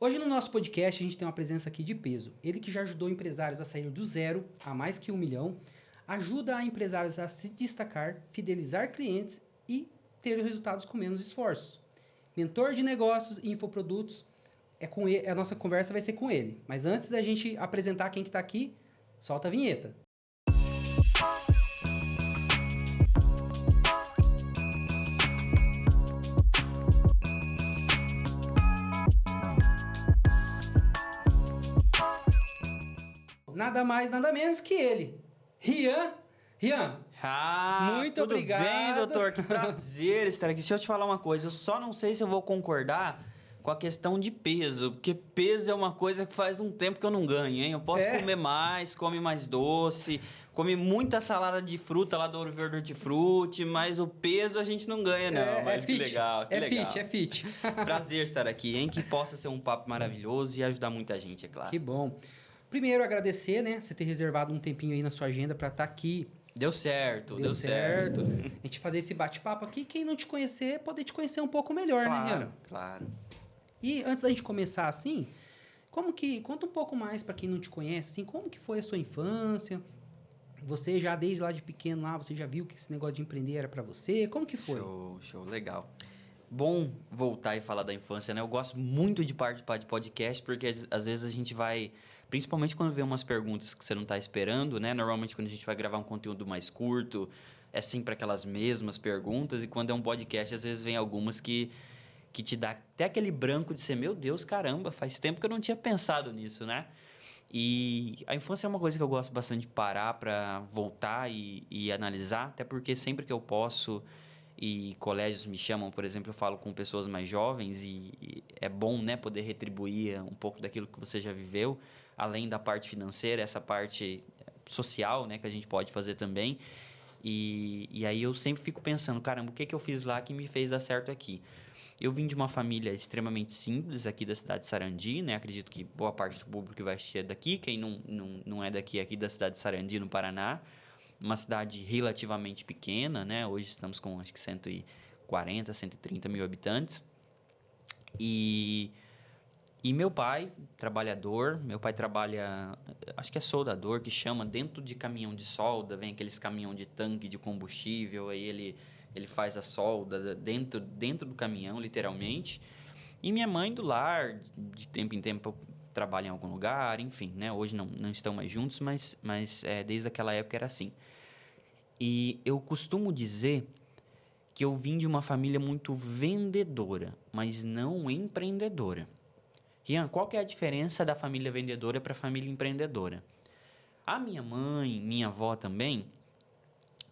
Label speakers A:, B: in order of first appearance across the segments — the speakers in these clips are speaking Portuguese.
A: Hoje no nosso podcast a gente tem uma presença aqui de peso. Ele que já ajudou empresários a sair do zero a mais que 1 milhão, ajuda a empresários a se destacar, fidelizar clientes e ter resultados com menos esforços. Mentor de negócios e infoprodutos, é com ele, a nossa conversa vai ser com ele. Mas antes da gente apresentar quem que tá aqui, solta a vinheta. Nada mais, nada menos que ele, Rian. Rian, muito
B: tudo
A: obrigado.
B: bem, doutor? Que prazer estar aqui. Deixa eu te falar uma coisa, eu só não sei se eu vou concordar com a questão de peso, porque peso é uma coisa que faz um tempo que eu não ganho, hein? Eu posso comer mais, come mais doce, come muita salada de fruta lá do Ouro Verde Hortifruti, mas o peso a gente não ganha, não. Mas que legal, que legal.
A: É fit.
B: Prazer estar aqui, hein? Que possa ser um papo maravilhoso e ajudar muita gente, é claro.
A: Que bom. Primeiro, agradecer, né? Você ter reservado um tempinho aí na sua agenda para estar aqui.
B: Deu certo.
A: A gente fazer esse bate-papo aqui. Quem não te conhecer, poder te conhecer um pouco melhor, né, Rian?
B: Claro.
A: E antes da gente começar assim, conta um pouco mais para quem não te conhece, assim, como que foi a sua infância? Você já desde lá de pequeno lá, você já viu que esse negócio de empreender era para você? Como que foi?
B: Show, legal. Bom voltar e falar da infância, né? Eu gosto muito de participar de podcast, porque às vezes a gente vai... Principalmente quando vê umas perguntas que você não tá esperando, né? Normalmente quando a gente vai gravar um conteúdo mais curto, é sempre aquelas mesmas perguntas. E quando é um podcast, às vezes vem algumas que te dá até aquele branco de ser... Meu Deus, caramba, faz tempo que eu não tinha pensado nisso, né? E a infância é uma coisa que eu gosto bastante de parar para voltar e analisar. Até porque sempre que eu posso... E colégios me chamam, por exemplo, eu falo com pessoas mais jovens e é bom, né, poder retribuir um pouco daquilo que você já viveu, além da parte financeira, essa parte social, né, que a gente pode fazer também. E aí eu sempre fico pensando, caramba, o que eu fiz lá que me fez dar certo aqui? Eu vim de uma família extremamente simples aqui da cidade de Sarandi, né? Acredito que boa parte do público que vai assistir é daqui, quem não é daqui, aqui da cidade de Sarandi, no Paraná. Uma cidade relativamente pequena, né? Hoje estamos com acho que 140, 130 mil habitantes. E meu pai, trabalhador, meu pai trabalha, acho que é soldador, que chama dentro de caminhão de solda, vem aqueles caminhão de tanque de combustível, aí ele faz a solda dentro do caminhão, literalmente. E minha mãe do lar, de tempo em tempo trabalha em algum lugar, enfim, né? Hoje não estão mais juntos, mas desde aquela época era assim. E eu costumo dizer que eu vim de uma família muito vendedora, mas não empreendedora. Rian, qual que é a diferença da família vendedora para a família empreendedora? A minha mãe, minha avó também,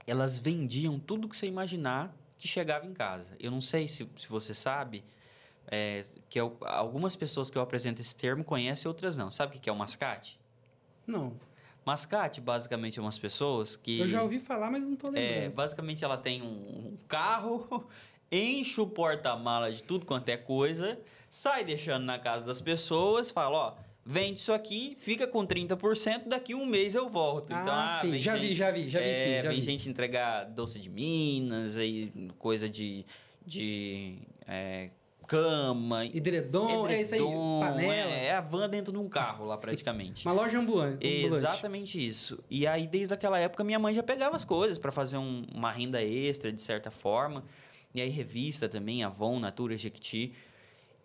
B: elas vendiam tudo que você imaginar que chegava em casa. Eu não sei se você sabe, algumas pessoas que eu apresento esse termo conhecem, outras não. Sabe o que é o mascate?
A: Não.
B: Mascate, basicamente, é umas pessoas que...
A: Eu já ouvi falar, mas não tô lembrando.
B: Basicamente, ela tem um carro, enche o porta-mala de tudo quanto é coisa, sai deixando na casa das pessoas, fala, ó, vende isso aqui, fica com 30%, daqui um mês eu volto.
A: Sim,
B: vem
A: já vi sim.
B: Vem gente entregar doce de Minas, aí coisa de cama,
A: edredom, é isso aí, panela.
B: É a van dentro de um carro lá, praticamente.
A: Uma loja ambulante.
B: Exatamente isso. E aí, desde aquela época, minha mãe já pegava as coisas para fazer uma renda extra, de certa forma. E aí, revista também, Avon, Natura, Jequiti.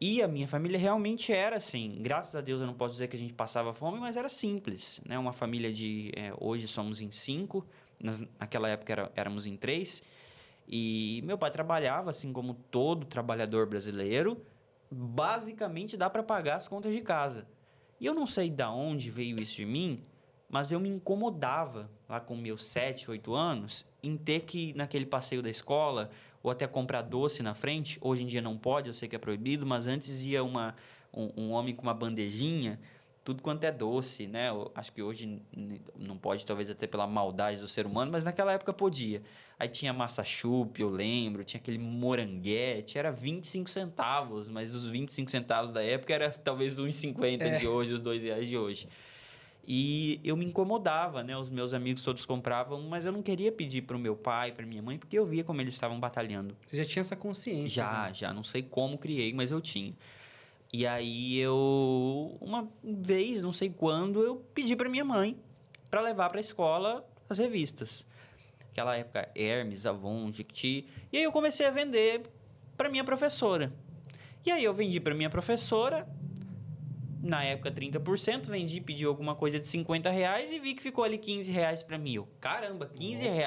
B: E a minha família realmente era assim. Graças a Deus, eu não posso dizer que a gente passava fome, mas era simples, né? Uma família de... hoje somos em 5, naquela época éramos em 3. E meu pai trabalhava, assim como todo trabalhador brasileiro, basicamente dá para pagar as contas de casa. E eu não sei de onde veio isso de mim, mas eu me incomodava lá com meus 7, 8 anos em ter que, naquele passeio da escola, ou até comprar doce na frente. Hoje em dia não pode, eu sei que é proibido, mas antes ia um homem com uma bandejinha, tudo quanto é doce, né? Eu acho que hoje não pode, talvez até pela maldade do ser humano, mas naquela época podia. Aí tinha massa chup, eu lembro, tinha aquele moranguete, era 25 centavos, mas os 25 centavos da época era talvez uns 50 de hoje, os R$2 de hoje. E eu me incomodava, né? Os meus amigos todos compravam, mas eu não queria pedir para o meu pai, para minha mãe, porque eu via como eles estavam batalhando.
A: Você já tinha essa consciência?
B: Já, não sei como criei, mas eu tinha. E aí uma vez, não sei quando, eu pedi para minha mãe para levar para a escola as revistas. Naquela época, Hermes, Avon, Jequiti. E aí eu comecei a vender para minha professora. E aí eu vendi para minha professora, na época 30%, vendi, pedi alguma coisa de R$ 50 e vi que ficou ali R$ 15 para mim. Eu, caramba, R$ 15?
A: R$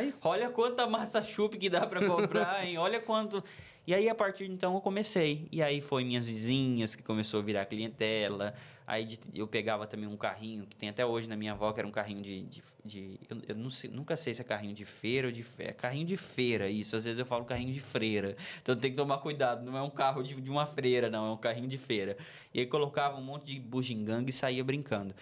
A: 15?
B: Olha quanta massa chup que dá para comprar, hein? Olha quanto... E aí, a partir de então, eu comecei. E aí, foi minhas vizinhas que começou a virar clientela. Aí, eu pegava também um carrinho, que tem até hoje na minha avó, que era um carrinho eu não sei, nunca sei se é carrinho de feira ou de... É carrinho de feira, isso. Às vezes eu falo carrinho de freira. Então, tem que tomar cuidado. Não é um carro de uma freira, não. É um carrinho de feira. E aí, colocava um monte de bugiganga e saía brincando.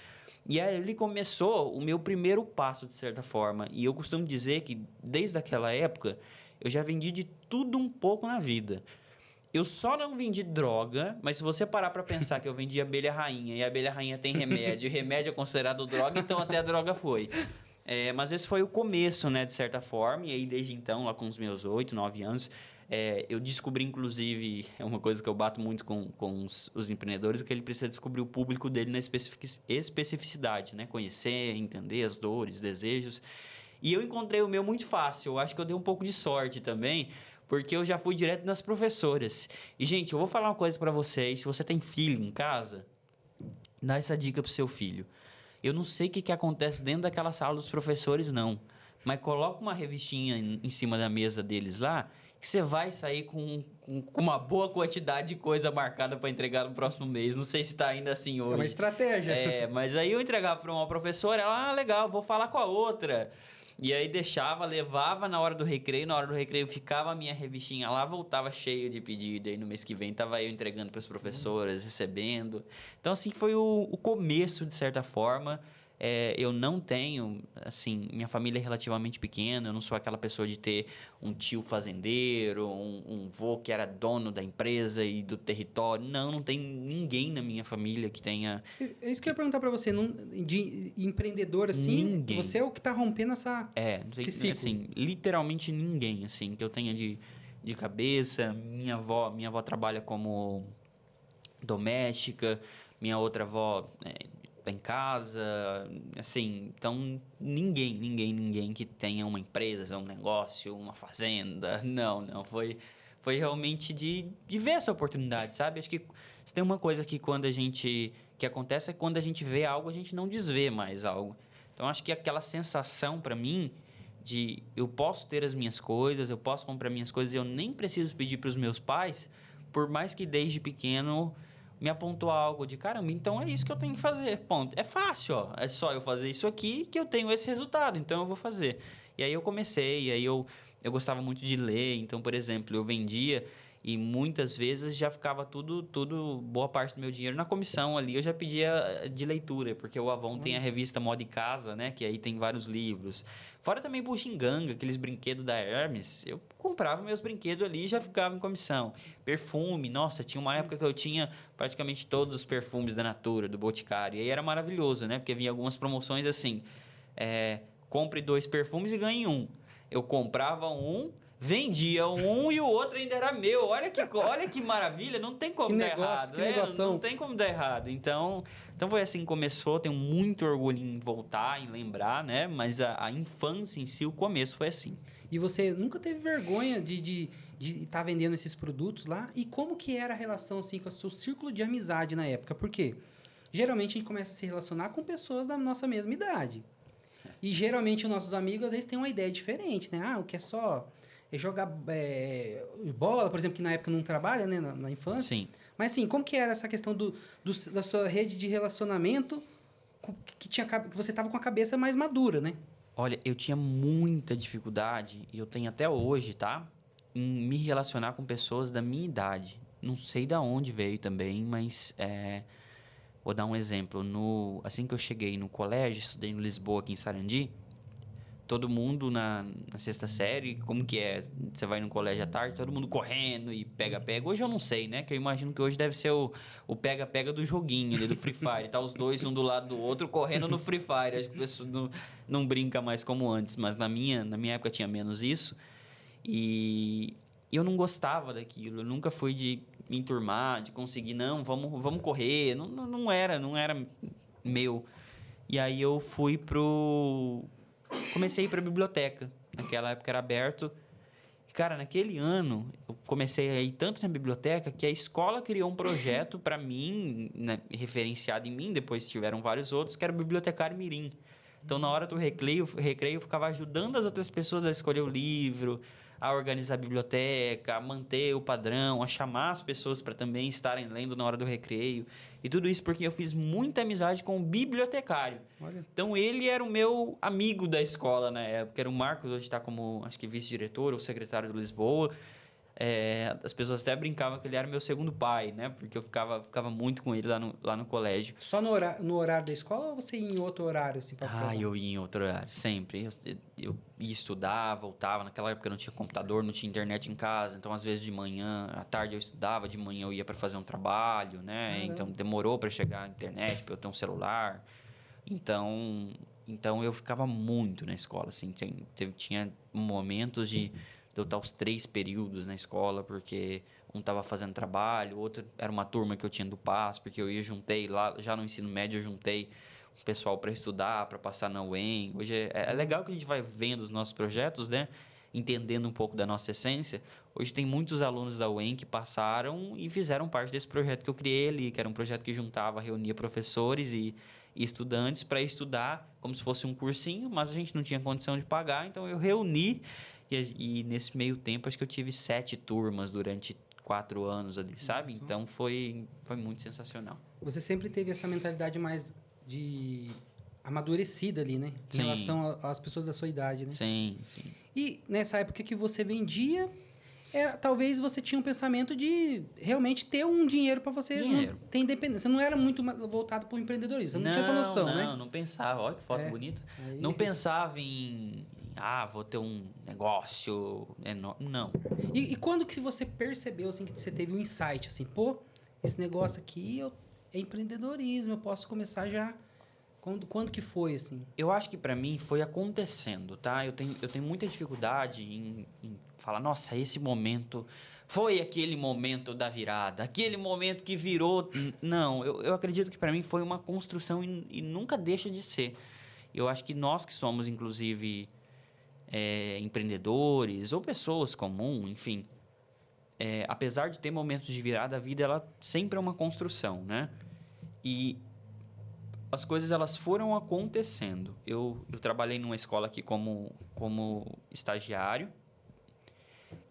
B: E aí, ali começou o meu primeiro passo, de certa forma. E eu costumo dizer que, desde aquela época, eu já vendi de tudo um pouco na vida. Eu só não vendi droga, mas se você parar para pensar que eu vendi abelha rainha e a abelha rainha tem remédio, e remédio é considerado droga, então até a droga foi. Mas esse foi o começo, né, de certa forma, e aí desde então, lá com os meus 8, 9 anos, eu descobri, inclusive, é uma coisa que eu bato muito com os empreendedores, que ele precisa descobrir o público dele na especificidade, né, conhecer, entender as dores, desejos. E eu encontrei o meu muito fácil. Eu acho que eu dei um pouco de sorte também, porque eu já fui direto nas professoras. E, gente, eu vou falar uma coisa para vocês. Se você tem filho em casa, dá essa dica pro seu filho. Eu não sei o que acontece dentro daquela sala dos professores, não. Mas coloca uma revistinha em cima da mesa deles lá, que você vai sair com uma boa quantidade de coisa marcada para entregar no próximo mês. Não sei se está ainda assim hoje.
A: É uma estratégia.
B: Mas aí eu entregava para uma professora, ela, legal, vou falar com a outra. E aí deixava, levava na hora do recreio ficava a minha revistinha lá, voltava cheio de pedido. E aí no mês que vem tava eu entregando para as professoras, recebendo. Então assim foi o começo, de certa forma. Eu não tenho, assim, minha família é relativamente pequena, eu não sou aquela pessoa de ter um tio fazendeiro, um vô que era dono da empresa e do território. Não tem ninguém na minha família que tenha...
A: É isso que eu ia perguntar pra você, de empreendedor assim,
B: Ninguém.
A: você é o que tá rompendo
B: Não
A: esse
B: tem,
A: ciclo.
B: assim, literalmente ninguém, assim, que eu tenha de cabeça. Minha avó trabalha como doméstica, minha outra avó tá em casa, assim, então ninguém que tenha uma empresa, um negócio, uma fazenda. Não, foi realmente de ver essa oportunidade, sabe? Acho que se tem uma coisa que acontece é quando a gente vê algo, a gente não desvê mais algo. Então acho que aquela sensação para mim de eu posso ter as minhas coisas, eu posso comprar minhas coisas, eu nem preciso pedir para os meus pais, por mais que desde pequeno me apontou algo de caramba, então é isso que eu tenho que fazer, ponto. É fácil, ó, é só eu fazer isso aqui que eu tenho esse resultado, então eu vou fazer. E aí eu comecei, e aí eu gostava muito de ler, então, por exemplo, eu vendia e muitas vezes já ficava tudo, boa parte do meu dinheiro na comissão ali, eu já pedia de leitura, porque o Avon tem a revista Moda e Casa, né, que aí tem vários livros. Fora também Buxinganga, aqueles brinquedos da Hermes, eu comprava meus brinquedos ali e já ficava em comissão. Perfume, nossa, tinha uma época que eu tinha praticamente todos os perfumes da Natura, do Boticário. E aí era maravilhoso, né? Porque vinha algumas promoções assim: compre 2 perfumes e ganhe um. Eu comprava um, vendia um e o outro ainda era meu. Olha que maravilha, não tem como
A: Que
B: dar
A: negócio,
B: errado.
A: que
B: Não
A: negoção.
B: tem como dar errado. Então foi assim que começou. Tenho muito orgulho em voltar, em lembrar, né? Mas a infância em si, o começo foi assim.
A: E você nunca teve vergonha de estar vendendo esses produtos lá? E como que era a relação assim com o seu círculo de amizade na época? Porque geralmente a gente começa a se relacionar com pessoas da nossa mesma idade. E geralmente os nossos amigos às vezes têm uma ideia diferente, né? Ah, o que é só jogar bola, por exemplo, que na época não trabalha, né, na infância.
B: Sim.
A: Mas assim, como que era essa questão da sua rede de relacionamento que você tava com a cabeça mais madura, né?
B: Olha, eu tinha muita dificuldade, e eu tenho até hoje, tá? Em me relacionar com pessoas da minha idade. Não sei da onde veio também, mas vou dar um exemplo. Assim que eu cheguei no colégio, estudei no Lisboa, aqui em Sarandi, todo mundo na sexta série, como que é? Você vai no colégio à tarde, todo mundo correndo e pega-pega. Hoje eu não sei, né? Que eu imagino que hoje deve ser o pega-pega do joguinho ali, do Free Fire. Tá os dois um do lado do outro correndo no Free Fire. Acho que o pessoal não brinca mais como antes, mas na minha época tinha menos isso. E eu não gostava daquilo. Eu nunca fui de me enturmar, de conseguir, não, vamos correr. Não era meu. E aí eu comecei a ir pra biblioteca. Naquela época era aberto. E, cara, naquele ano, eu comecei a ir tanto na biblioteca que a escola criou um projeto para mim, né, referenciado em mim, depois tiveram vários outros, que era o bibliotecário mirim. Então, na hora do recreio, eu ficava ajudando as outras pessoas a escolher o livro, a organizar a biblioteca, a manter o padrão, a chamar as pessoas para também estarem lendo na hora do recreio. E tudo isso porque eu fiz muita amizade com o bibliotecário.
A: Olha.
B: Então, ele era o meu amigo da escola na época. Era o Marcos, hoje está como, acho que vice-diretor ou secretário de Lisboa. As pessoas até brincavam que ele era meu segundo pai, né? Porque eu ficava muito com ele lá no colégio.
A: Só no horário da escola ou você ia em outro horário, assim, pra prova?
B: Eu ia em outro horário, sempre. Eu ia estudar, voltava. Naquela época eu não tinha computador, não tinha internet em casa. Então, às vezes, de manhã, à tarde eu estudava, de manhã eu ia para fazer um trabalho, né?
A: Caramba.
B: Então, demorou para chegar a internet, para eu ter um celular. Então eu ficava muito na escola, assim. Tinha momentos de eu estar os 3 períodos na escola, porque um estava fazendo trabalho, outro era uma turma que eu tinha do PAS, porque juntei lá, já no ensino médio eu juntei o pessoal para estudar, para passar na UEM. Hoje é legal que a gente vai vendo os nossos projetos, né? Entendendo um pouco da nossa essência. Hoje tem muitos alunos da UEM que passaram e fizeram parte desse projeto que eu criei ali, que era um projeto que juntava, reunia professores e estudantes para estudar como se fosse um cursinho, mas a gente não tinha condição de pagar, então eu reuni e nesse meio tempo acho que eu tive 7 turmas durante 4 anos ali, sabe?
A: Nossa.
B: Então foi muito sensacional.
A: Você sempre teve essa mentalidade mais de amadurecida ali, né? Em
B: Sim.
A: relação às pessoas da sua idade, né?
B: Sim.
A: E nessa época que você vendia, talvez você tinha um pensamento de realmente ter um dinheiro para você ter independência. Você não era muito voltado para o empreendedorismo, você não tinha essa noção, né?
B: Não pensava. Olha que foto bonita.
A: Aí...
B: Não pensava em vou ter um negócio enorme. Não.
A: E quando que você percebeu, assim, que você teve um insight, assim, pô, esse negócio aqui é empreendedorismo, eu posso começar já... Quando que foi, assim?
B: Eu acho que para mim foi acontecendo, tá? Eu tenho muita dificuldade em falar, nossa, esse momento foi aquele momento da virada, aquele momento que virou. Não, eu acredito que para mim foi uma construção e nunca deixa de ser. Eu acho que nós que somos, inclusive, empreendedores ou pessoas comuns, enfim, apesar de ter momentos de virada, a vida ela sempre é uma construção, né? E as coisas elas foram acontecendo. Eu trabalhei numa escola aqui como estagiário.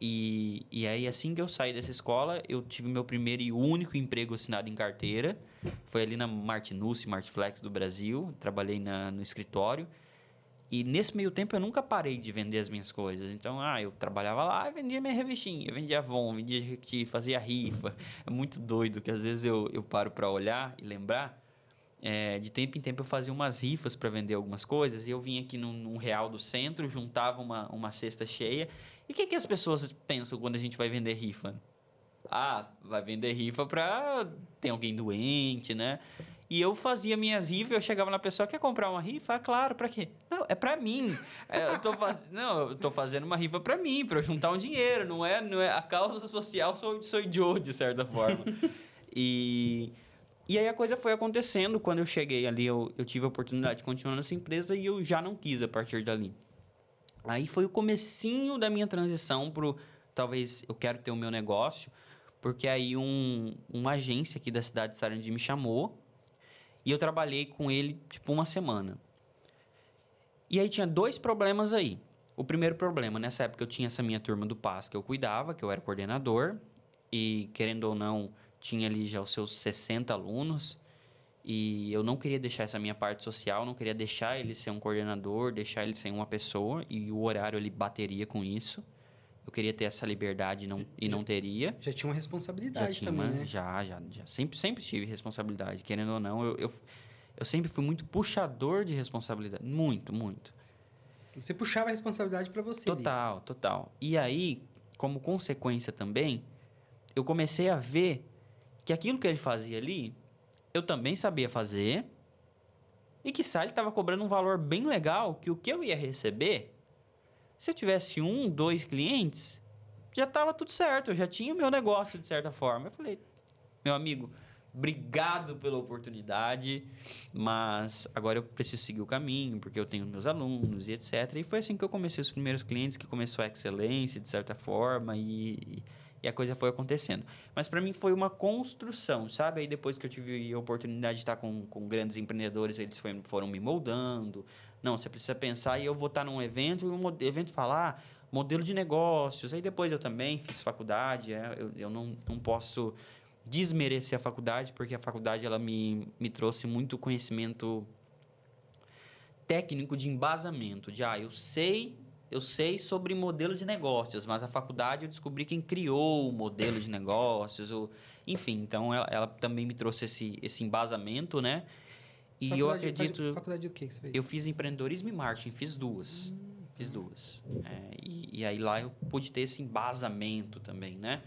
B: E aí, assim que eu saí dessa escola, eu tive meu primeiro e único emprego assinado em carteira. Foi ali na Martinuce, Martflex do Brasil. Trabalhei no escritório. E nesse meio tempo eu nunca parei de vender as minhas coisas. Então, eu trabalhava lá e vendia minha revistinha, vendia Avon, vendia Jequiti, fazia rifa. É muito doido que às vezes eu paro para olhar e lembrar. De tempo em tempo eu fazia umas rifas para vender algumas coisas e eu vinha aqui num real do centro, juntava uma cesta cheia. E o que as pessoas pensam quando a gente vai vender rifa? Vai vender rifa para ter alguém doente, né? E eu fazia minhas rifas, eu chegava na pessoa, quer comprar uma rifa? Claro, para quê? Não, é para mim. Eu tô fazendo uma rifa para mim, para eu juntar um dinheiro, não é a causa social sou eu de certa forma. E aí a coisa foi acontecendo. Quando eu cheguei ali, eu tive a oportunidade de continuar nessa empresa e eu já não quis a partir dali. Aí foi o comecinho da minha transição pro talvez eu quero ter o meu negócio, porque aí uma agência aqui da cidade de Sarandi me chamou e eu trabalhei com ele tipo uma semana. E aí tinha 2 problemas aí. O primeiro problema, nessa época eu tinha essa minha turma do PAS que eu cuidava, que eu era coordenador, e querendo ou não, tinha ali já os seus 60 alunos, e eu não queria deixar essa minha parte social, não queria deixar ele ser um coordenador, deixar ele ser uma pessoa, e o horário ele bateria com isso. Eu queria ter essa liberdade e não teria.
A: Já tinha uma responsabilidade também, né?
B: Já. Sempre tive responsabilidade. Querendo ou não, eu sempre fui muito puxador de responsabilidade. Muito, muito.
A: Você puxava a responsabilidade para você.
B: Total. E aí, como consequência também, eu comecei a ver que aquilo que ele fazia ali, eu também sabia fazer. E que ele estava cobrando um valor bem legal, que o que eu ia receber, se eu tivesse 1, 2 clientes, já estava tudo certo, eu já tinha o meu negócio de certa forma. Eu falei, meu amigo, obrigado pela oportunidade, mas agora eu preciso seguir o caminho, porque eu tenho meus alunos e etc. E foi assim que eu comecei os primeiros clientes, que começou a excelência de certa forma e a coisa foi acontecendo. Mas para mim foi uma construção, sabe? Aí depois que eu tive a oportunidade de estar com grandes empreendedores, eles foram me moldando. Não, você precisa pensar e eu vou estar num evento e o evento falar modelo de negócios. Aí depois eu também fiz faculdade, eu não posso desmerecer a faculdade, porque a faculdade ela me trouxe muito conhecimento técnico de embasamento, eu sei sobre modelo de negócios, mas a faculdade eu descobri quem criou o modelo de negócios, enfim, então ela também me trouxe esse embasamento, né? E eu acredito...
A: Faculdade do que você
B: Eu
A: fez?
B: fiz empreendedorismo e marketing, fiz duas. Fiz duas. E aí lá eu pude ter esse embasamento também, né?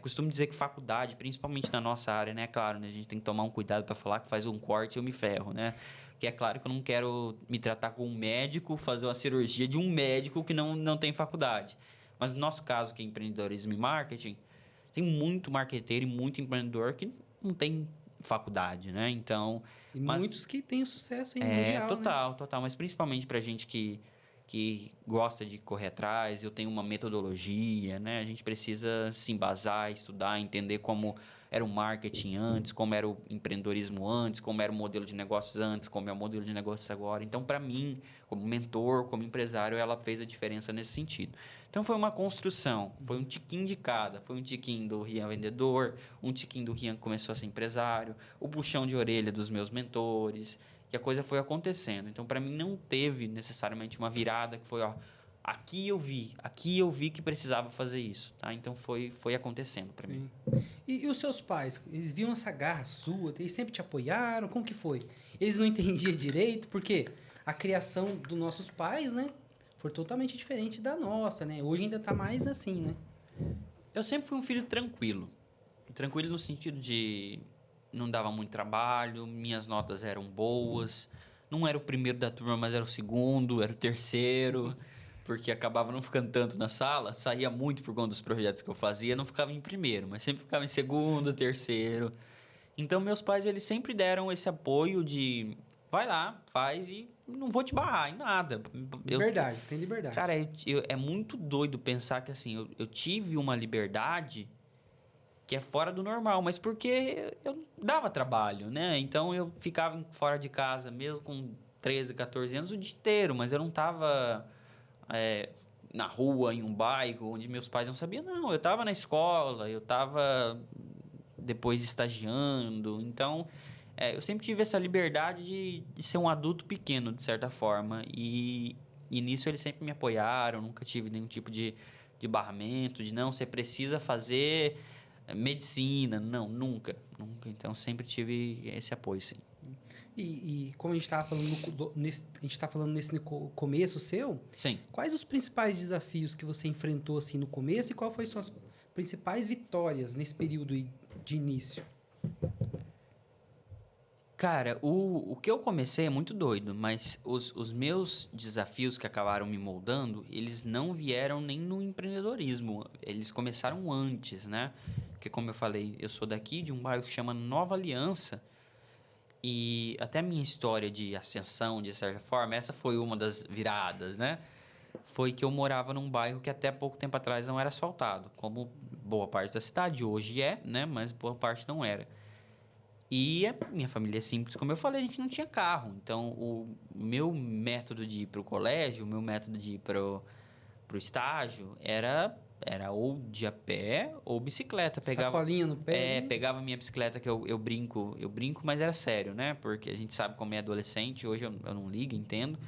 B: Costumo dizer que faculdade, principalmente na nossa área, né? Claro, né? A gente tem que tomar um cuidado para falar que faz um corte e eu me ferro, né? Porque é claro que eu não quero me tratar com um médico, fazer uma cirurgia de um médico que não tem faculdade. Mas no nosso caso, que é empreendedorismo e marketing, tem muito marqueteiro e muito empreendedor que não tem faculdade, né? Então,
A: E
B: mas
A: muitos que têm sucesso em mundial, né?
B: total, mas principalmente pra gente que gosta de correr atrás, eu tenho uma metodologia, né? A gente precisa se embasar, estudar, entender como era o marketing antes, como era o empreendedorismo antes, como era o modelo de negócios antes, como é o modelo de negócios agora. Então, para mim, como mentor, como empresário, ela fez a diferença nesse sentido. Então, foi uma construção, foi um tiquinho de cada, foi um tiquinho do Rian vendedor, um tiquinho do Rian que começou a ser empresário, o puxão de orelha dos meus mentores, e a coisa foi acontecendo. Então, para mim, não teve necessariamente uma virada que foi, ó, aqui eu vi que precisava fazer isso, tá? Então, foi acontecendo para mim.
A: Sim. E os seus pais, eles viam essa garra sua, eles sempre te apoiaram, como que foi? Eles não entendiam direito, porque a criação dos nossos pais, né, foi totalmente diferente da nossa, né? Hoje ainda tá mais assim, né?
B: Eu sempre fui um filho tranquilo. Tranquilo no sentido de não dava muito trabalho, minhas notas eram boas. Não era o primeiro da turma, mas era o segundo, era o terceiro, porque acabava não ficando tanto na sala, saía muito por conta dos projetos que eu fazia, não ficava em primeiro, mas sempre ficava em segundo, terceiro. Então meus pais eles sempre deram esse apoio de vai lá, faz e não vou te barrar em nada.
A: Liberdade, tem liberdade.
B: Cara, é muito doido pensar que assim, eu tive uma liberdade que é fora do normal, mas porque eu dava trabalho, né? Então eu ficava fora de casa mesmo com 13, 14 anos o dia inteiro, mas eu não tava na rua, em um bairro onde meus pais não sabiam, não. Eu tava na escola, eu tava depois estagiando, então eu sempre tive essa liberdade de ser um adulto pequeno, de certa forma, e nisso eles sempre me apoiaram, nunca tive nenhum tipo de barramento, de não, você precisa fazer medicina, não, nunca, nunca. Então sempre tive esse apoio, sim.
A: E como a gente estava falando, a gente tá falando nesse começo seu,
B: Sim.
A: quais os principais desafios que você enfrentou assim no começo e qual foi suas principais vitórias nesse período de início?
B: Cara, o que eu comecei é muito doido, mas os meus desafios que acabaram me moldando, eles não vieram nem no empreendedorismo. Eles começaram antes, né? Porque, como eu falei, eu sou daqui de um bairro que chama Nova Aliança. E até a minha história de ascensão, de certa forma, essa foi uma das viradas, né? Foi que eu morava num bairro que até pouco tempo atrás não era asfaltado, como boa parte da cidade hoje é, né? Mas boa parte não era. E a minha família é simples, como eu falei, a gente não tinha carro. Então, o meu método de ir para o colégio, o meu método de ir para o estágio era ou de a pé ou bicicleta.
A: Sacolinha no pé ali?
B: Pegava minha bicicleta que eu brinco, mas era sério, né? Porque a gente sabe como é adolescente, hoje eu não ligo, entendo.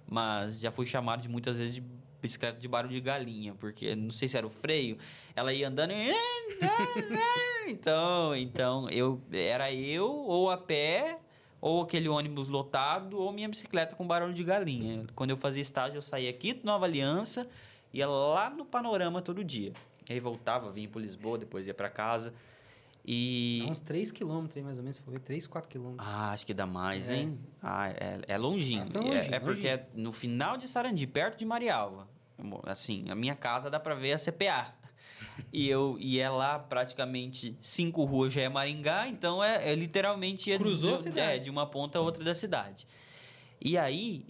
B: Mas já fui chamado de muitas vezes de bicicleta de barulho de galinha, porque não sei se era o freio, ela ia andando e... Então, eu ou a pé, ou aquele ônibus lotado, ou minha bicicleta com barulho de galinha. Quando eu fazia estágio, eu saía aqui de Nova Aliança, ia lá no Panorama todo dia. Aí voltava, vinha para Lisboa, depois ia para casa.
A: Dá
B: E
A: uns 3 quilômetros aí, mais ou menos, se for ver, 3, 4 quilômetros.
B: acho que dá mais,
A: É,
B: hein? É longinho.
A: bastante
B: É
A: longinho,
B: porque
A: longinho.
B: no final de Sarandi, perto de Marialva. Assim, a minha casa dá pra ver a CPA. E é lá praticamente 5 ruas já é Maringá, então literalmente
A: Cruzou a cidade.
B: de uma ponta a outra da cidade. E aí,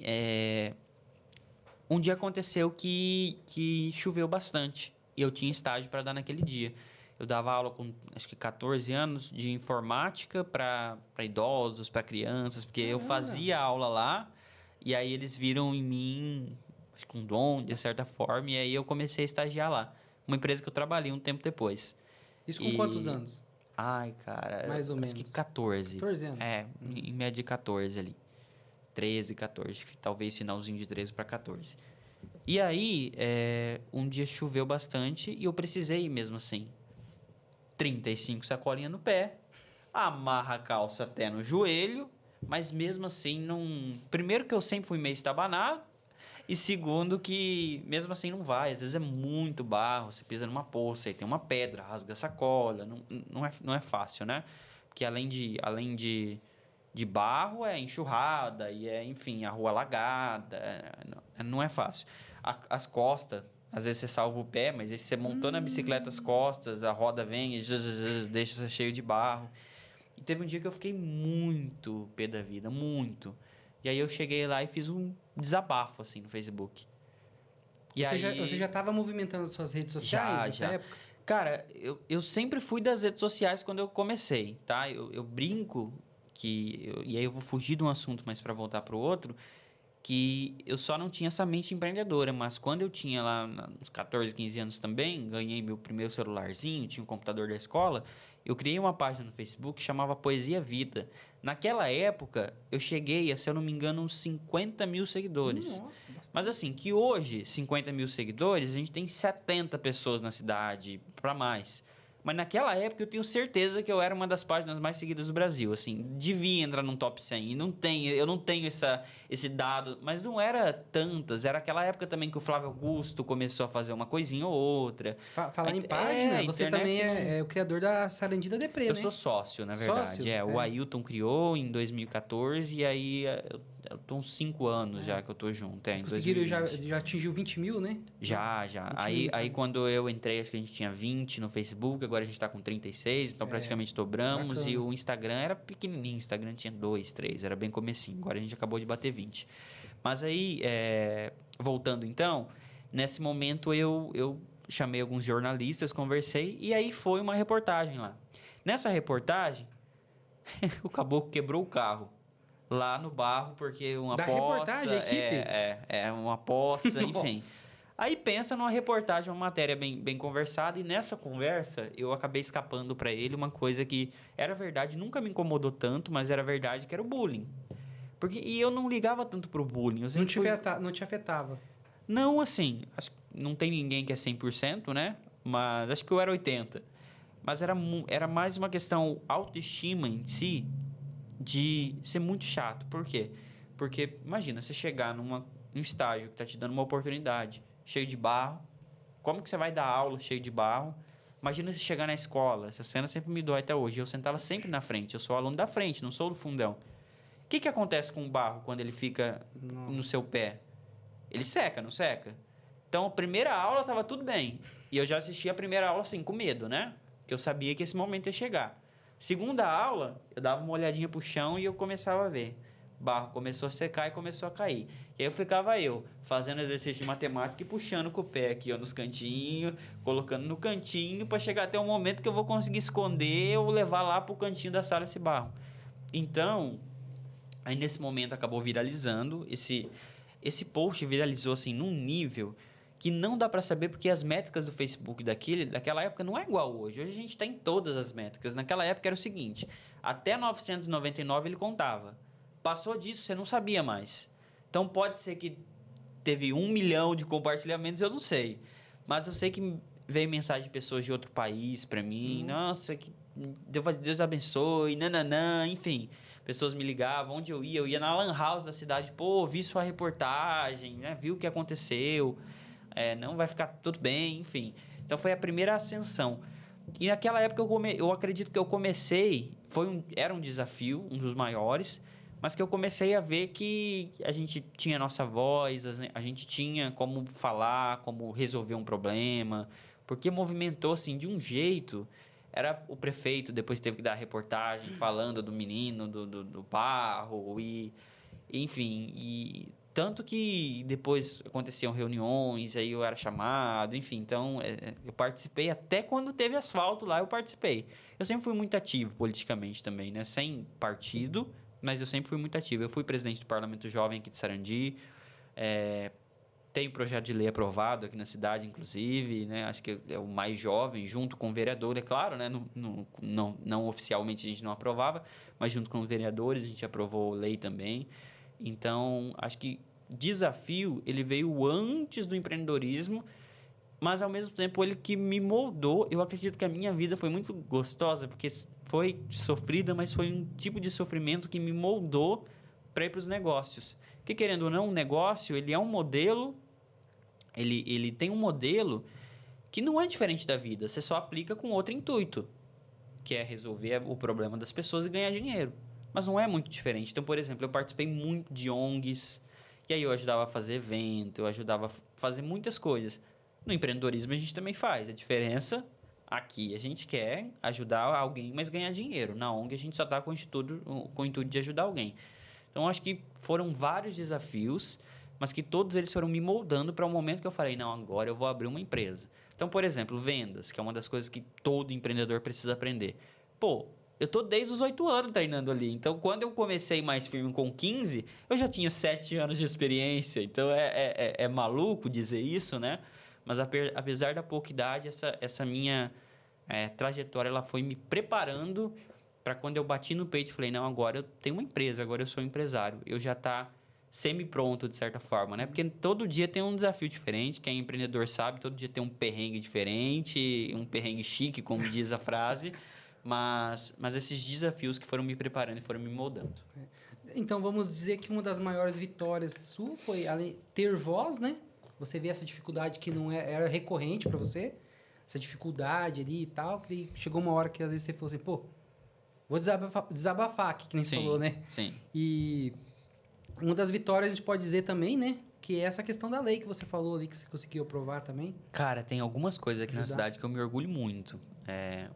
B: um dia aconteceu que choveu bastante e eu tinha estágio para dar naquele dia. Eu dava aula com acho que 14 anos de informática para idosos, para crianças, porque eu
A: Caramba.
B: fazia aula lá e aí eles viram em mim acho que um dom de certa forma e aí eu comecei a estagiar lá. Uma empresa que eu trabalhei um tempo depois.
A: Isso com quantos
B: E
A: anos?
B: ai, cara,
A: Mais ou
B: acho que
A: menos.
B: 14.
A: 14 anos.
B: Em média 14 ali. 13, 14, talvez finalzinho de 13 para 14. E aí, um dia choveu bastante e eu precisei ir mesmo assim. 35 sacolinha no pé, amarra a calça até no joelho, mas mesmo assim não. Primeiro que eu sempre fui meio estabanado, e segundo que mesmo assim não vai. Às vezes é muito barro, você pisa numa poça, aí tem uma pedra, rasga a sacola, não é fácil, né? Porque além de barro é enxurrada e enfim, a rua alagada, não é fácil. As costas, às vezes você salva o pé, mas aí você montou na bicicleta as costas, a roda vem e deixa você cheio de barro. E teve um dia que eu fiquei muito pé da vida, muito. E aí eu cheguei lá e fiz um desabafo assim no Facebook. E
A: Você já
B: aí
A: estava movimentando suas redes sociais
B: já,
A: nessa
B: já.
A: época?
B: Cara, eu sempre fui das redes sociais quando eu comecei, tá? Eu brinco e aí eu vou fugir de um assunto, mas para voltar para o outro, que eu só não tinha essa mente empreendedora, mas quando eu tinha lá uns 14, 15 anos também, ganhei meu primeiro celularzinho, tinha um computador da escola, eu criei uma página no Facebook que chamava Poesia Vida. Naquela época, eu cheguei a, se eu não me engano, uns 50 mil seguidores.
A: Nossa,
B: Mas
A: bastante.
B: assim, que hoje, 50 mil seguidores, a gente tem 70 pessoas na cidade, para mais. Mas naquela época eu tenho certeza que eu era uma das páginas mais seguidas do Brasil, assim, devia entrar num top 100. E eu não tenho esse dado, mas não era tantas. Era aquela época também que o Flávio Augusto começou a fazer uma coisinha ou outra.
A: Falar em página,
B: A
A: você também
B: internet não.
A: é o criador da Sarandida Deprê,
B: Eu
A: né?
B: sou sócio, na verdade.
A: Sócio?
B: O Ailton criou em 2014 e aí eu tô uns 5 anos já que eu tô junto,
A: Vocês
B: em
A: conseguiram,
B: 2020.
A: já atingiu 20 mil, né?
B: Já, já.
A: 20 mil no
B: Aí
A: Instagram.
B: quando eu entrei, acho que a gente tinha 20 no Facebook, agora a gente tá com 36, então praticamente dobramos. E
A: Bacana.
B: o Instagram era pequenininho, o Instagram tinha 2, 3, era bem comecinho. Agora a gente acabou de bater 20. Mas aí, voltando então, nesse momento eu chamei alguns jornalistas, conversei, e aí foi uma reportagem lá. Nessa reportagem, o caboclo quebrou o carro lá no barro, porque uma
A: Da
B: poça,
A: reportagem, a equipe?
B: uma poça, enfim.
A: Nossa.
B: Aí pensa numa reportagem, uma matéria bem conversada, e nessa conversa eu acabei escapando para ele uma coisa que era verdade, nunca me incomodou tanto, mas era verdade, que era o bullying. E eu não ligava tanto pro bullying, eu sempre fui...
A: Não te afetava.
B: Não, assim, acho que não tem ninguém que é 100%, né? Mas acho que eu era 80%. Mas era mais uma questão autoestima em si, de ser muito chato. Por quê? Porque imagina, você chegar num estágio que tá te dando uma oportunidade, cheio de barro. Como que você vai dar aula cheio de barro? Imagina você chegar na escola. Essa cena sempre me dói até hoje. Eu sentava sempre na frente. Eu sou aluno da frente, não sou do fundão. O que acontece com o barro quando ele fica no seu
A: Nossa.
B: pé? Ele seca, não seca? Então, a primeira aula tava tudo bem. E eu já assisti a primeira aula assim, com medo, né? Porque eu sabia que esse momento ia chegar. Segunda aula, eu dava uma olhadinha pro chão e eu começava a ver. O barro começou a secar e começou a cair. E aí ficava eu, fazendo exercício de matemática e puxando com o pé aqui, ó, nos cantinhos, colocando no cantinho, para chegar até um momento que eu vou conseguir esconder ou levar lá pro cantinho da sala esse barro. Então, aí nesse momento acabou viralizando, esse post viralizou assim num nível que não dá para saber, porque as métricas do Facebook daquela época não é igual hoje. Hoje a gente tem todas as métricas. Naquela época era o seguinte: até 999 ele contava. Passou disso, você não sabia mais. Então pode ser que teve 1 milhão de compartilhamentos, eu não sei. Mas eu sei que veio mensagem de pessoas de outro país para mim. Nossa, que Deus abençoe, nananã, enfim. Pessoas me ligavam, onde eu ia na Lan House da cidade, pô, vi sua reportagem, né? Vi o que aconteceu, não vai ficar tudo bem, enfim. Então foi a primeira ascensão. E naquela época eu acredito que eu comecei, era um desafio, um dos maiores, mas que eu comecei a ver que a gente tinha nossa voz, a gente tinha como falar, como resolver um problema, porque movimentou, assim, de um jeito. Era o prefeito, depois teve que dar reportagem falando do menino, do barro, enfim, e tanto que depois aconteciam reuniões, aí eu era chamado, enfim, então eu participei até quando teve asfalto lá, eu participei. Eu sempre fui muito ativo politicamente também, né? Sem partido, mas eu sempre fui muito ativo. Eu fui presidente do Parlamento Jovem aqui de Sarandi, tenho projeto de lei aprovado aqui na cidade, inclusive, né? Acho que é o mais jovem, junto com o vereador, é claro, né? Não oficialmente a gente não aprovava, mas junto com os vereadores a gente aprovou lei também. Então, acho que desafio, ele veio antes do empreendedorismo, mas ao mesmo tempo ele que me moldou. Eu acredito que a minha vida foi muito gostosa, porque foi sofrida, mas foi um tipo de sofrimento que me moldou para ir para os negócios. Que querendo ou não, um negócio, ele é um modelo, ele tem um modelo que não é diferente da vida, você só aplica com outro intuito, que é resolver o problema das pessoas e ganhar dinheiro. Mas não é muito diferente. Então, por exemplo, eu participei muito de ONGs, e aí eu ajudava a fazer evento, eu ajudava a fazer muitas coisas. No empreendedorismo a gente também faz. A diferença aqui, a gente quer ajudar alguém, mas ganhar dinheiro. Na ONG a gente só está com o intuito de ajudar alguém. Então, acho que foram vários desafios, mas que todos eles foram me moldando para o momento que eu falei, não, agora eu vou abrir uma empresa. Então, por exemplo, vendas, que é uma das coisas que todo empreendedor precisa aprender. Pô, eu tô desde os 8 anos treinando ali. Então, quando eu comecei mais firme com 15, eu já tinha 7 anos de experiência. Então, é maluco dizer isso, né? Mas apesar da pouca idade, essa minha trajetória ela foi me preparando para quando eu bati no peito e falei, não, agora eu tenho uma empresa, agora eu sou empresário. Eu já tá semi-pronto, de certa forma, né? Porque todo dia tem um desafio diferente. Quem é empreendedor sabe, todo dia tem um perrengue diferente, um perrengue chique, como diz a frase. Mas esses desafios que foram me preparando e foram me moldando.
A: Então, vamos dizer que uma das maiores vitórias sua foi ter voz, né? Você vê essa dificuldade que não era recorrente para você, essa dificuldade ali e tal, que chegou uma hora que às vezes você falou assim, pô, vou desabafar aqui, que nem você falou, né?
B: Sim.
A: E uma das vitórias a gente pode dizer também, né? Que é essa questão da lei que você falou ali, que você conseguiu aprovar também.
B: Cara, tem algumas coisas aqui na cidade que eu me orgulho muito.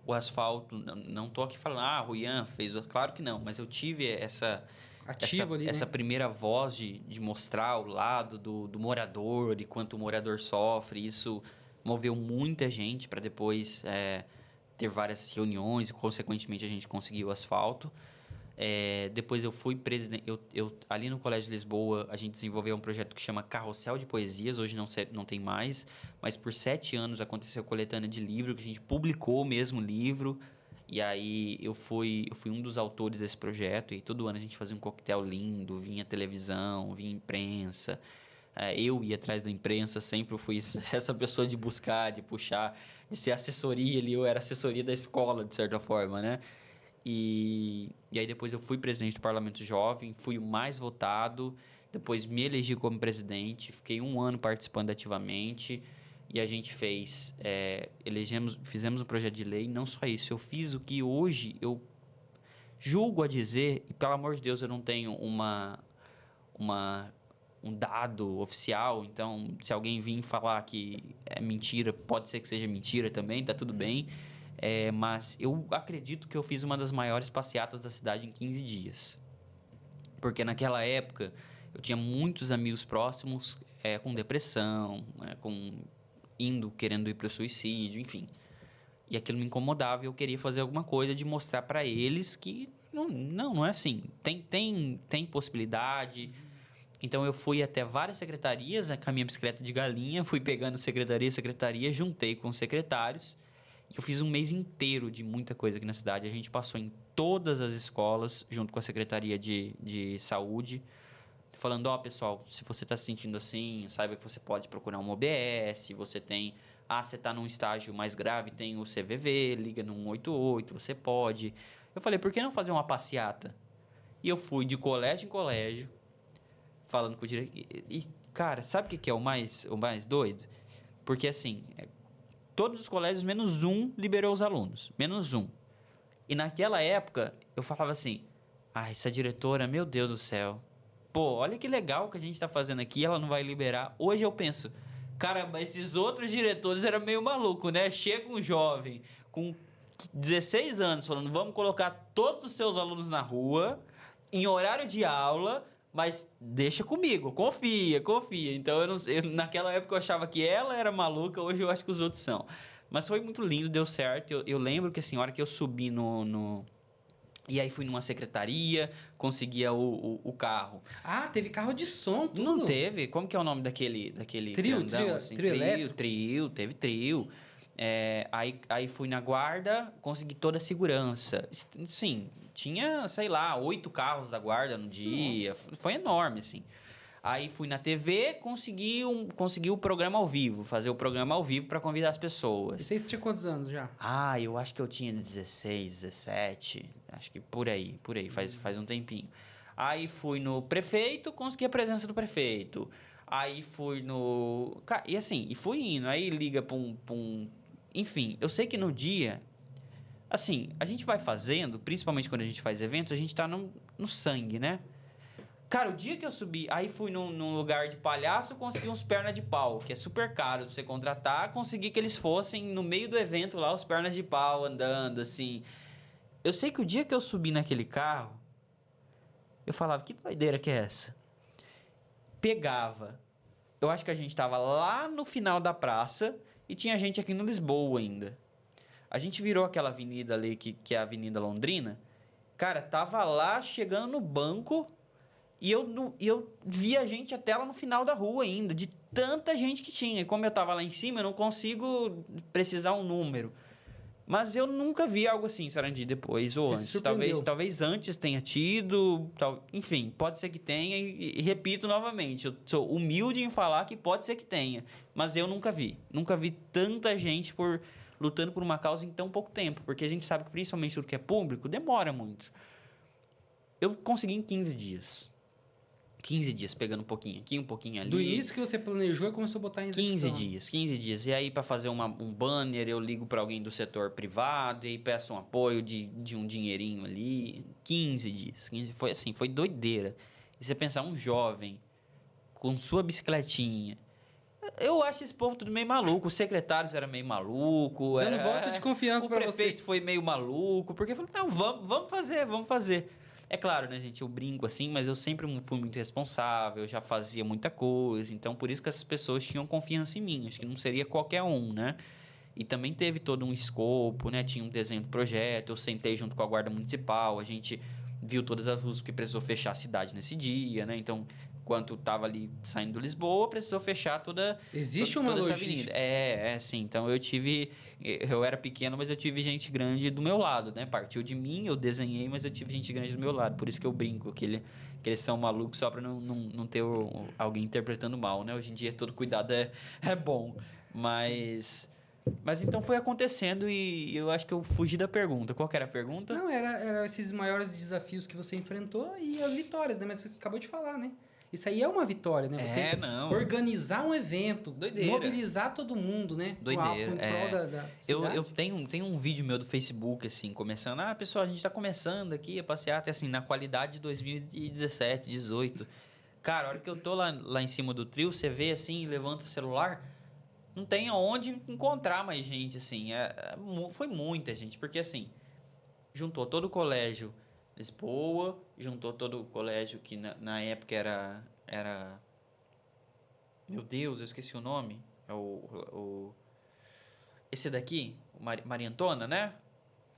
B: O asfalto, não tô aqui falando, Ruian fez. Claro que não, mas eu tive
A: Ativo ali,
B: essa
A: né?
B: primeira voz de mostrar o lado do morador e quanto o morador sofre. Isso moveu muita gente para depois ter várias reuniões e, consequentemente, a gente conseguiu o asfalto. Depois eu fui presidente. Ali no Colégio de Lisboa, a gente desenvolveu um projeto que chama Carrossel de Poesias. Hoje não tem mais, mas por 7 anos aconteceu coletânea de livro, que a gente publicou o mesmo livro. E aí eu fui um dos autores desse projeto. E todo ano a gente fazia um coquetel lindo, vinha televisão, vinha imprensa. Eu ia atrás da imprensa, sempre fui essa pessoa de buscar, de puxar, de ser assessoria ali. Eu era assessoria da escola, de certa forma, né? E aí depois eu fui presidente do Parlamento Jovem, fui o mais votado, depois me elegi como presidente, fiquei 1 ano participando ativamente e a gente fizemos um projeto de lei, não só isso, eu fiz o que hoje eu julgo a dizer, e pelo amor de Deus eu não tenho um dado oficial, então se alguém vir falar que é mentira, pode ser que seja mentira também, tá tudo bem. Mas eu acredito que eu fiz uma das maiores passeatas da cidade em 15 dias. Porque naquela época eu tinha muitos amigos próximos com depressão, né, querendo ir para o suicídio, enfim. E aquilo me incomodava e eu queria fazer alguma coisa de mostrar para eles que não é assim. Tem possibilidade. Então eu fui até várias secretarias, né, com a minha bicicleta de galinha, fui pegando secretaria, juntei com os secretários. E eu fiz um mês inteiro de muita coisa aqui na cidade. A gente passou em todas as escolas, junto com a Secretaria de Saúde, falando, pessoal, se você está se sentindo assim, saiba que você pode procurar uma OBS, você está num estágio mais grave, tem o CVV, liga no 188, você pode. Eu falei, por que não fazer uma passeata? E eu fui de colégio em colégio, falando com o diretor. Cara, sabe o que é o mais doido? Porque assim, todos os colégios, menos um, liberou os alunos. Menos um. E naquela época, eu falava assim, essa diretora, meu Deus do céu. Pô, olha que legal que a gente tá fazendo aqui, ela não vai liberar. Hoje eu penso, Cara, mas esses outros diretores eram meio maluco, né? Chega um jovem com 16 anos falando, vamos colocar todos os seus alunos na rua, em horário de aula, mas deixa comigo, confia, confia. Então, naquela época eu achava que ela era maluca, hoje eu acho que os outros são. Mas foi muito lindo, deu certo. Eu lembro que assim, a hora que eu subi E aí fui numa secretaria, conseguia o carro.
A: Ah, teve carro de som,
B: Não
A: tudo.
B: teve? Como que é o nome daquele
A: Trio,
B: grandão, assim?
A: trio elétrico.
B: Teve trio. Aí fui na guarda, consegui toda a segurança. Sim, tinha, sei lá, 8 carros da guarda no dia.
A: Nossa.
B: Foi enorme, assim. Aí fui na TV, consegui o programa ao vivo, fazer o programa ao vivo para convidar as
A: E
B: pessoas.
A: vocês tinham quantos anos já?
B: Ah, eu acho que eu tinha 16, 17, acho que por aí, faz um tempinho. Aí fui no prefeito, consegui a presença do prefeito. Aí fui no... E assim, e fui indo, aí liga pra um... Enfim, eu sei que no dia, assim, a gente vai fazendo, principalmente quando a gente faz eventos, a gente tá no sangue, né? Cara, o dia que eu subi, aí fui num lugar de palhaço, consegui uns pernas de pau, que é super caro pra você contratar, consegui que eles fossem no meio do evento lá, os pernas de pau andando, assim. Eu sei que o dia que eu subi naquele carro, eu falava, que doideira que é essa? Pegava. Eu acho que a gente tava lá no final da praça e tinha gente aqui no Lisboa ainda. A gente virou aquela avenida ali, que é a Avenida Londrina. Cara, tava lá chegando no banco. E eu vi a gente até lá no final da rua ainda, de tanta gente que tinha. E como eu tava lá em cima, eu não consigo precisar um número. Mas eu nunca vi algo assim, Sarandi, depois ou
A: Você se
B: antes.
A: surpreendeu.
B: Talvez antes tenha tido, enfim, pode ser que tenha. E repito novamente, eu sou humilde em falar que pode ser que tenha. Mas eu nunca vi. Nunca vi tanta gente lutando por uma causa em tão pouco tempo. Porque a gente sabe que principalmente tudo que é público demora muito. Eu consegui em 15 dias. 15 dias, pegando um pouquinho aqui, um pouquinho ali.
A: Do início que você planejou e começou a botar em
B: 15
A: execução.
B: dias, 15 dias. E aí, para fazer um banner, eu ligo para alguém do setor privado e aí peço um apoio de um dinheirinho ali. 15 dias. 15, foi assim, foi doideira. E você pensar, um jovem com sua bicicletinha. Eu acho esse povo tudo meio maluco. Os secretários eram meio maluco.
A: Dando voto de confiança
B: O
A: pra você.
B: prefeito foi meio maluco. Porque falou, não, vamos fazer, vamos fazer. É claro, né, gente? Eu brinco assim, mas eu sempre fui muito responsável, eu já fazia muita coisa. Então, por isso que essas pessoas tinham confiança em mim. Acho que não seria qualquer um, né? E também teve todo um escopo, né? Tinha um desenho do projeto. Eu sentei junto com a Guarda Municipal. A gente viu todas as ruas que precisou fechar a cidade nesse dia, né? Então, enquanto estava ali saindo de Lisboa, precisou fechar
A: Existe uma
B: toda essa
A: logística.
B: avenida. Sim. Então, eu era pequeno, mas eu tive gente grande do meu lado, né? Partiu de mim, eu desenhei, mas eu tive gente grande do meu lado. Por isso que eu brinco, que eles são malucos só para não ter alguém interpretando mal, né? Hoje em dia todo cuidado é bom. Mas então foi acontecendo e eu acho que eu fugi da pergunta. Qual que era a pergunta?
A: Não, era esses maiores desafios que você enfrentou e as vitórias, né? Mas você acabou de falar, né? Isso aí é uma vitória, né? Você
B: Não.
A: organizar um evento,
B: Doideira.
A: mobilizar todo mundo, né?
B: Doideira.
A: Em prol da cidade.
B: Eu tenho um vídeo meu do Facebook, assim, começando. Ah, pessoal, a gente tá começando aqui a passeata, assim, na qualidade de 2017, 18. Cara, a hora que eu tô lá em cima do trio, você vê, assim, levanta o celular, não tem aonde encontrar mais gente, assim. Foi muita gente, porque, assim, juntou todo o colégio Lisboa, juntou todo o colégio que na época era... Meu Deus, eu esqueci o nome. É esse daqui, o Maria Antona, né?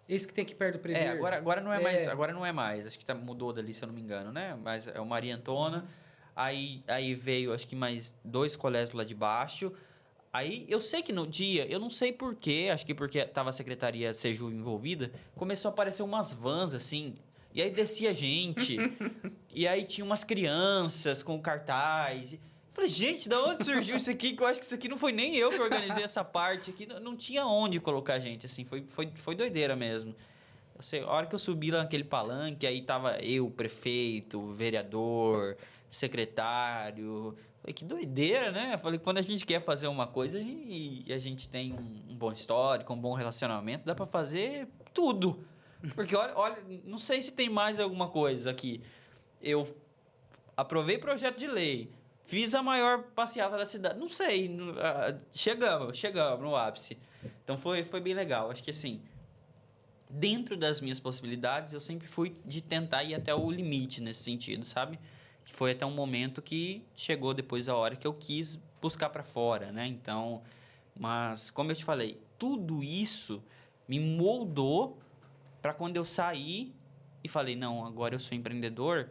A: Esse que tem aqui perto do Prever.
B: Agora não é mais, agora não é mais. Acho que mudou dali, se eu não me engano, né? Mas é o Maria Antona. Aí veio, acho que mais 2 colégios lá de baixo. Aí eu sei que no dia, eu não sei porquê, acho que porque tava a Secretaria Seju envolvida, começou a aparecer umas vans assim. E aí descia gente. E aí tinha umas crianças com cartaz. Falei, gente, da onde surgiu isso aqui? Que eu acho que isso aqui não foi nem eu que organizei essa parte aqui. Não tinha onde colocar gente, assim. Foi doideira mesmo. Eu sei, a hora que eu subi lá naquele palanque, aí tava eu, prefeito, vereador, secretário. Falei, que doideira, né? Falei, quando a gente quer fazer uma coisa e a gente tem um bom histórico, um bom relacionamento, dá pra fazer tudo. Porque olha, não sei se tem mais alguma coisa aqui. Eu aprovei projeto de lei, Fiz a maior passeata da cidade. Não sei, chegamos no ápice. Então foi bem legal. Acho que assim, dentro das minhas possibilidades, eu sempre fui de tentar ir até o limite nesse sentido, sabe? Que foi até um momento que chegou depois a hora que eu quis buscar para fora, né? Então, mas como eu te falei, tudo isso me moldou para quando eu saí e falei, não, agora eu sou empreendedor,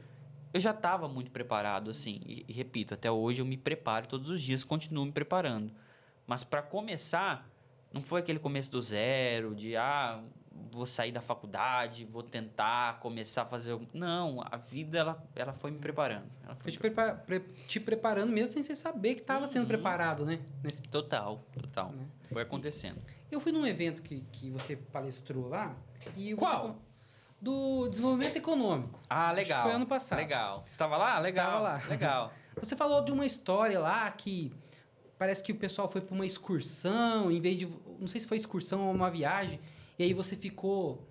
B: eu já estava muito preparado, assim, e repito, até hoje eu me preparo todos os dias, continuo me preparando. Mas para começar, não foi aquele começo do zero, de vou sair da faculdade, vou tentar começar a fazer. Não, a vida ela foi me preparando. Ela foi
A: Foi te preparando mesmo sem você saber que estava sendo preparado, né?
B: Total.
A: Né?
B: Foi acontecendo.
A: Eu fui num evento que você palestrou lá e
B: Qual?
A: Do desenvolvimento econômico.
B: Ah,
A: Acho que
B: legal.
A: foi ano passado.
B: Legal. Você estava lá? Legal.
A: Tava lá.
B: Legal.
A: Você falou de uma história lá que parece que o pessoal foi para uma excursão, em vez de. Não sei se foi excursão ou uma viagem, e aí você ficou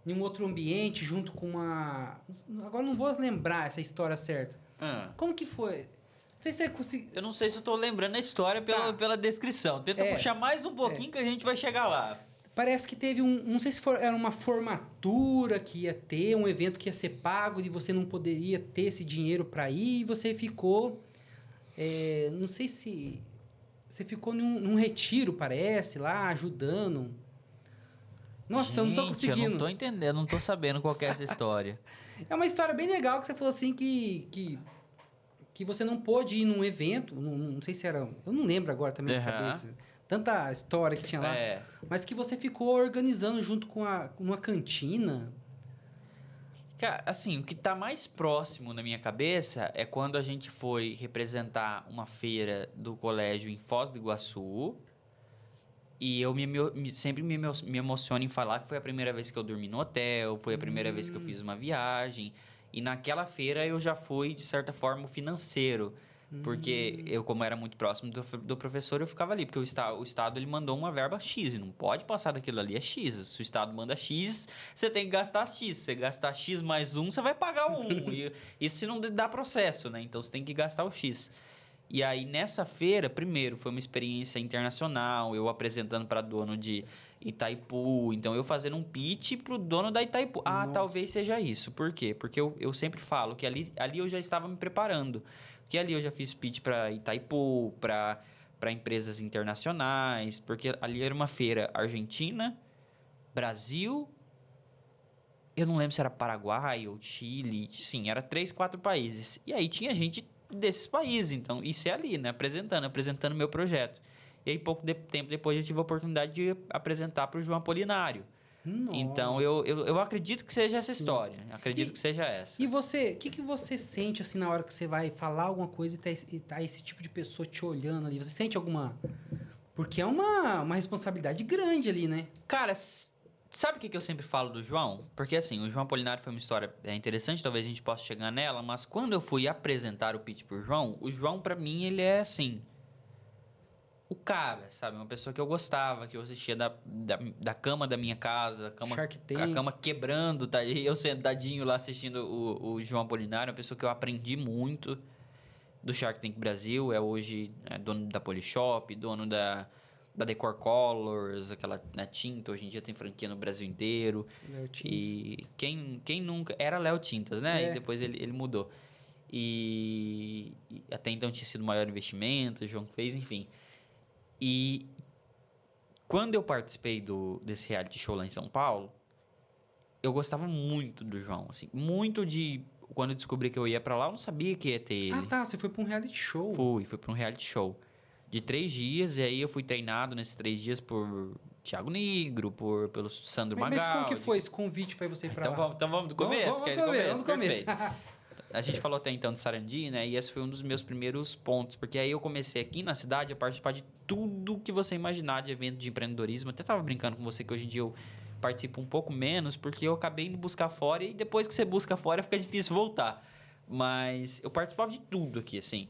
A: em um outro ambiente junto com uma. Agora não vou lembrar essa história certa. Como que foi? Não sei se você conseguiu.
B: Eu não sei se eu tô lembrando a história pela descrição. Tenta puxar mais um pouquinho que a gente vai chegar lá.
A: Parece que teve não sei se era uma formatura que ia ter, um evento que ia ser pago e você não poderia ter esse dinheiro para ir e você ficou. Não sei se. Você ficou num retiro, parece, lá, ajudando. Nossa,
B: Gente,
A: eu não tô conseguindo.
B: Eu não tô entendendo, não tô sabendo qual que é essa história.
A: É uma história bem legal que você falou assim que você não pôde ir num evento, não sei se era. Eu não lembro agora também de cabeça. Tanta história que tinha lá. Mas que você ficou organizando junto com uma cantina.
B: Cara, assim, o que tá mais próximo na minha cabeça é quando a gente foi representar uma feira do colégio em Foz do Iguaçu. E eu sempre me emociono em falar que foi a primeira vez que eu dormi no hotel, foi a primeira vez que eu fiz uma viagem. E naquela feira eu já fui, de certa forma, o financeiro. Porque eu, como era muito próximo do professor, eu ficava ali. Porque o Estado ele mandou uma verba X. E não pode passar daquilo ali, é X. Se o Estado manda X, você tem que gastar X. Se você gastar X mais um, você vai pagar um. E isso se não dá processo, né? Então você tem que gastar o X. E aí, nessa feira, primeiro, foi uma experiência internacional, eu apresentando para dono de Itaipu, então eu fazendo um pitch para o dono da Itaipu.
A: Nossa.
B: Talvez seja isso. Por quê? Porque eu sempre falo que ali eu já estava me preparando. Porque ali eu já fiz pitch para Itaipu, para empresas internacionais, porque ali era uma feira Argentina, Brasil, eu não lembro se era Paraguai ou Chile, sim, era 3, 4 países. E aí tinha gente desses países, então isso é ali, né? Apresentando meu projeto. E aí pouco tempo depois eu tive a oportunidade de apresentar para o João Apolinário.
A: Nossa.
B: Então eu acredito que seja essa história, acredito que seja essa.
A: E você, o que você sente assim na hora que você vai falar alguma coisa e tá esse tipo de pessoa te olhando ali? Você sente alguma... Porque é uma responsabilidade grande ali, né?
B: Cara, sabe o que eu sempre falo do João? Porque assim, o João Apolinário foi uma história interessante, talvez a gente possa chegar nela, mas quando eu fui apresentar o pitch pro João, o João pra mim ele é assim, o cara, sabe? Uma pessoa que eu gostava, que eu assistia da cama da minha casa,
A: Shark Tank.
B: a cama quebrando, tá? E eu sentadinho lá assistindo o João Apolinário, uma pessoa que eu aprendi muito do Shark Tank Brasil, é hoje dono da Polishop, dono da Decor Colors, aquela tinta, hoje em dia tem franquia no Brasil inteiro.
A: Léo Tintas.
B: E quem nunca... Era Léo Tintas, né? E depois ele mudou. E até então tinha sido o maior investimento, o João fez, enfim. E quando eu participei desse reality show lá em São Paulo, eu gostava muito do João, assim, muito de... Quando eu descobri que eu ia pra lá, eu não sabia que ia ter ele.
A: Ah, tá, você foi pra um reality show.
B: Fui pra um reality show de 3 dias, e aí eu fui treinado nesses 3 dias por Thiago Negro, pelo Sandro Magaldi.
A: Mas como que foi esse convite pra você ir pra lá?
B: Então vamos do começo?
A: Vamos do começo.
B: A gente falou até então de Sarandi, né? E esse foi um dos meus primeiros pontos, porque aí eu comecei aqui na cidade a participar de tudo que você imaginar de evento de empreendedorismo. Até tava brincando com você que hoje em dia eu participo um pouco menos, porque eu acabei indo buscar fora e depois que você busca fora fica difícil voltar. Mas eu participava de tudo aqui, assim.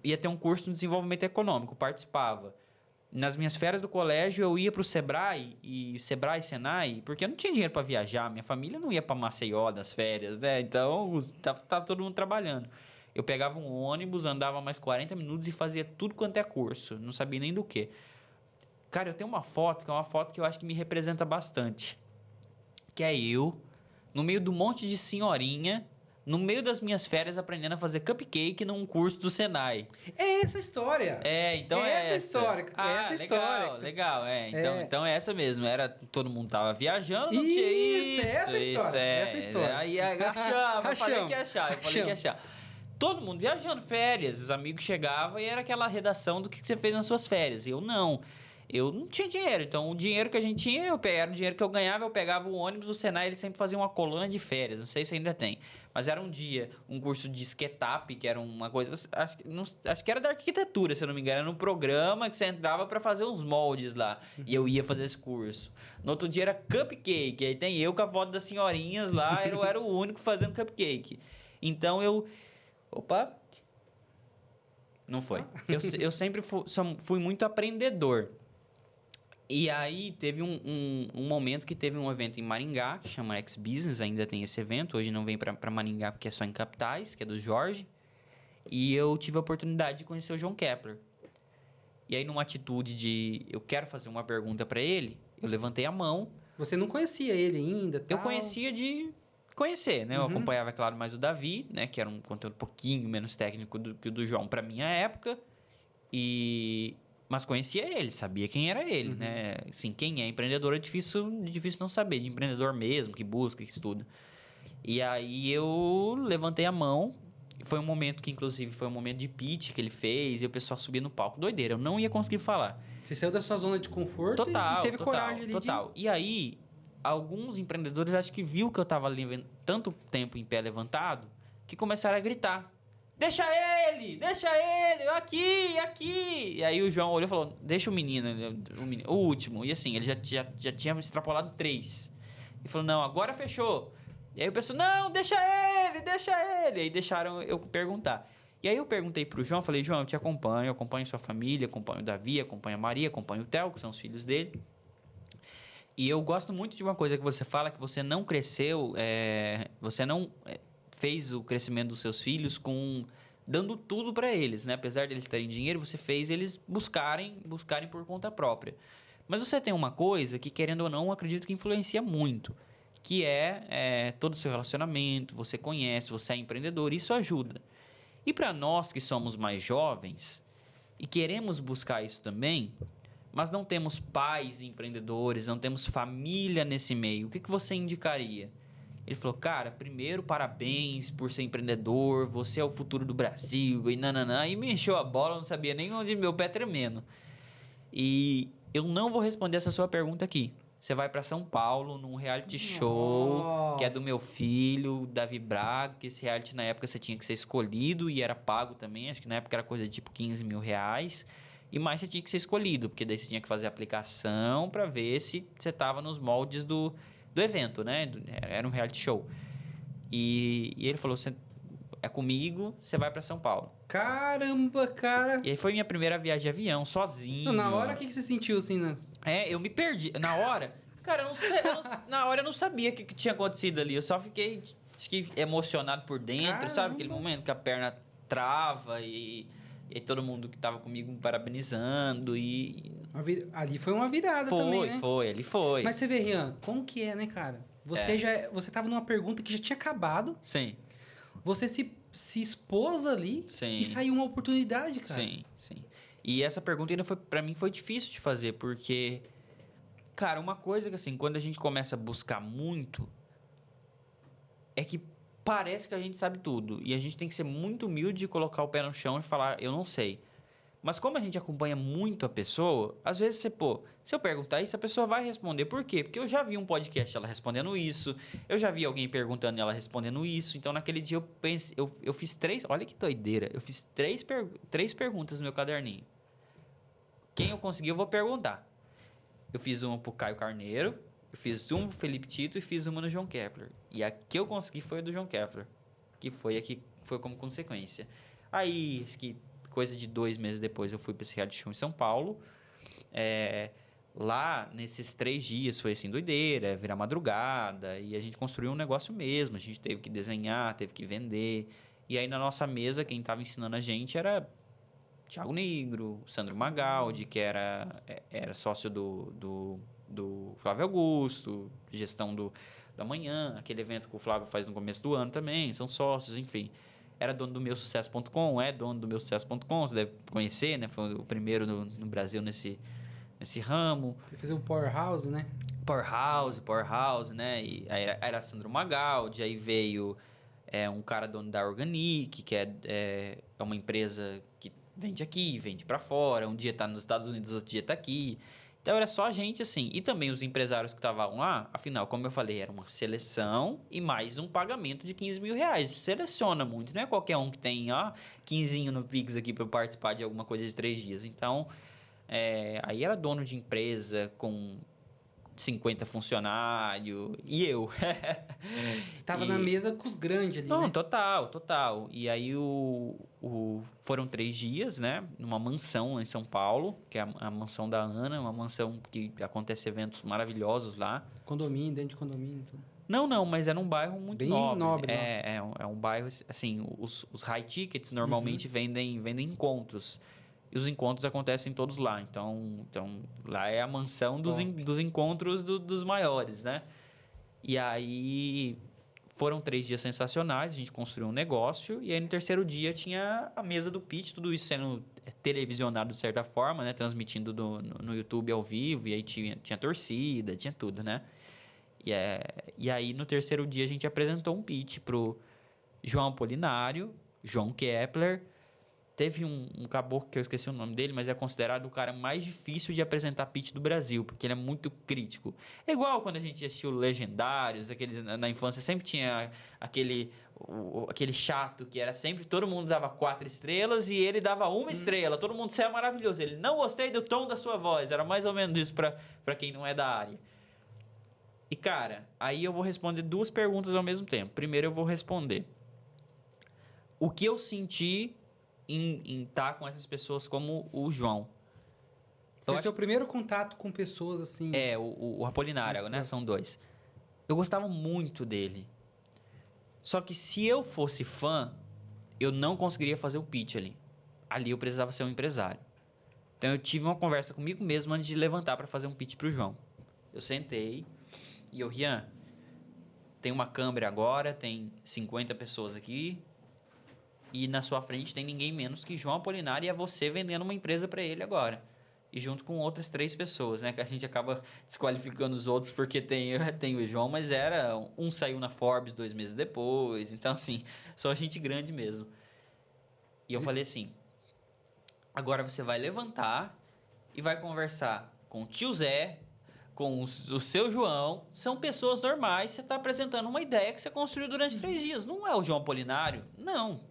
B: Ia ter um curso de desenvolvimento econômico, participava. Nas minhas férias do colégio, eu ia pro Sebrae e Senai, porque eu não tinha dinheiro para viajar. Minha família não ia para Maceió nas férias, né? Então, tava todo mundo trabalhando. Eu pegava um ônibus, andava mais 40 minutos e fazia tudo quanto é curso. Não sabia nem do que. Cara, eu tenho uma foto que é uma foto que eu acho que me representa bastante. Que é eu, no meio do monte de senhorinha, no meio das minhas férias, aprendendo a fazer cupcake num curso do Senai.
A: É essa a história.
B: Então
A: É
B: é
A: essa a
B: essa.
A: história. É essa a história.
B: Legal, legal.
A: É.
B: Então é essa mesmo. Era, todo mundo tava viajando, não tinha
A: Isso, é essa a história.
B: é.
A: Essa a história.
B: Aí achamos, eu falei que ia achar,
A: Achamos.
B: Todo mundo viajando, férias, os amigos chegavam e era aquela redação do que você fez nas suas férias. Eu não. Eu não tinha dinheiro, então o dinheiro que a gente tinha, era o dinheiro que eu ganhava, eu pegava o ônibus, o Senai, ele sempre fazia uma coluna de férias, não sei se ainda tem. Mas era um dia, um curso de SketUp, que era uma coisa, acho que era da arquitetura, se eu não me engano, era um programa que você entrava para fazer uns moldes lá, e eu ia fazer esse curso. No outro dia era cupcake, aí tem eu com a foto das senhorinhas lá, eu era o único fazendo cupcake. Então opa, não foi. Eu sempre fui muito aprendedor. E aí teve um momento que teve um evento em Maringá, que chama X-Business, ainda tem esse evento. Hoje não vem para Maringá porque é só em capitais, que é do Jorge. E eu tive a oportunidade de conhecer o João Kepler. E aí numa atitude de eu quero fazer uma pergunta para ele, eu levantei a mão.
A: Você não conhecia ele ainda,
B: Eu
A: tal?
B: conhecia de conhecer, né? Eu
A: Uhum.
B: acompanhava, claro, mais o Davi, né? Que era um conteúdo um pouquinho menos técnico do que o do João para minha época. Mas conhecia ele, sabia quem era ele, né? Assim, quem é empreendedor é difícil não saber, de empreendedor mesmo, que busca, que estuda. E aí eu levantei a mão, foi um momento que inclusive foi um momento de pitch que ele fez, e o pessoal subia no palco, doideira, eu não ia conseguir falar.
A: Você saiu da sua zona de conforto e teve coragem ali
B: Total. E aí, alguns empreendedores acho que viu que eu tava ali tanto tempo em pé levantado, que começaram a gritar. Deixa ele, aqui. E aí o João olhou e falou, deixa o menino, o último. E assim, ele já tinha extrapolado 3. E falou, não, agora fechou. E aí o pessoal, não, deixa ele. E aí deixaram eu perguntar. E aí eu perguntei pro João, falei, João, eu acompanho sua família, acompanho o Davi, acompanho a Maria, acompanho o Theo, que são os filhos dele. E eu gosto muito de uma coisa que você fala, que você não cresceu, você não fez o crescimento dos seus filhos dando tudo para eles, né? Apesar de eles terem dinheiro, você fez eles buscarem por conta própria. Mas você tem uma coisa que, querendo ou não, eu acredito que influencia muito, que é todo o seu relacionamento, você conhece, você é empreendedor, isso ajuda. E para nós que somos mais jovens e queremos buscar isso também, mas não temos pais empreendedores, não temos família nesse meio, o que você indicaria? Ele falou, cara, primeiro, parabéns por ser empreendedor, você é o futuro do Brasil, e nananã, e me encheu a bola, eu não sabia nem onde meu pé tremendo. E eu não vou responder essa sua pergunta aqui. Você vai para São Paulo, num reality show, que é do meu filho, Davi Braga, que esse reality na época você tinha que ser escolhido e era pago também, acho que na época era coisa de tipo 15 mil reais. E mais você tinha que ser escolhido, porque daí você tinha que fazer aplicação para ver se você tava nos moldes do evento, né? Era um reality show. E ele falou, você é comigo, você vai para São Paulo.
A: Caramba, cara.
B: E aí foi minha primeira viagem de avião, sozinho.
A: Na hora, o que você sentiu, assim, né?
B: Eu me perdi. Na hora, cara, eu não sei, na hora eu não sabia o que tinha acontecido ali. Eu só fiquei, acho que, emocionado por dentro,
A: Caramba.
B: sabe? Aquele momento que a perna trava e todo mundo que tava comigo me parabenizando
A: Ali foi uma virada também, né?
B: Ali foi.
A: Mas você vê, Rian, como que é, né, cara? Você tava numa pergunta que já tinha acabado.
B: Sim.
A: Você se expôs ali e saiu uma oportunidade, cara.
B: Sim. E essa pergunta ainda pra mim foi difícil de fazer, porque, cara, uma coisa que assim, quando a gente começa a buscar muito, é que parece que a gente sabe tudo. E a gente tem que ser muito humilde de colocar o pé no chão e falar, eu não sei. Mas como a gente acompanha muito a pessoa, às vezes se eu perguntar isso, a pessoa vai responder. Por quê? Porque eu já vi um podcast ela respondendo isso, eu já vi alguém perguntando e ela respondendo isso. Então, naquele dia eu fiz 3, olha que doideira, eu fiz 3 perguntas no meu caderninho. Quem eu conseguir, eu vou perguntar. Eu fiz uma pro Caio Carneiro, eu fiz uma pro Felipe Tito e fiz uma no João Kepler. E a que eu consegui foi a do João Kepler, que foi a que foi como consequência. Aí, acho que coisa de 2 meses depois eu fui para esse reality show em São Paulo. Lá, nesses 3 dias, foi assim, doideira, virar madrugada. E a gente construiu um negócio mesmo. A gente teve que desenhar, teve que vender. E aí, na nossa mesa, quem estava ensinando a gente era Thiago Negro, Sandro Magaldi, que era sócio do Flávio Augusto, gestão da manhã, aquele evento que o Flávio faz no começo do ano também, são sócios, enfim. Era dono do meusucesso.com, é dono do meusucesso.com, você deve conhecer, né? Foi o primeiro no Brasil nesse ramo.
A: Ele fez o Powerhouse, né?
B: Powerhouse, né? E aí era Sandro Magaldi, aí veio um cara dono da Organic, que é uma empresa que vende aqui, vende para fora, um dia tá nos Estados Unidos, outro dia tá aqui. Então era só a gente assim, e também os empresários que estavam lá, afinal, como eu falei, era uma seleção e mais um pagamento de 15 mil reais. Seleciona muito, não é qualquer um que tem, quinzinho no Pix aqui para participar de alguma coisa de 3 dias. Então, aí era dono de empresa com 50 funcionários e eu.
A: Você tava na mesa com os grandes ali,
B: Não,
A: né?
B: total. E aí foram 3 dias, né? Numa mansão em São Paulo, que é a mansão da Ana, uma mansão que acontece eventos maravilhosos lá.
A: Condomínio, dentro de condomínio, tudo.
B: Não, mas é num bairro muito
A: Bem
B: nobre.
A: nobre lá.
B: É um bairro, assim, os high tickets normalmente vendem encontros. E os encontros acontecem todos lá. Então lá é a mansão dos encontros dos maiores, né? E aí foram 3 dias sensacionais, a gente construiu um negócio. E aí no terceiro dia tinha a mesa do pitch, tudo isso sendo televisionado de certa forma, né? Transmitindo no YouTube ao vivo. E aí tinha torcida, tinha tudo, né? E aí no terceiro dia a gente apresentou um pitch pro João Apolinário, João Kepler. Teve um caboclo que eu esqueci o nome dele, mas é considerado o cara mais difícil de apresentar pitch do Brasil, porque ele é muito crítico. É igual quando a gente assistiu Legendários, aqueles, na infância sempre tinha aquele chato que era sempre, todo mundo dava 4 estrelas e ele dava 1 estrela, todo mundo saia maravilhoso. Ele, não gostei do tom da sua voz, era mais ou menos isso pra quem não é da área. E cara, aí eu vou responder 2 perguntas ao mesmo tempo. Primeiro eu vou responder o que eu senti em estar com essas pessoas como o João.
A: Foi seu primeiro contato com pessoas assim.
B: O Apolinário, né? São 2. Eu gostava muito dele. Só que se eu fosse fã, eu não conseguiria fazer o pitch ali. Ali eu precisava ser um empresário. Então eu tive uma conversa comigo mesmo antes de levantar para fazer um pitch pro João. Eu sentei e Rian, tem uma câmera agora, tem 50 pessoas aqui. E na sua frente tem ninguém menos que João Apolinário e é você vendendo uma empresa para ele agora. E junto com outras 3 pessoas, né? Que a gente acaba desqualificando os outros porque tem o João, mas um saiu na Forbes 2 meses depois. Então, assim, só gente grande mesmo. E eu falei assim, agora você vai levantar e vai conversar com o tio Zé, com o seu João. São pessoas normais, você está apresentando uma ideia que você construiu durante 3 dias. Não é o João Apolinário? Não.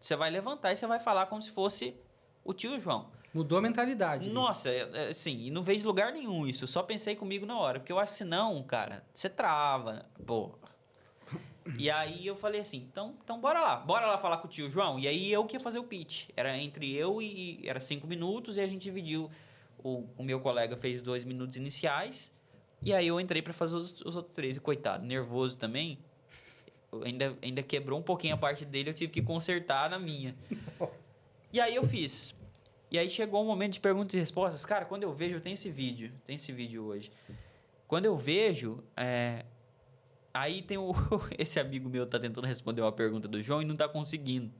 B: Você vai levantar e você vai falar como se fosse o tio João.
A: Mudou a mentalidade.
B: Nossa, assim, e não vejo lugar nenhum isso. Eu só pensei comigo na hora. Porque eu acho que senão, cara, você trava. Pô. E aí eu falei assim, então bora lá. Bora lá falar com o tio João. E aí eu que ia fazer o pitch. Era entre eu e... Era 5 minutos e a gente dividiu. O meu colega fez 2 minutos iniciais. E aí eu entrei pra fazer os outros 3. E coitado, nervoso também. Ainda quebrou um pouquinho a parte dele, eu tive que consertar na minha. E aí eu fiz. E aí chegou um momento de perguntas e respostas. Cara, quando eu vejo, eu tenho esse vídeo hoje. Quando eu vejo, aí tem esse amigo meu tá tentando responder uma pergunta do João e não tá conseguindo.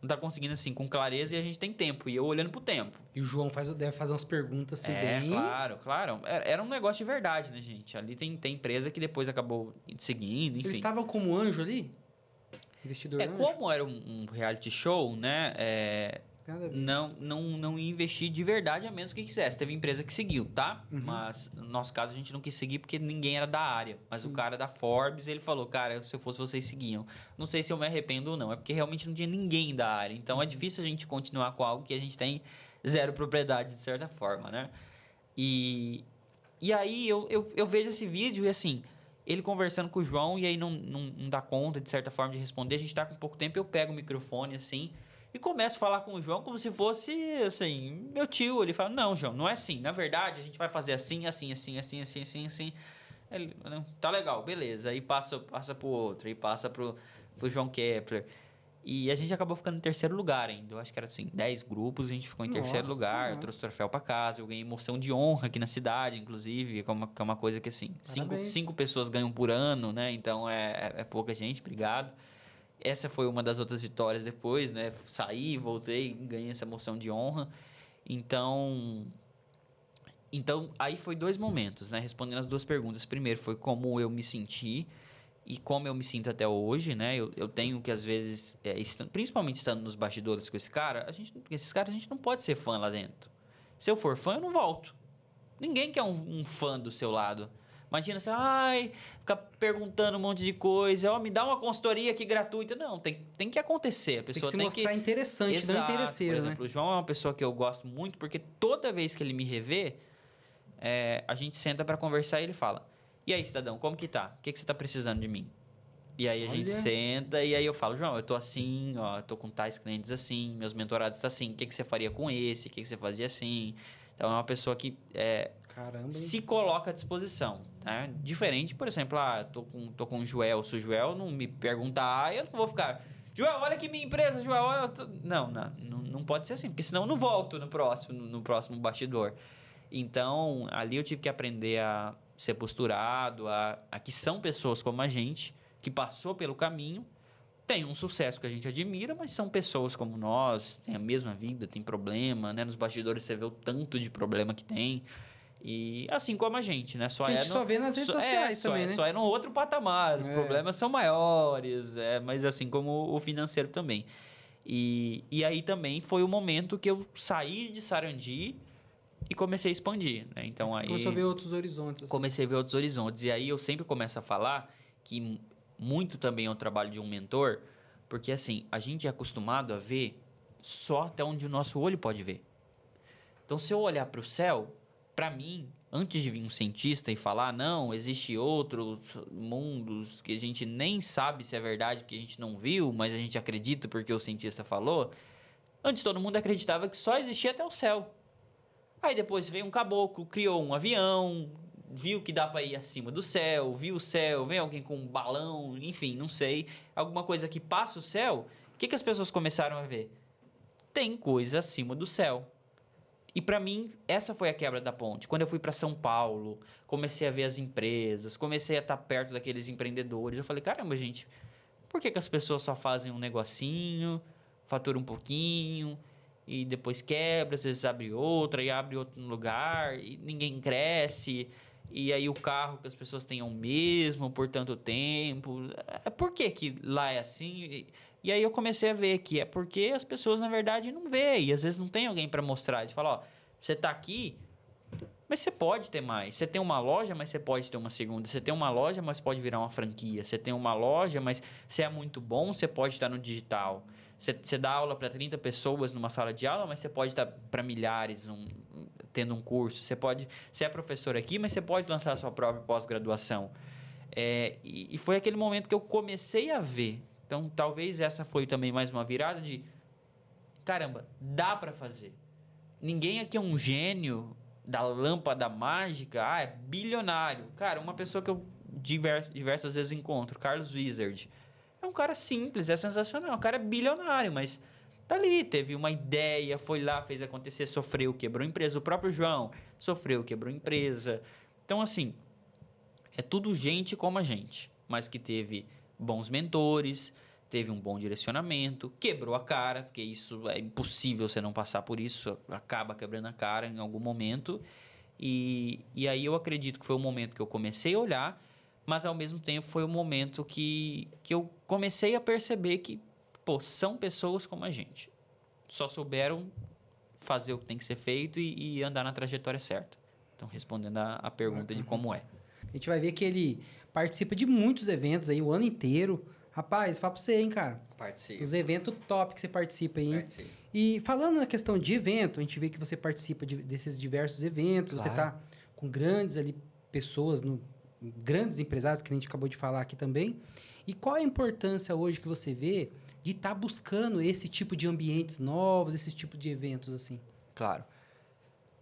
B: Não tá conseguindo assim, com clareza, e a gente tem tempo. E eu olhando pro tempo.
A: E o João deve fazer umas perguntas assim bem...
B: Claro. Era um negócio de verdade, né, gente? Ali tem empresa que depois acabou seguindo, enfim.
A: Eles estavam como anjo ali? Investidor anjo?
B: Como era um reality show, né? Não ia investir de verdade, a menos que quisesse. Teve empresa que seguiu, tá? Mas no nosso caso a gente não quis seguir porque ninguém era da área. Mas o cara da Forbes, ele falou, cara, se eu fosse vocês seguiam. Não sei se eu me arrependo ou não, é porque realmente não tinha ninguém da área. Então é difícil a gente continuar com algo que a gente tem 0 propriedade, de certa forma, né? E aí eu vejo esse vídeo e assim, ele conversando com o João e aí não dá conta, de certa forma, de responder. A gente tá com pouco tempo, eu pego o microfone assim... E começo a falar com o João como se fosse, assim, meu tio. Ele fala, não, João, não é assim. Na verdade, a gente vai fazer assim. Ele, tá legal, beleza. Aí passa pro outro, aí passa pro João Kepler. E a gente acabou ficando em terceiro lugar ainda. Eu acho que era assim, 10 grupos, a gente ficou em terceiro
A: Nossa
B: lugar. Eu
A: Senhora.
B: trouxe troféu pra casa, eu ganhei moção de honra aqui na cidade, inclusive, que é uma coisa que assim,
A: Parabéns.
B: cinco pessoas ganham por ano, né? Então é pouca gente, obrigado. Essa foi uma das outras vitórias depois, né? Saí, voltei, ganhei essa moção de honra. Então, aí foi dois momentos, né? Respondendo as duas perguntas. Primeiro foi como eu me senti e como eu me sinto até hoje, né? Eu tenho que, às vezes, principalmente estando nos bastidores com esse cara, esses caras a gente não pode ser fã lá dentro. Se eu for fã, eu não volto. Ninguém quer um fã do seu lado. Imagina você, ficar perguntando um monte de coisa, me dá uma consultoria aqui gratuita. Não, tem que acontecer. A
A: Tem que
B: pessoa
A: se
B: tem
A: mostrar
B: que.
A: interessante, não
B: Exato. Por
A: interesseiro, né?
B: exemplo, o João é uma pessoa que eu gosto muito, porque toda vez que ele me revê, a gente senta para conversar e ele fala: E aí, cidadão, como que tá? O que você tá precisando de mim? E aí a gente
A: Olha,
B: senta e aí eu falo: João, eu tô assim, ó, eu tô com tais clientes assim, meus mentorados tá assim, o que você faria com esse? O que você fazia assim? Então é uma pessoa que
A: caramba, hein?
B: se coloca à disposição, né? Diferente, por exemplo, tô com o Joel, se o Joel não me perguntar, eu não vou ficar: Joel, olha aqui minha empresa, Joel, olha. Não pode ser assim, porque senão eu não volto no próximo bastidor. Então, ali eu tive que aprender a ser posturado, a que são pessoas como a gente, que passou pelo caminho, tem um sucesso que a gente admira, mas são pessoas como nós, têm a mesma vida, tem problema, né? Nos bastidores você vê o tanto de problema que tem. E assim como a gente, né?
A: Que a gente só vê nas redes sociais também, né?
B: Só é no outro patamar, os
A: É.
B: problemas são maiores, mas assim como o financeiro também. E aí também foi o momento que eu saí de Sarandi e comecei a expandir, né?
A: É
B: Então
A: que você começou a
B: aí
A: ver outros horizontes, assim.
B: comecei a ver outros horizontes. E aí eu sempre começo a falar que muito também é o trabalho de um mentor, porque assim, a gente é acostumado a ver só até onde o nosso olho pode ver. Então, se eu olhar para o céu, para mim, antes de vir um cientista e falar, não, existe outros mundos que a gente nem sabe se é verdade, porque a gente não viu, mas a gente acredita porque o cientista falou, antes todo mundo acreditava que só existia até o céu. Aí depois veio um caboclo, criou um avião, viu que dá para ir acima do céu, viu o céu, vem alguém com um balão, enfim, não sei, alguma coisa que passa o céu. O que as pessoas começaram a ver? Tem coisa acima do céu. E para mim, essa foi a quebra da ponte. Quando eu fui para São Paulo, comecei a ver as empresas, comecei a estar perto daqueles empreendedores. Eu falei: caramba, gente, por que as pessoas só fazem um negocinho, fatura um pouquinho e depois quebra, às vezes abre outra e abre outro lugar e ninguém cresce? E aí o carro que as pessoas têm é o mesmo por tanto tempo. Por que que lá é assim? E aí eu comecei a ver que é porque as pessoas na verdade não veem, e às vezes não tem alguém para mostrar, de falar: ó, você tá aqui, mas você pode ter mais. Você tem uma loja, mas você pode ter uma segunda. Você tem uma loja, mas pode virar uma franquia. Você tem uma loja, mas você é muito bom, você pode estar no digital. Você dá aula para 30 pessoas numa sala de aula, mas você pode estar para milhares tendo um curso. Você é professor aqui, mas você pode lançar a sua própria pós-graduação. E foi aquele momento que eu comecei a ver. Então, talvez essa foi também mais uma virada de: caramba, dá para fazer. Ninguém aqui é um gênio da lâmpada mágica, é bilionário. Cara, uma pessoa que eu diversas vezes encontro, Carlos Wizard, é um cara simples, é sensacional. O cara é bilionário, mas tá ali, teve uma ideia, foi lá, fez acontecer, sofreu, quebrou empresa. O próprio João sofreu, quebrou empresa. Então, assim, é tudo gente como a gente, mas que teve bons mentores, teve um bom direcionamento, quebrou a cara, porque isso é impossível você não passar por isso, acaba quebrando a cara em algum momento. E aí eu acredito que foi o momento que eu comecei a olhar, mas ao mesmo tempo foi o momento que eu comecei a perceber que, pô, são pessoas como a gente. Só souberam fazer o que tem que ser feito e andar na trajetória certa. Então, respondendo a pergunta de
A: Bacana.
B: como é.
A: A gente vai ver que ele participa de muitos eventos aí o ano inteiro. Rapaz, fala pra você, hein, cara.
B: Participo.
A: Os eventos top que você participa aí, hein?
B: Participo.
A: E falando na questão de evento, a gente vê que você participa desses diversos eventos, você
B: Claro.
A: tá com grandes ali pessoas, grandes empresários, que a gente acabou de falar aqui também. E qual a importância hoje que você vê de estar buscando esse tipo de ambientes novos, esse tipo de eventos assim?
B: Claro.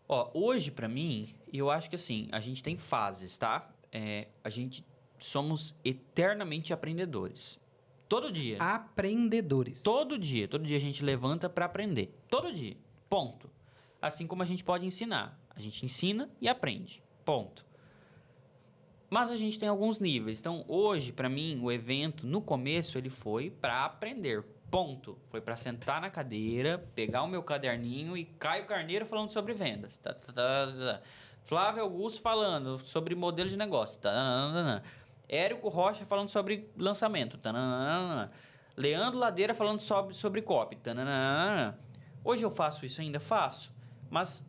B: Ó, hoje pra mim, eu acho que assim, a gente tem fases, tá? A gente somos eternamente aprendedores. Todo dia.
A: Aprendedores.
B: Todo dia a gente levanta para aprender. Todo dia. Ponto. Assim como a gente pode ensinar. A gente ensina e aprende. Ponto. Mas a gente tem alguns níveis. Então, hoje, para mim, o evento, no começo, ele foi para aprender. Ponto. Foi para sentar na cadeira, pegar o meu caderninho e Caio Carneiro falando sobre vendas. Flávio Augusto falando sobre modelo de negócio. Érico Rocha falando sobre lançamento. Leandro Ladeira falando sobre copy. Hoje eu faço isso ainda? Faço. Mas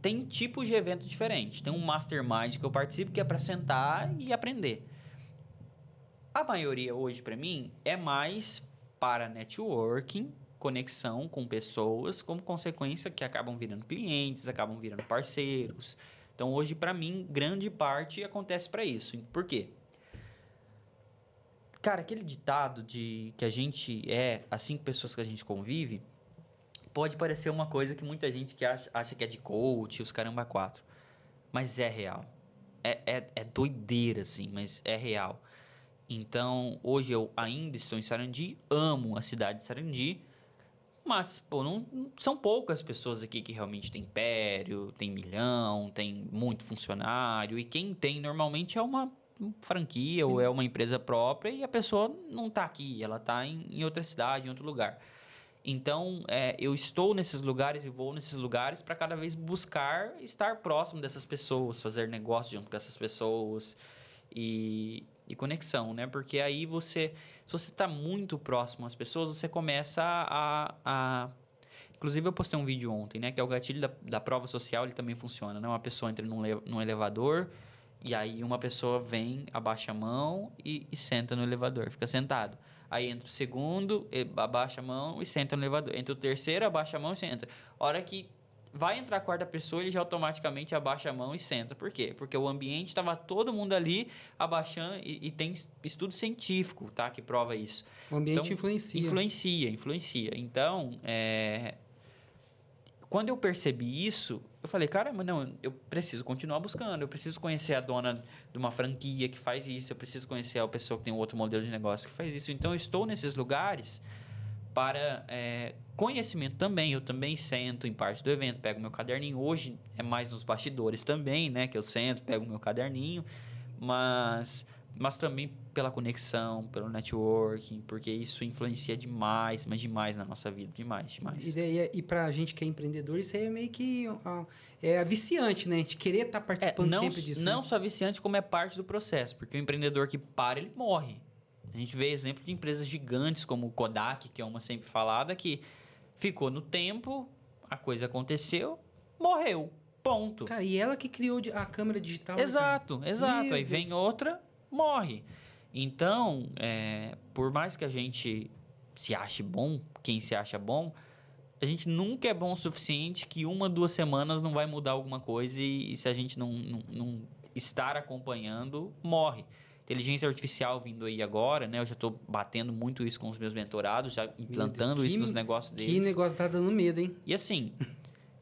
B: tem tipos de evento diferentes. Tem um mastermind que eu participo que é para sentar e aprender. A maioria hoje, para mim, é mais para networking, conexão com pessoas, como consequência que acabam virando clientes, acabam virando parceiros. Então, hoje, para mim, grande parte acontece para isso. Por quê? Cara, aquele ditado de que a gente é as 5 pessoas que a gente convive, pode parecer uma coisa que muita gente que acha que é de coach, os caramba 4. Mas é real. É doideira, assim, mas é real. Então, hoje eu ainda estou em Sarandi, amo a cidade de Sarandi, mas, pô, não são poucas pessoas aqui que realmente tem império, tem milhão, tem muito funcionário, e quem tem normalmente é uma franquia ou é uma empresa própria e a pessoa não está aqui, ela está em outra cidade, em outro lugar. Então, eu estou nesses lugares e vou nesses lugares para cada vez buscar estar próximo dessas pessoas, fazer negócio junto com essas pessoas e conexão, né? Porque aí se você está muito próximo às pessoas, você começa Inclusive, eu postei um vídeo ontem, né? Que é o gatilho da prova social, ele também funciona, né? Uma pessoa entra num elevador e aí uma pessoa vem, abaixa a mão e senta no elevador, fica sentado. Aí entra o segundo, abaixa a mão e senta no elevador. Entra o terceiro, abaixa a mão e senta. A hora que vai entrar a quarta pessoa, ele já automaticamente abaixa a mão e senta. Por quê? Porque o ambiente estava todo mundo ali abaixando e tem estudo científico, tá? Que prova isso.
A: O ambiente
B: Então,
A: influencia.
B: Influencia. Então, quando eu percebi isso, eu falei, caramba, não, eu preciso continuar buscando, eu preciso conhecer a dona de uma franquia que faz isso, eu preciso conhecer a pessoa que tem um outro modelo de negócio que faz isso. Então, eu estou nesses lugares para conhecimento também. Eu também sento em parte do evento, pego meu caderninho. Hoje é mais nos bastidores também, né? Que eu sento, pego meu caderninho, mas também pela conexão, pelo networking, porque isso influencia demais, mas demais na nossa vida, demais.
A: E pra gente que é empreendedor, isso aí é meio que viciante, né? A gente querer estar participando sempre disso.
B: Não
A: né?
B: só viciante, como é parte do processo, porque o empreendedor que para, ele morre. A gente vê exemplo de empresas gigantes como o Kodak, que é uma sempre falada, que ficou no tempo, a coisa aconteceu, morreu. Ponto.
A: Cara, e ela que criou a câmera digital.
B: Exato.
A: Meu
B: Aí
A: Deus.
B: vem outra, morre. Então, por mais que a gente se ache bom, quem se acha bom, a gente nunca é bom o suficiente que 1, 2 semanas não vai mudar alguma coisa e se a gente não estar acompanhando, morre. Inteligência artificial vindo aí agora, né? Eu já estou batendo muito isso com os meus mentorados, já implantando isso nos negócios deles.
A: Que negócio tá dando medo, hein?
B: E assim,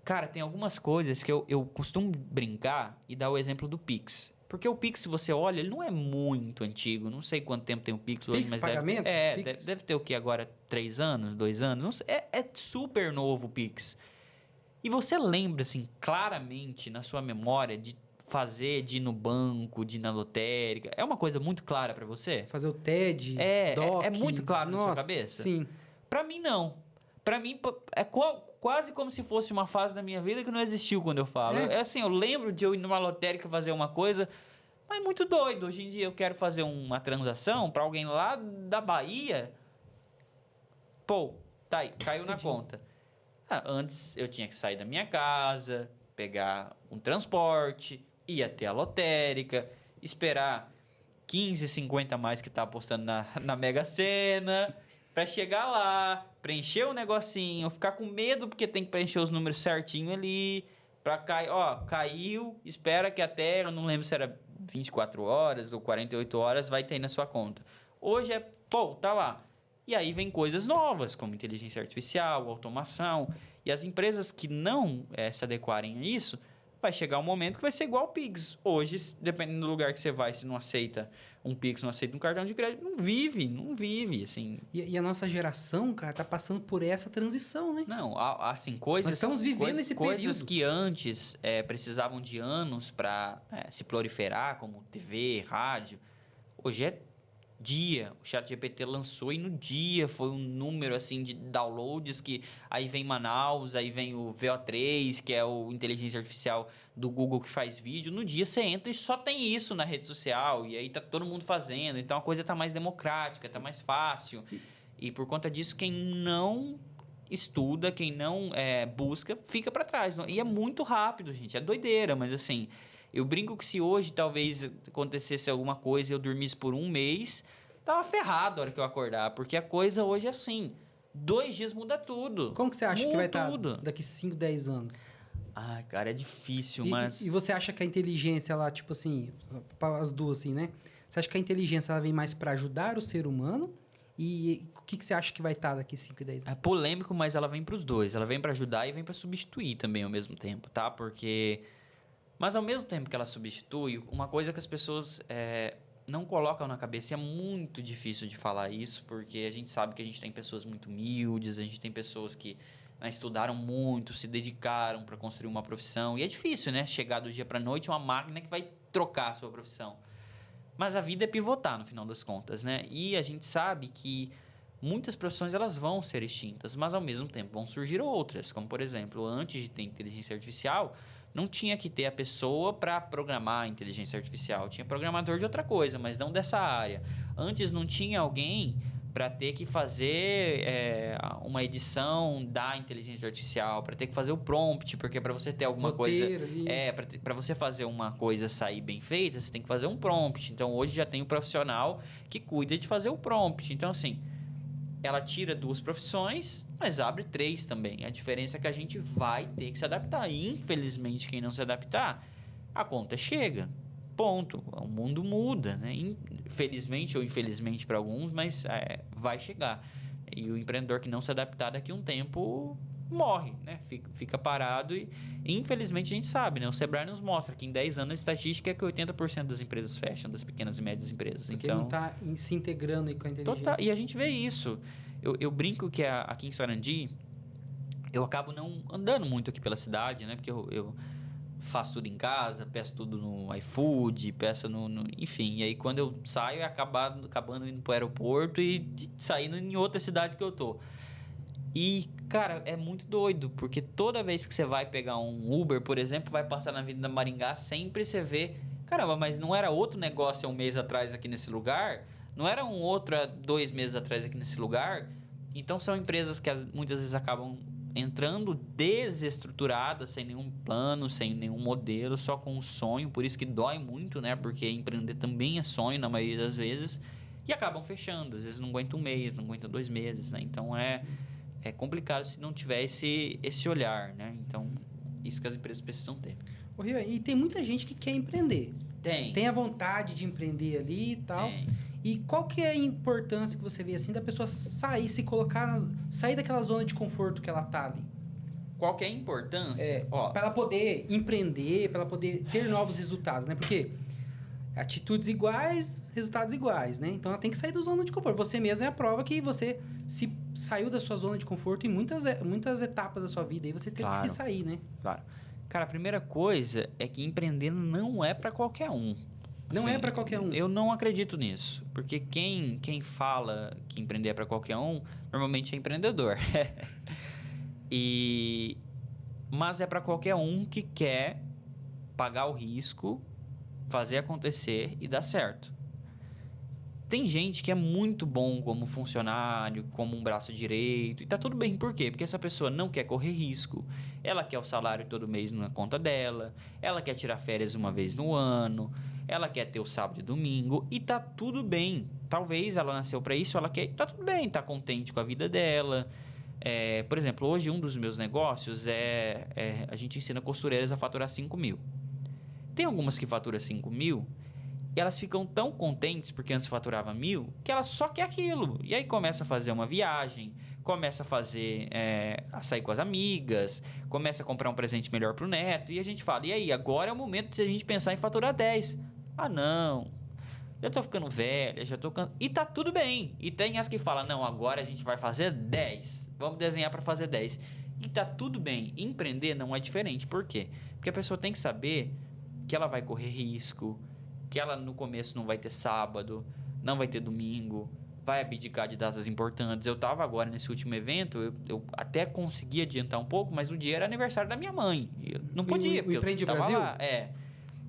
B: cara, tem algumas coisas que eu costumo brincar e dar o exemplo do Pix. Porque o Pix, se você olha, ele não é muito antigo. Não sei quanto tempo tem o Pix hoje, mas
A: pagamento?
B: deve ter o que agora? 3 anos, 2 anos? Não sei, é super novo o Pix. E você lembra, assim, claramente na sua memória de ir no banco, de ir na lotérica. É uma coisa muito clara pra você?
A: Fazer o TED,
B: É
A: DOC.
B: muito claro na sua cabeça?
A: Sim.
B: Pra mim, não. Pra mim, é quase como se fosse uma fase da minha vida que não existiu quando eu falo. É assim, eu lembro de eu ir numa lotérica fazer uma coisa, mas é muito doido. Hoje em dia eu quero fazer uma transação pra alguém lá da Bahia. Pô, tá aí, caiu na conta. Antes eu tinha que sair da minha casa, pegar um transporte, ir até a lotérica, esperar 15, 50 a mais que tá apostando na Mega Sena, pra chegar lá, preencher o negocinho, ficar com medo porque tem que preencher os números certinho ali, pra cair, caiu, espera que até, eu não lembro se era 24 horas ou 48 horas, vai ter aí na sua conta. Hoje tá lá. E aí vem coisas novas, como inteligência artificial, automação. E as empresas que não se adequarem a isso, vai chegar um momento que vai ser igual o Pix. Hoje, dependendo do lugar que você vai, se não aceita um Pix, não aceita um cartão de crédito, não vive, assim.
A: E a nossa geração, cara, tá passando por essa transição, né?
B: Não, assim,
A: Nós estamos vivendo esse
B: coisas
A: período.
B: que antes precisavam de anos para se proliferar, como TV, rádio, hoje é dia. O ChatGPT lançou e no dia foi um número assim de downloads que aí vem Manaus, aí vem o VO3, que é o inteligência artificial do Google que faz vídeo. No dia você entra e só tem isso na rede social e aí tá todo mundo fazendo. Então a coisa tá mais democrática, tá mais fácil. E por conta disso, quem não estuda, quem não busca, fica para trás. E é muito rápido, gente. É doideira, mas assim, eu brinco que se hoje talvez acontecesse alguma coisa e eu dormisse por um mês, tava ferrado a hora que eu acordar, porque a coisa hoje é assim, 2 dias muda tudo.
A: Como que você acha que vai estar
B: tudo.
A: daqui 5, 10 anos?
B: Ai, cara, é difícil,
A: E,
B: mas...
A: e você acha que a inteligência, ela, tipo assim, as duas, assim, né? Você acha que a inteligência ela vem mais para ajudar o ser humano? E o que você acha que vai estar daqui 5 e 10
B: É
A: anos?
B: polêmico, mas ela vem pros dois. Ela vem para ajudar e vem para substituir também ao mesmo tempo, tá? Porque... Mas ao mesmo tempo que ela substitui, uma coisa que as pessoas não colocam na cabeça, e é muito difícil de falar isso, porque a gente sabe que a gente tem pessoas muito humildes, a gente tem pessoas que estudaram muito, se dedicaram para construir uma profissão, e é difícil, né? Chegar do dia para noite uma máquina que vai trocar a sua profissão. Mas a vida é pivotar no final das contas, né? E a gente sabe que muitas profissões elas vão ser extintas, mas ao mesmo tempo vão surgir outras, como por exemplo, antes de ter inteligência artificial, não tinha que ter a pessoa para programar a inteligência artificial, tinha programador de outra coisa, mas não dessa área. Antes não tinha alguém para ter que fazer uma edição da inteligência artificial, para ter que fazer o prompt, porque para você ter alguma
A: Roteiro
B: coisa,
A: ali.
B: para você fazer uma coisa sair bem feita, você tem que fazer um prompt. Então hoje já tem um profissional que cuida de fazer o prompt. Então assim, ela tira 2 profissões, mas abre 3 também. A diferença é que a gente vai ter que se adaptar. E, infelizmente, quem não se adaptar, a conta chega. Ponto. O mundo muda, né? Felizmente ou infelizmente para alguns, mas vai chegar. E o empreendedor que não se adaptar daqui a um tempo morre, né? Fica parado e infelizmente a gente sabe, né? O Sebrae nos mostra que em 10 anos a estatística é que 80% das empresas fecham, das pequenas e médias empresas.
A: Porque
B: Então,
A: não está se integrando aí com a inteligência.
B: total, e a gente vê isso. Eu brinco que aqui em Sarandi, eu acabo não andando muito aqui pela cidade, né? Porque eu faço tudo em casa, peço tudo no iFood, peço enfim. E aí quando eu saio, é acabando indo pro aeroporto e saindo em outra cidade que eu tô. E, cara, é muito doido, porque toda vez que você vai pegar um Uber, por exemplo, vai passar na Avenida Maringá, sempre você vê, caramba, mas não era outro negócio há um mês atrás aqui nesse lugar? Não era um outro há 2 meses atrás aqui nesse lugar? Então são empresas que muitas vezes acabam entrando desestruturadas, sem nenhum plano, sem nenhum modelo, só com um sonho, por isso que dói muito, né? Porque empreender também é sonho na maioria das vezes, e acabam fechando, às vezes não aguenta um mês, não aguenta 2 meses, né? Então é complicado se não tiver esse olhar, né? Então, isso que as empresas precisam ter.
A: Ô, Rio, e tem muita gente que quer empreender.
B: Tem.
A: Tem a vontade de empreender ali e tal.
B: Tem.
A: E qual que é a importância que você vê assim da pessoa sair, se colocar, sair daquela zona de conforto que ela tá ali?
B: Qual que é a importância?
A: Para ela poder empreender, para ela poder ter novos resultados, né? Porque atitudes iguais, resultados iguais, né? Então ela tem que sair da zona de conforto. Você mesmo é a prova que você se saiu da sua zona de conforto em muitas etapas da sua vida. E você teve que se sair, né?
B: Claro. Cara, a primeira coisa é que empreender não é para qualquer um.
A: Não é para qualquer um.
B: Eu não acredito nisso. Porque quem fala que empreender é para qualquer um, normalmente é empreendedor. Mas é para qualquer um que quer pagar o risco, fazer acontecer e dar certo. Tem gente que é muito bom como funcionário, como um braço direito, e tá tudo bem. Por quê? Porque essa pessoa não quer correr risco, ela quer o salário todo mês na conta dela, ela quer tirar férias uma vez no ano, ela quer ter o sábado e domingo, e tá tudo bem. Talvez ela nasceu para isso, ela quer, tá tudo bem, tá contente com a vida dela. Por exemplo, hoje um dos meus negócios a gente ensina costureiras a faturar 5 mil. Tem algumas que faturam 5 mil e elas ficam tão contentes porque antes faturava 1.000 que ela só quer aquilo. E aí começa a fazer uma viagem, começa a fazer, a sair com as amigas, começa a comprar um presente melhor pro neto, e a gente fala, e aí, agora é o momento de a gente pensar em faturar 10. Ah, não, já tô ficando velha, já tô... E tá tudo bem. E tem as que falam, não, agora a gente vai fazer 10. Vamos desenhar para fazer 10. E tá tudo bem. Empreender não é diferente. Por quê? Porque a pessoa tem que saber que ela vai correr risco, que ela no começo não vai ter sábado, não vai ter domingo, vai abdicar de datas importantes. Eu tava agora nesse último evento, eu até consegui adiantar um pouco, mas o dia era aniversário da minha mãe. E eu não podia,
A: O
B: porque
A: Empreende
B: eu tava
A: Brasil?
B: lá.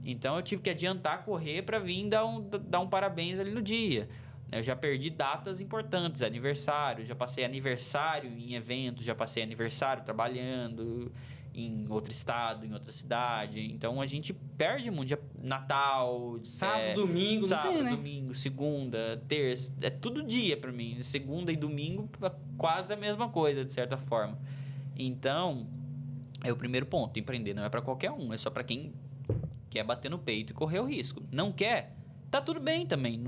B: Então eu tive que adiantar correr para vir dar um parabéns ali no dia. Eu já perdi datas importantes, aniversário, já passei aniversário em eventos, já passei aniversário trabalhando em outro estado, em outra cidade. Então a gente perde muito. Natal,
A: Sábado, domingo, não tem,
B: sábado,
A: né?
B: domingo, segunda, terça, é tudo dia para mim. Segunda e domingo quase a mesma coisa, de certa forma. Então, é o primeiro ponto. Empreender não é para qualquer um, é só para quem quer bater no peito e correr o risco. Não quer? Tá tudo bem também.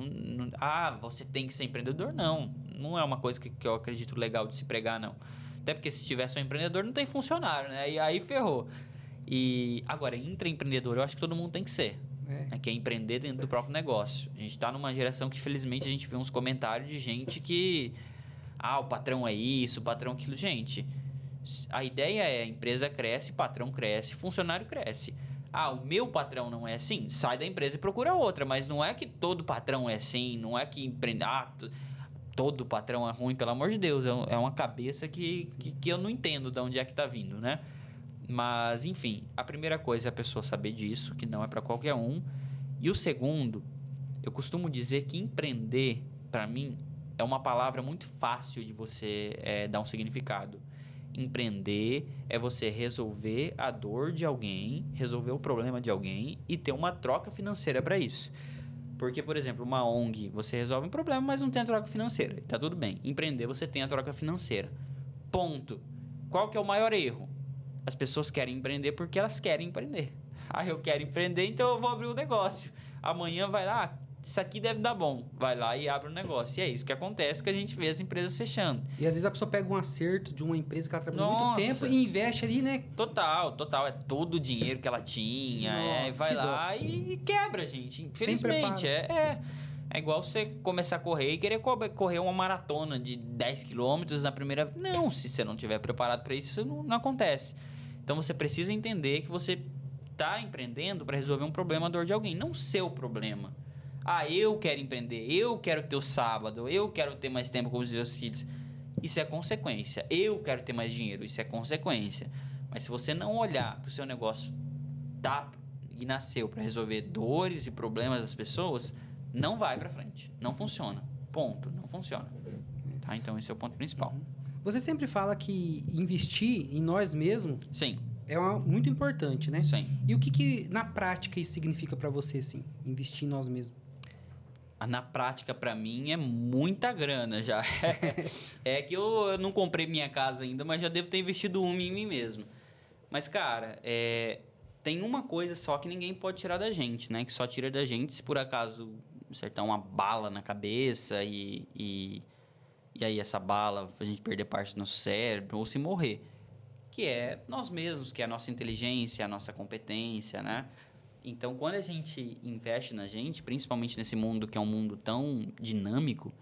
B: Você tem que ser empreendedor? Não. Não é uma coisa que eu acredito legal de se pregar, não. Até porque se tiver só empreendedor, não tem funcionário, né? E aí ferrou. E agora, intraempreendedor, eu acho que todo mundo tem que ser. Né? Que é empreender dentro do próprio negócio. A gente tá numa geração que, felizmente, a gente vê uns comentários de gente que... o patrão é isso, o patrão é aquilo. Gente, a ideia é a empresa cresce, patrão cresce, funcionário cresce. O meu patrão não é assim? Sai da empresa e procura outra. Mas não é que todo patrão é assim, não é que todo patrão é ruim, pelo amor de Deus. É uma cabeça que eu não entendo de onde é que tá vindo, né? Mas, enfim, a primeira coisa é a pessoa saber disso, que não é para qualquer um. E o segundo, eu costumo dizer que empreender, para mim, é uma palavra muito fácil de você dar um significado. Empreender é você resolver a dor de alguém, resolver o problema de alguém e ter uma troca financeira para isso. Porque, por exemplo, uma ONG, você resolve um problema, mas não tem a troca financeira. E tá tudo bem. Empreender, você tem a troca financeira. Ponto. Qual que é o maior erro? As pessoas querem empreender porque elas querem empreender. Eu quero empreender, então eu vou abrir um negócio. Amanhã vai lá, isso aqui deve dar bom. Vai lá e abre um negócio. E é isso que acontece, que a gente vê as empresas fechando.
A: E às vezes a pessoa pega um acerto de uma empresa que ela trabalhou muito tempo
B: Nossa,
A: e investe ali, né?
B: total. É todo o dinheiro que ela tinha.
A: Nossa,
B: Vai
A: que dó.
B: lá e quebra, gente.
A: Sem
B: Infelizmente.
A: preparo.
B: É igual você começar a correr e querer correr uma maratona de 10 quilômetros na primeira... Não, se você não estiver preparado para isso, não acontece. Então você precisa entender que você está empreendendo para resolver um problema, a dor de alguém, não seu problema. Eu quero empreender, eu quero ter o sábado, eu quero ter mais tempo com os meus filhos. Isso é consequência. Eu quero ter mais dinheiro, isso é consequência. Mas se você não olhar que o seu negócio tá e nasceu para resolver dores e problemas das pessoas, não vai para frente. Não funciona. Ponto. Não funciona. Tá? Então esse é o ponto principal.
A: Você sempre fala que investir em nós mesmos
B: Sim.
A: muito importante, né?
B: Sim.
A: E o que na prática isso significa para você, assim, investir em nós mesmos?
B: Na prática, para mim, é muita grana já. É que eu não comprei minha casa ainda, mas já devo ter investido uma em mim mesmo. Mas, cara, tem uma coisa só que ninguém pode tirar da gente, né? Que só tira da gente se por acaso acertar uma bala na cabeça e aí essa bala, a gente perder parte do nosso cérebro ou se morrer. Que é nós mesmos, que é a nossa inteligência, a nossa competência, né? Então, quando a gente investe na gente, principalmente nesse mundo que é um mundo tão dinâmico,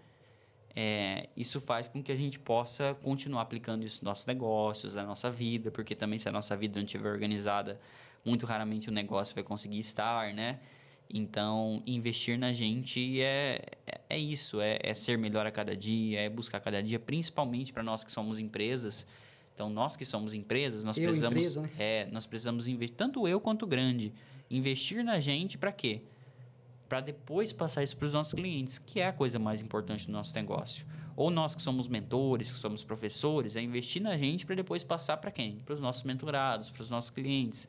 B: isso faz com que a gente possa continuar aplicando isso nos nossos negócios, na nossa vida, porque também se a nossa vida não estiver organizada, muito raramente o negócio vai conseguir estar, né? Então, investir na gente é isso, é ser melhor a cada dia, é buscar cada dia, principalmente para nós que somos empresas. Então, nós que somos empresas,
A: Empresa, né?
B: nós precisamos investir, tanto eu quanto o grande, investir na gente para quê? Para depois passar isso para os nossos clientes, que é a coisa mais importante do nosso negócio. Ou nós que somos mentores, que somos professores, é investir na gente para depois passar para quem? Para os nossos mentorados, para os nossos clientes.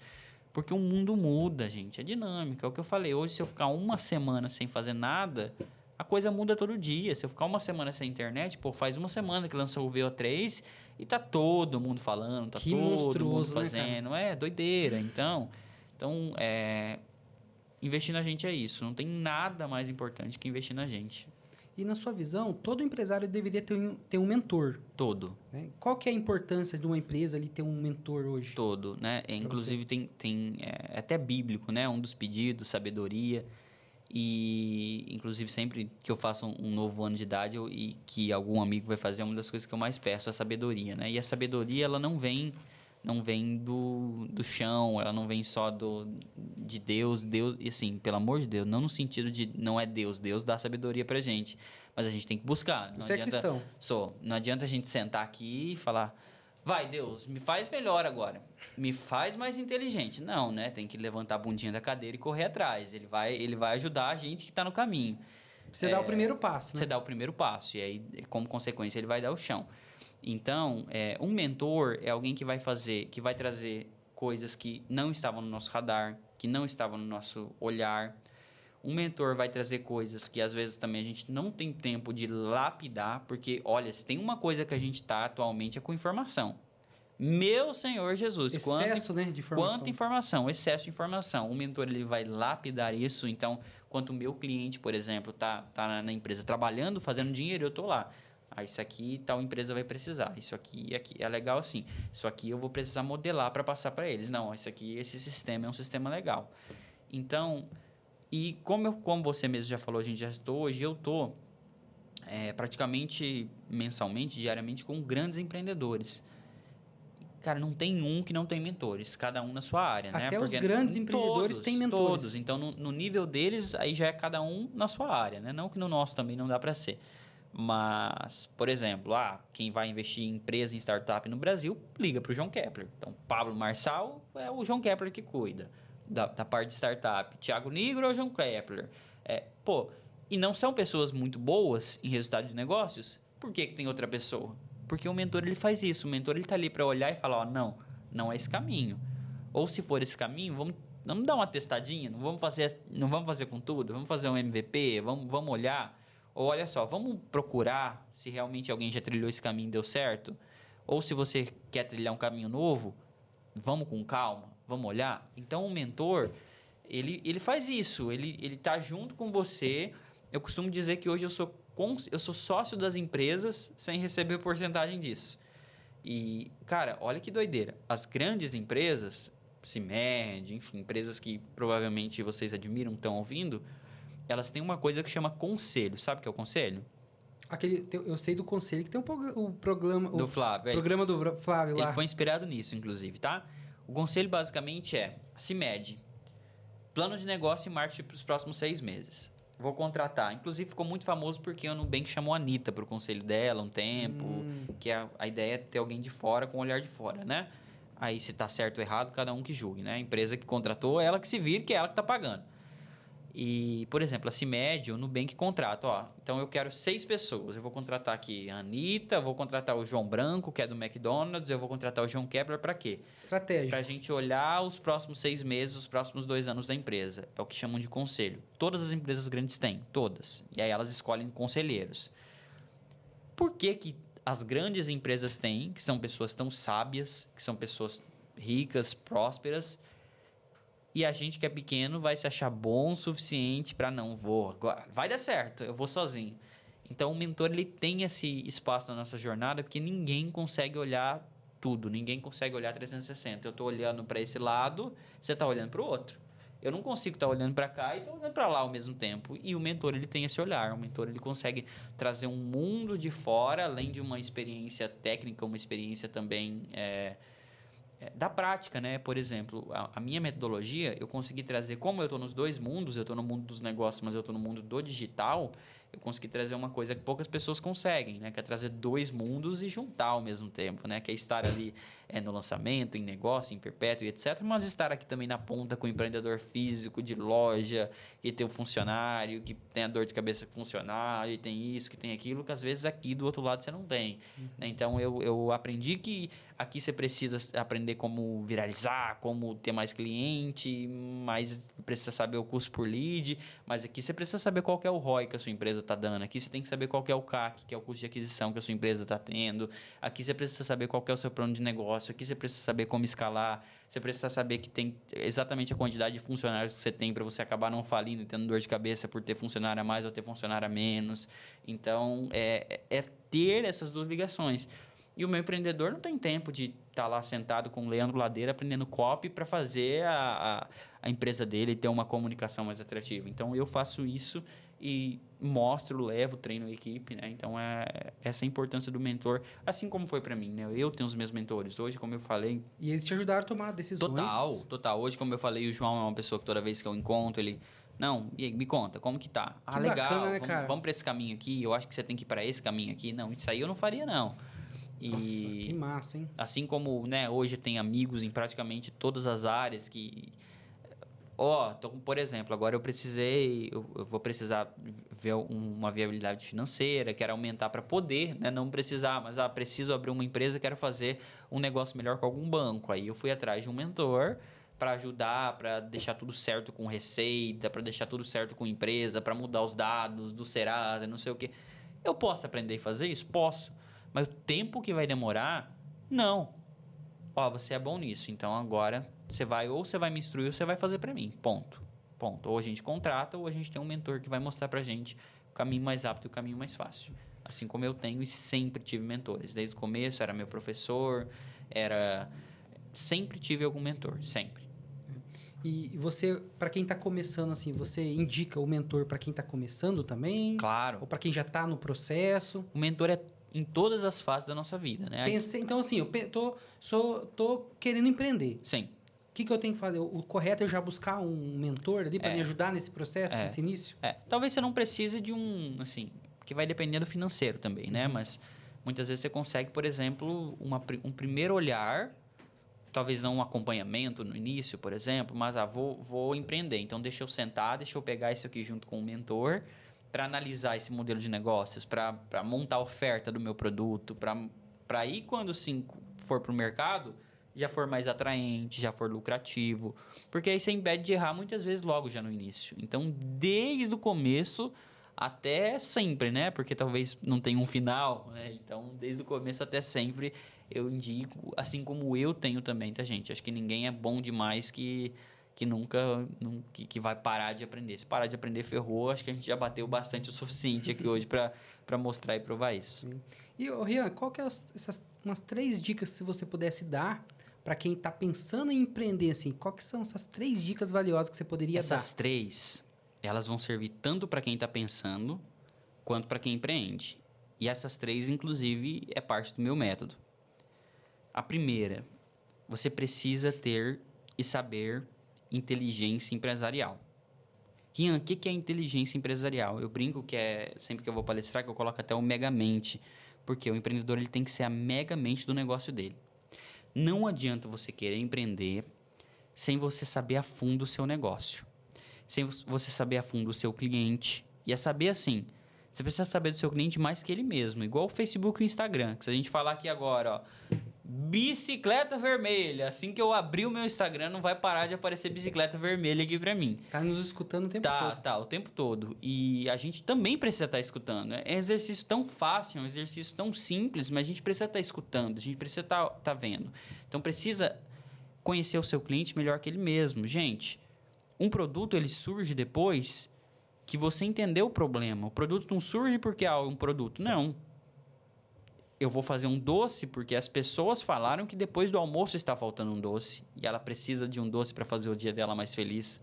B: Porque o mundo muda, gente, é dinâmico. É o que eu falei, hoje se eu ficar uma semana sem fazer nada, a coisa muda todo dia. Se eu ficar uma semana sem internet, faz uma semana que lançou o VO3 e tá todo mundo falando, tá
A: Que
B: todo mundo
A: monstruoso, né,
B: fazendo. É doideira. Então, investir na gente é isso. Não tem nada mais importante que investir na gente.
A: E na sua visão, todo empresário deveria ter um mentor.
B: Todo.
A: Né? Qual que é a importância de uma empresa ali ter um mentor hoje?
B: Todo, né? Inclusive tem até bíblico, né? Um dos pedidos, sabedoria. E, inclusive, sempre que eu faço um novo ano de idade e que algum amigo vai fazer, é uma das coisas que eu mais peço, a sabedoria, né? E a sabedoria, ela não vem do chão, ela não vem só de Deus, e assim, pelo amor de Deus, não no sentido de não é Deus, Deus dá sabedoria pra gente, mas a gente tem que buscar.
A: Você é cristão.
B: Não adianta a gente sentar aqui e falar, vai Deus, me faz melhor agora, me faz mais inteligente. Não, né? Tem que levantar a bundinha da cadeira e correr atrás, ele vai ajudar a gente que tá no caminho.
A: Você dá o primeiro passo, né?
B: Você dá o primeiro passo, e aí, como consequência, ele vai dar o chão. Então, um mentor é alguém que vai trazer coisas que não estavam no nosso radar, que não estavam no nosso olhar. Um mentor vai trazer coisas que às vezes também a gente não tem tempo de lapidar, porque, olha, se tem uma coisa que a gente está atualmente é com informação. Meu Senhor Jesus,
A: Excesso, né, de informação.
B: quanta informação, excesso de informação. O mentor ele vai lapidar isso. Então, quando o meu cliente, por exemplo, tá na empresa trabalhando, fazendo dinheiro, eu tô lá. Ah, isso aqui tal empresa vai precisar. Isso aqui é legal assim. Isso aqui eu vou precisar modelar para passar para eles. Não, esse sistema é um sistema legal. Então, e como você mesmo já falou, a gente já estou hoje, eu tô praticamente mensalmente, diariamente com grandes empreendedores. Cara, não tem um que não tem mentores, cada um na sua área, né?
A: Até os
B: Porque
A: grandes empreendedores têm mentores.
B: Todos. Então, no nível deles, aí já é cada um na sua área, né? Não que no nosso também não dá para ser. Mas, por exemplo, quem vai investir em empresa, em startup no Brasil, liga para o João Kepler. Então, Pablo Marçal é o João Kepler que cuida da parte de startup. Thiago Nigro é o João Kepler. E não são pessoas muito boas em resultado de negócios? Por que tem outra pessoa? Porque o mentor ele faz isso. O mentor ele tá ali para olhar e falar, não é esse caminho. Ou se for esse caminho, vamos dar uma testadinha, não vamos fazer com tudo, vamos fazer um MVP, vamos olhar. Ou olha só, vamos procurar se realmente alguém já trilhou esse caminho e deu certo. Ou se você quer trilhar um caminho novo, vamos com calma, vamos olhar. Então o mentor, ele faz isso, ele tá junto com você. Eu costumo dizer que hoje eu sou sócio das empresas sem receber porcentagem disso. E, cara, olha que doideira. As grandes empresas, CIMED, enfim, empresas que provavelmente vocês admiram, estão ouvindo, elas têm uma coisa que chama conselho. Sabe o que é o conselho?
A: Eu sei do conselho que tem o programa...
B: Do Flávio.
A: Programa do Flávio lá.
B: Ele foi inspirado nisso, inclusive, tá? O conselho basicamente é a CIMED. Plano de negócio e marketing para os próximos 6 meses. Vou contratar. Inclusive, ficou muito famoso porque a Nubank chamou a Anitta para o conselho dela um tempo. Que a ideia é ter alguém de fora com o olhar de fora, né? Aí, se tá certo ou errado, cada um que julgue, né? A empresa que contratou, ela que se vire, que é ela que tá pagando. E, por exemplo, a CIMED, o Nubank contrata, então eu quero 6 pessoas. Eu vou contratar aqui a Anitta, vou contratar o João Branco, que é do McDonald's, eu vou contratar o João Kepler para quê?
A: Estratégia.
B: Para a gente olhar os próximos 6 meses, os próximos 2 anos da empresa. É o que chamam de conselho. Todas as empresas grandes têm, todas. E aí elas escolhem conselheiros. Por que as grandes empresas têm, que são pessoas tão sábias, que são pessoas ricas, prósperas, e a gente que é pequeno vai se achar bom o suficiente para vai dar certo, eu vou sozinho. Então o mentor ele tem esse espaço na nossa jornada porque ninguém consegue olhar tudo, ninguém consegue olhar 360. Eu estou olhando para esse lado, você está olhando para o outro. Eu não consigo estar olhando para cá e estar olhando para lá ao mesmo tempo. E o mentor ele tem esse olhar, o mentor ele consegue trazer um mundo de fora, além de uma experiência técnica, uma experiência também da prática, né? Por exemplo, a minha metodologia, eu consegui trazer, como eu estou nos dois mundos, eu estou no mundo dos negócios, mas eu estou no mundo do digital, eu consegui trazer uma coisa que poucas pessoas conseguem, né? Que é trazer 2 mundos e juntar ao mesmo tempo, né? Que é estar ali no lançamento, em negócio, em perpétuo e etc. Mas estar aqui também na ponta com o empreendedor físico de loja, que tem o funcionário, que tem a dor de cabeça com o funcionário, e tem isso, que tem aquilo, que às vezes aqui do outro lado você não tem. Né? Então, eu aprendi que aqui você precisa aprender como viralizar, como ter mais cliente, mas precisa saber o custo por lead, mas aqui você precisa saber qual que é o ROI que a sua empresa está dando, aqui você tem que saber qual que é o CAC, que é o custo de aquisição que a sua empresa está tendo, aqui você precisa saber qual que é o seu plano de negócio, aqui você precisa saber como escalar, você precisa saber que tem exatamente a quantidade de funcionários que você tem para você acabar não falindo e tendo dor de cabeça por ter funcionário a mais ou ter funcionário a menos. Então, é ter essas duas ligações. E o meu empreendedor não tem tempo de estar lá sentado com o Leandro Ladeira aprendendo copy para fazer a empresa dele ter uma comunicação mais atrativa. Então, eu faço isso e mostro, levo, treino a equipe, né? Então, essa é a importância do mentor, assim como foi para mim, né? Eu tenho os meus mentores. Hoje, como eu falei...
A: E eles te ajudaram a tomar decisões.
B: Total. Hoje, como eu falei, o João é uma pessoa que toda vez que eu encontro, ele... Não, e aí, me conta, como que tá? Ah,
A: Que
B: legal,
A: bacana, né, cara?
B: vamos para esse caminho aqui, eu acho que você tem que ir para esse caminho aqui. Não, isso aí eu não faria, não.
A: Nossa, que
B: E
A: massa, hein?
B: assim como, né, hoje eu tenho amigos em praticamente todas as áreas que... Ó, por exemplo, agora eu vou precisar ver uma viabilidade financeira, quero aumentar para poder, né, não precisar, mas preciso abrir uma empresa, quero fazer um negócio melhor com algum banco. Aí eu fui atrás de um mentor para ajudar, para deixar tudo certo com receita, para deixar tudo certo com empresa, para mudar os dados do Serasa, não sei o quê. Eu posso aprender a fazer isso? Posso. Mas o tempo que vai demorar, não. Ó, você é bom nisso, então agora você vai me instruir ou você vai fazer para mim. Ponto. Ou a gente contrata ou a gente tem um mentor que vai mostrar pra gente o caminho mais rápido e o caminho mais fácil. Assim como eu tenho e sempre tive mentores. Desde o começo era meu professor, sempre tive algum mentor, sempre.
A: E você, para quem tá começando assim, você indica o mentor para quem tá começando também?
B: Claro.
A: Ou para quem já tá no processo?
B: O mentor é em todas as fases da nossa vida, né?
A: Pensei, então assim, tô querendo empreender.
B: Sim.
A: O que eu tenho que fazer? O correto é eu já buscar um mentor ali para me ajudar nesse processo, nesse início?
B: Talvez você não precise de assim, que vai depender do financeiro também, né? Mas muitas vezes você consegue, por exemplo, um primeiro olhar, talvez não um acompanhamento no início, por exemplo, mas vou empreender. Então, deixa eu sentar, deixa eu pegar isso aqui junto com o mentor para analisar esse modelo de negócios, para montar a oferta do meu produto, para aí quando sim for para o mercado, já for mais atraente, já for lucrativo. Porque aí você impede de errar muitas vezes logo já no início. Então, desde o começo até sempre, né? Porque talvez não tenha um final, né? Então, desde o começo até sempre, eu indico, assim como eu tenho também, tá, gente? Acho que ninguém é bom demais que nunca que vai parar de aprender. Se parar de aprender, ferrou. Acho que a gente já bateu bastante o suficiente aqui hoje para mostrar e provar isso.
A: Sim. E, Rian, qual que é essas umas 3 dicas se você pudesse dar para quem está pensando em empreender assim? Qual que são essas 3 dicas valiosas que você poderia dar?
B: Essas 3, elas vão servir tanto para quem está pensando quanto para quem empreende. E essas 3, inclusive, é parte do meu método. A primeira, você precisa ter e saber inteligência empresarial. Rian, o que é inteligência empresarial? Eu brinco que sempre que eu vou palestrar, que eu coloco até o megamente, porque o empreendedor ele tem que ser a megamente do negócio dele. Não adianta você querer empreender sem você saber a fundo o seu negócio, sem você saber a fundo o seu cliente. E é saber assim, você precisa saber do seu cliente mais que ele mesmo, igual o Facebook e o Instagram, que se a gente falar aqui agora, ó, bicicleta vermelha, assim que eu abrir o meu Instagram não vai parar de aparecer bicicleta vermelha aqui pra mim.
A: Tá nos escutando o tempo todo.
B: Tá, o tempo todo. E a gente também precisa estar escutando. É um exercício tão fácil, é um exercício tão simples, mas a gente precisa estar escutando, a gente precisa estar vendo. Então precisa conhecer o seu cliente melhor que ele mesmo. Gente, um produto ele surge depois que você entendeu o problema. O produto não surge porque é um produto, não. Eu vou fazer um doce porque as pessoas falaram que depois do almoço está faltando um doce e ela precisa de um doce para fazer o dia dela mais feliz.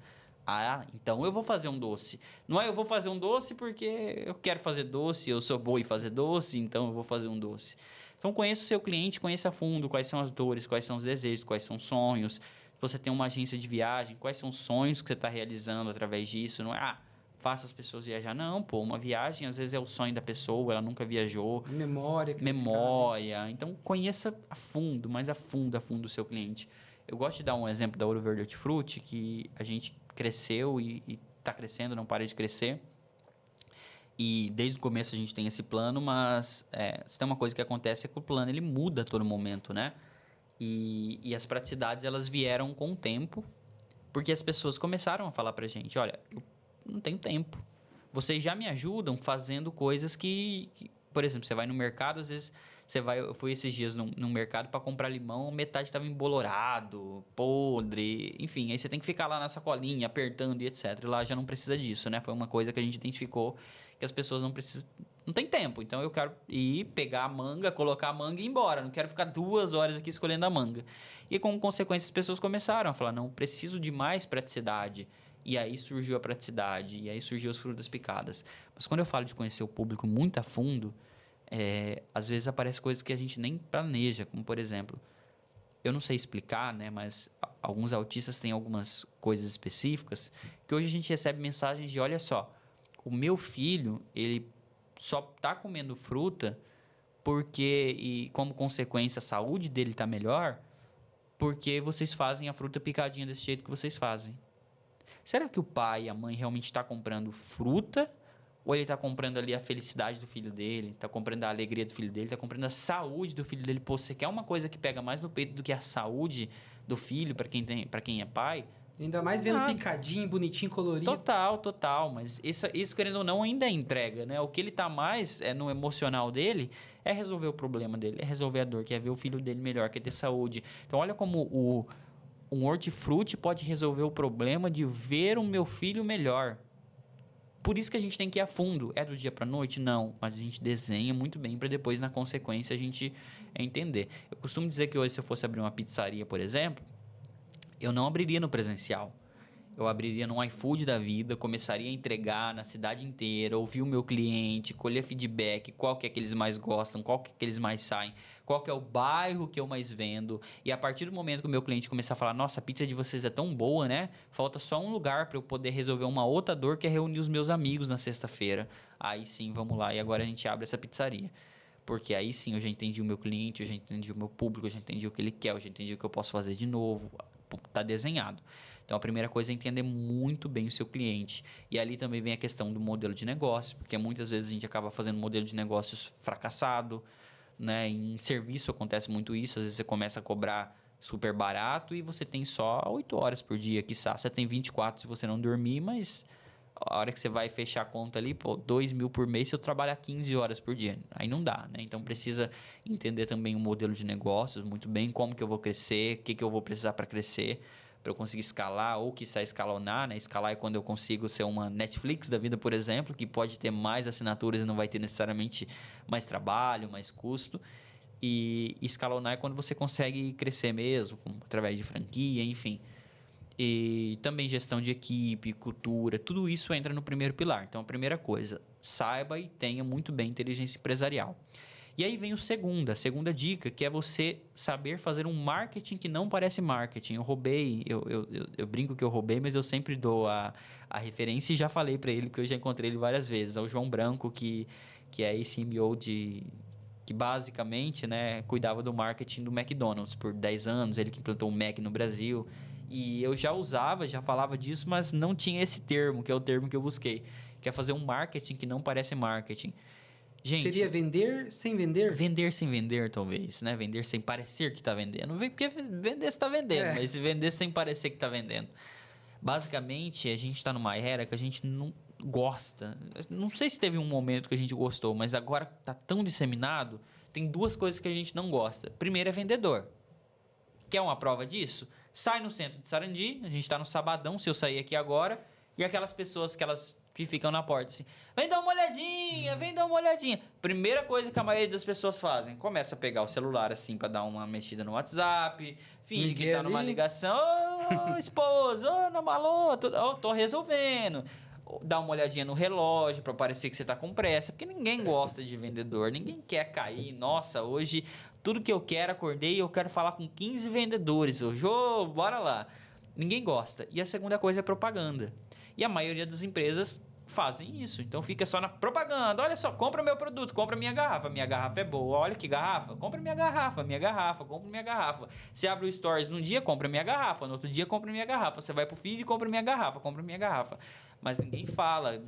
B: Ah, então eu vou fazer um doce. Não é eu vou fazer um doce porque eu quero fazer doce, eu sou boa em fazer doce, então eu vou fazer um doce. Então conheça o seu cliente, conheça a fundo quais são as dores, quais são os desejos, quais são os sonhos. Se você tem uma agência de viagem, quais são os sonhos que você está realizando através disso. Não é, faça as pessoas viajar. Não, pô, uma viagem às vezes é o sonho da pessoa, ela nunca viajou.
A: Memória. Que
B: Memória. Então, conheça a fundo, mais a fundo o seu cliente. Eu gosto de dar um exemplo da Ouro Verde Hortifruti, que a gente cresceu e está crescendo, não para de crescer. E desde o começo a gente tem esse plano, mas se tem uma coisa que acontece é que o plano ele muda a todo momento, né? E as praticidades, elas vieram com o tempo, porque as pessoas começaram a falar pra gente, olha, eu não tenho tempo. Vocês já me ajudam fazendo coisas por exemplo, você vai no mercado, às vezes eu fui esses dias num mercado para comprar limão, metade estava embolorado, podre, enfim, aí você tem que ficar lá na sacolinha, apertando e etc. E lá já não precisa disso, né? Foi uma coisa que a gente identificou que as pessoas não precisam, não tem tempo. Então eu quero ir pegar a manga, colocar a manga e ir embora. Não quero ficar 2 horas aqui escolhendo a manga. E como consequência as pessoas começaram a falar, não, preciso de mais praticidade. E aí surgiu a praticidade, e aí surgiu as frutas picadas. Mas quando eu falo de conhecer o público muito a fundo, às vezes aparecem coisas que a gente nem planeja, como por exemplo, eu não sei explicar, né, mas alguns autistas têm algumas coisas específicas que hoje a gente recebe mensagens de, olha só, o meu filho, ele só tá comendo fruta porque, e como consequência, a saúde dele tá melhor, porque vocês fazem a fruta picadinha desse jeito que vocês fazem. Será que o pai e a mãe realmente está comprando fruta? Ou ele está comprando ali a felicidade do filho dele, está comprando a alegria do filho dele, está comprando a saúde do filho dele? Pô, você quer uma coisa que pega mais no peito do que a saúde do filho, para quem é pai?
A: Ainda mais vendo picadinho, bonitinho, colorido.
B: Total, total. Mas isso, querendo ou não, ainda é entrega, né? O que ele tá mais no emocional dele é resolver o problema dele, é resolver a dor, que é ver o filho dele melhor, que é ter saúde. Então, olha como um hortifruti pode resolver o problema de ver o meu filho melhor. Por isso que a gente tem que ir a fundo. É do dia para noite? Não. Mas a gente desenha muito bem para depois, na consequência, a gente entender. Eu costumo dizer que hoje, se eu fosse abrir uma pizzaria, por exemplo, eu não abriria no presencial. Eu abriria num iFood da vida, começaria a entregar na cidade inteira, ouvir o meu cliente, colher feedback, qual que é que eles mais gostam, qual que é que eles mais saem, qual que é o bairro que eu mais vendo. E a partir do momento que o meu cliente começar a falar, nossa, a pizza de vocês é tão boa, né? Falta só um lugar para eu poder resolver uma outra dor, que é reunir os meus amigos na sexta-feira. Aí sim, vamos lá. E agora a gente abre essa pizzaria. Porque aí sim eu já entendi o meu cliente, eu já entendi o meu público, eu já entendi o que ele quer, eu já entendi o que eu posso fazer de novo. Tá desenhado. Então a primeira coisa é entender muito bem o seu cliente. E ali também vem a questão do modelo de negócio, porque muitas vezes a gente acaba fazendo um modelo de negócios fracassado, né? Em serviço acontece muito isso, às vezes você começa a cobrar super barato e você tem só 8 horas por dia, quiçá você tem 24 se você não dormir, mas a hora que você vai fechar a conta ali, pô, 2.000 por mês se eu trabalhar 15 horas por dia. Aí não dá, né? Então precisa entender também o modelo de negócios muito bem, como que eu vou crescer, o que eu vou precisar para crescer, para eu conseguir escalar ou quiçá escalonar, né? Escalar é quando eu consigo ser uma Netflix da vida, por exemplo, que pode ter mais assinaturas e não vai ter necessariamente mais trabalho, mais custo. E escalonar é quando você consegue crescer mesmo, através de franquia, enfim. E também gestão de equipe, cultura, tudo isso entra no primeiro pilar. Então, a primeira coisa, saiba e tenha muito bem inteligência empresarial. E aí vem a segunda dica, que é você saber fazer um marketing que não parece marketing. Eu brinco que eu roubei, mas eu sempre dou a referência e já falei para ele, porque eu já encontrei ele várias vezes. É o João Branco, que é CMO que basicamente, né, cuidava do marketing do McDonald's por 10 anos, ele que implantou o Mac no Brasil. E eu já usava, já falava disso, mas não tinha esse termo, que é o termo que eu busquei, que é fazer um marketing que não parece marketing. Gente,
A: seria vender sem vender?
B: Vender sem vender, talvez, né? Vender sem parecer que está vendendo. Porque vender você está vendendo, mas vender sem parecer que está vendendo. Basicamente, a gente está numa era que a gente não gosta. Não sei se teve um momento que a gente gostou, mas agora está tão disseminado, tem duas coisas que a gente não gosta. Primeiro é vendedor. Quer uma prova disso? Sai no centro de Sarandi, a gente está no sabadão, se eu sair aqui agora, e aquelas pessoas que ficam na porta assim, vem dar uma olhadinha, vem dar uma olhadinha. Primeira coisa que a maioria das pessoas fazem, começa a pegar o celular assim para dar uma mexida no WhatsApp, finge que tá numa ligação, ô esposa, ô namalô, tô resolvendo. Dá uma olhadinha no relógio para parecer que você tá com pressa, porque ninguém gosta de vendedor, ninguém quer cair. Nossa, hoje tudo que eu quero, acordei, eu quero falar com 15 vendedores hoje, bora lá. Ninguém gosta. E a segunda coisa é propaganda. E a maioria das empresas fazem isso. Então fica só na propaganda. Olha só, compra meu produto, compra minha garrafa. Minha garrafa é boa. Olha que garrafa. Compra minha garrafa, compra minha garrafa. Você abre o Stories num dia, compra minha garrafa. No outro dia, compra minha garrafa. Você vai pro feed, compra minha garrafa, compra minha garrafa. Mas ninguém fala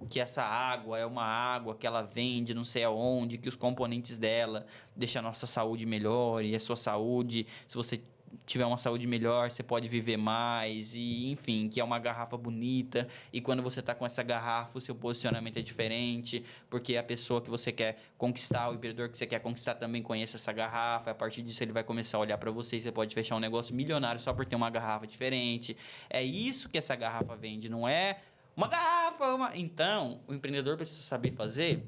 B: que essa água é uma água que ela vende não sei aonde, que os componentes dela deixam a nossa saúde melhor e a sua saúde, se você tiver uma saúde melhor, você pode viver mais e enfim, que é uma garrafa bonita e quando você está com essa garrafa, o seu posicionamento é diferente, porque a pessoa que você quer conquistar, o empreendedor que você quer conquistar também conhece essa garrafa, a partir disso ele vai começar a olhar para você e você pode fechar um negócio milionário só por ter uma garrafa diferente. É isso que essa garrafa vende, não é uma garrafa, Então, o empreendedor precisa saber fazer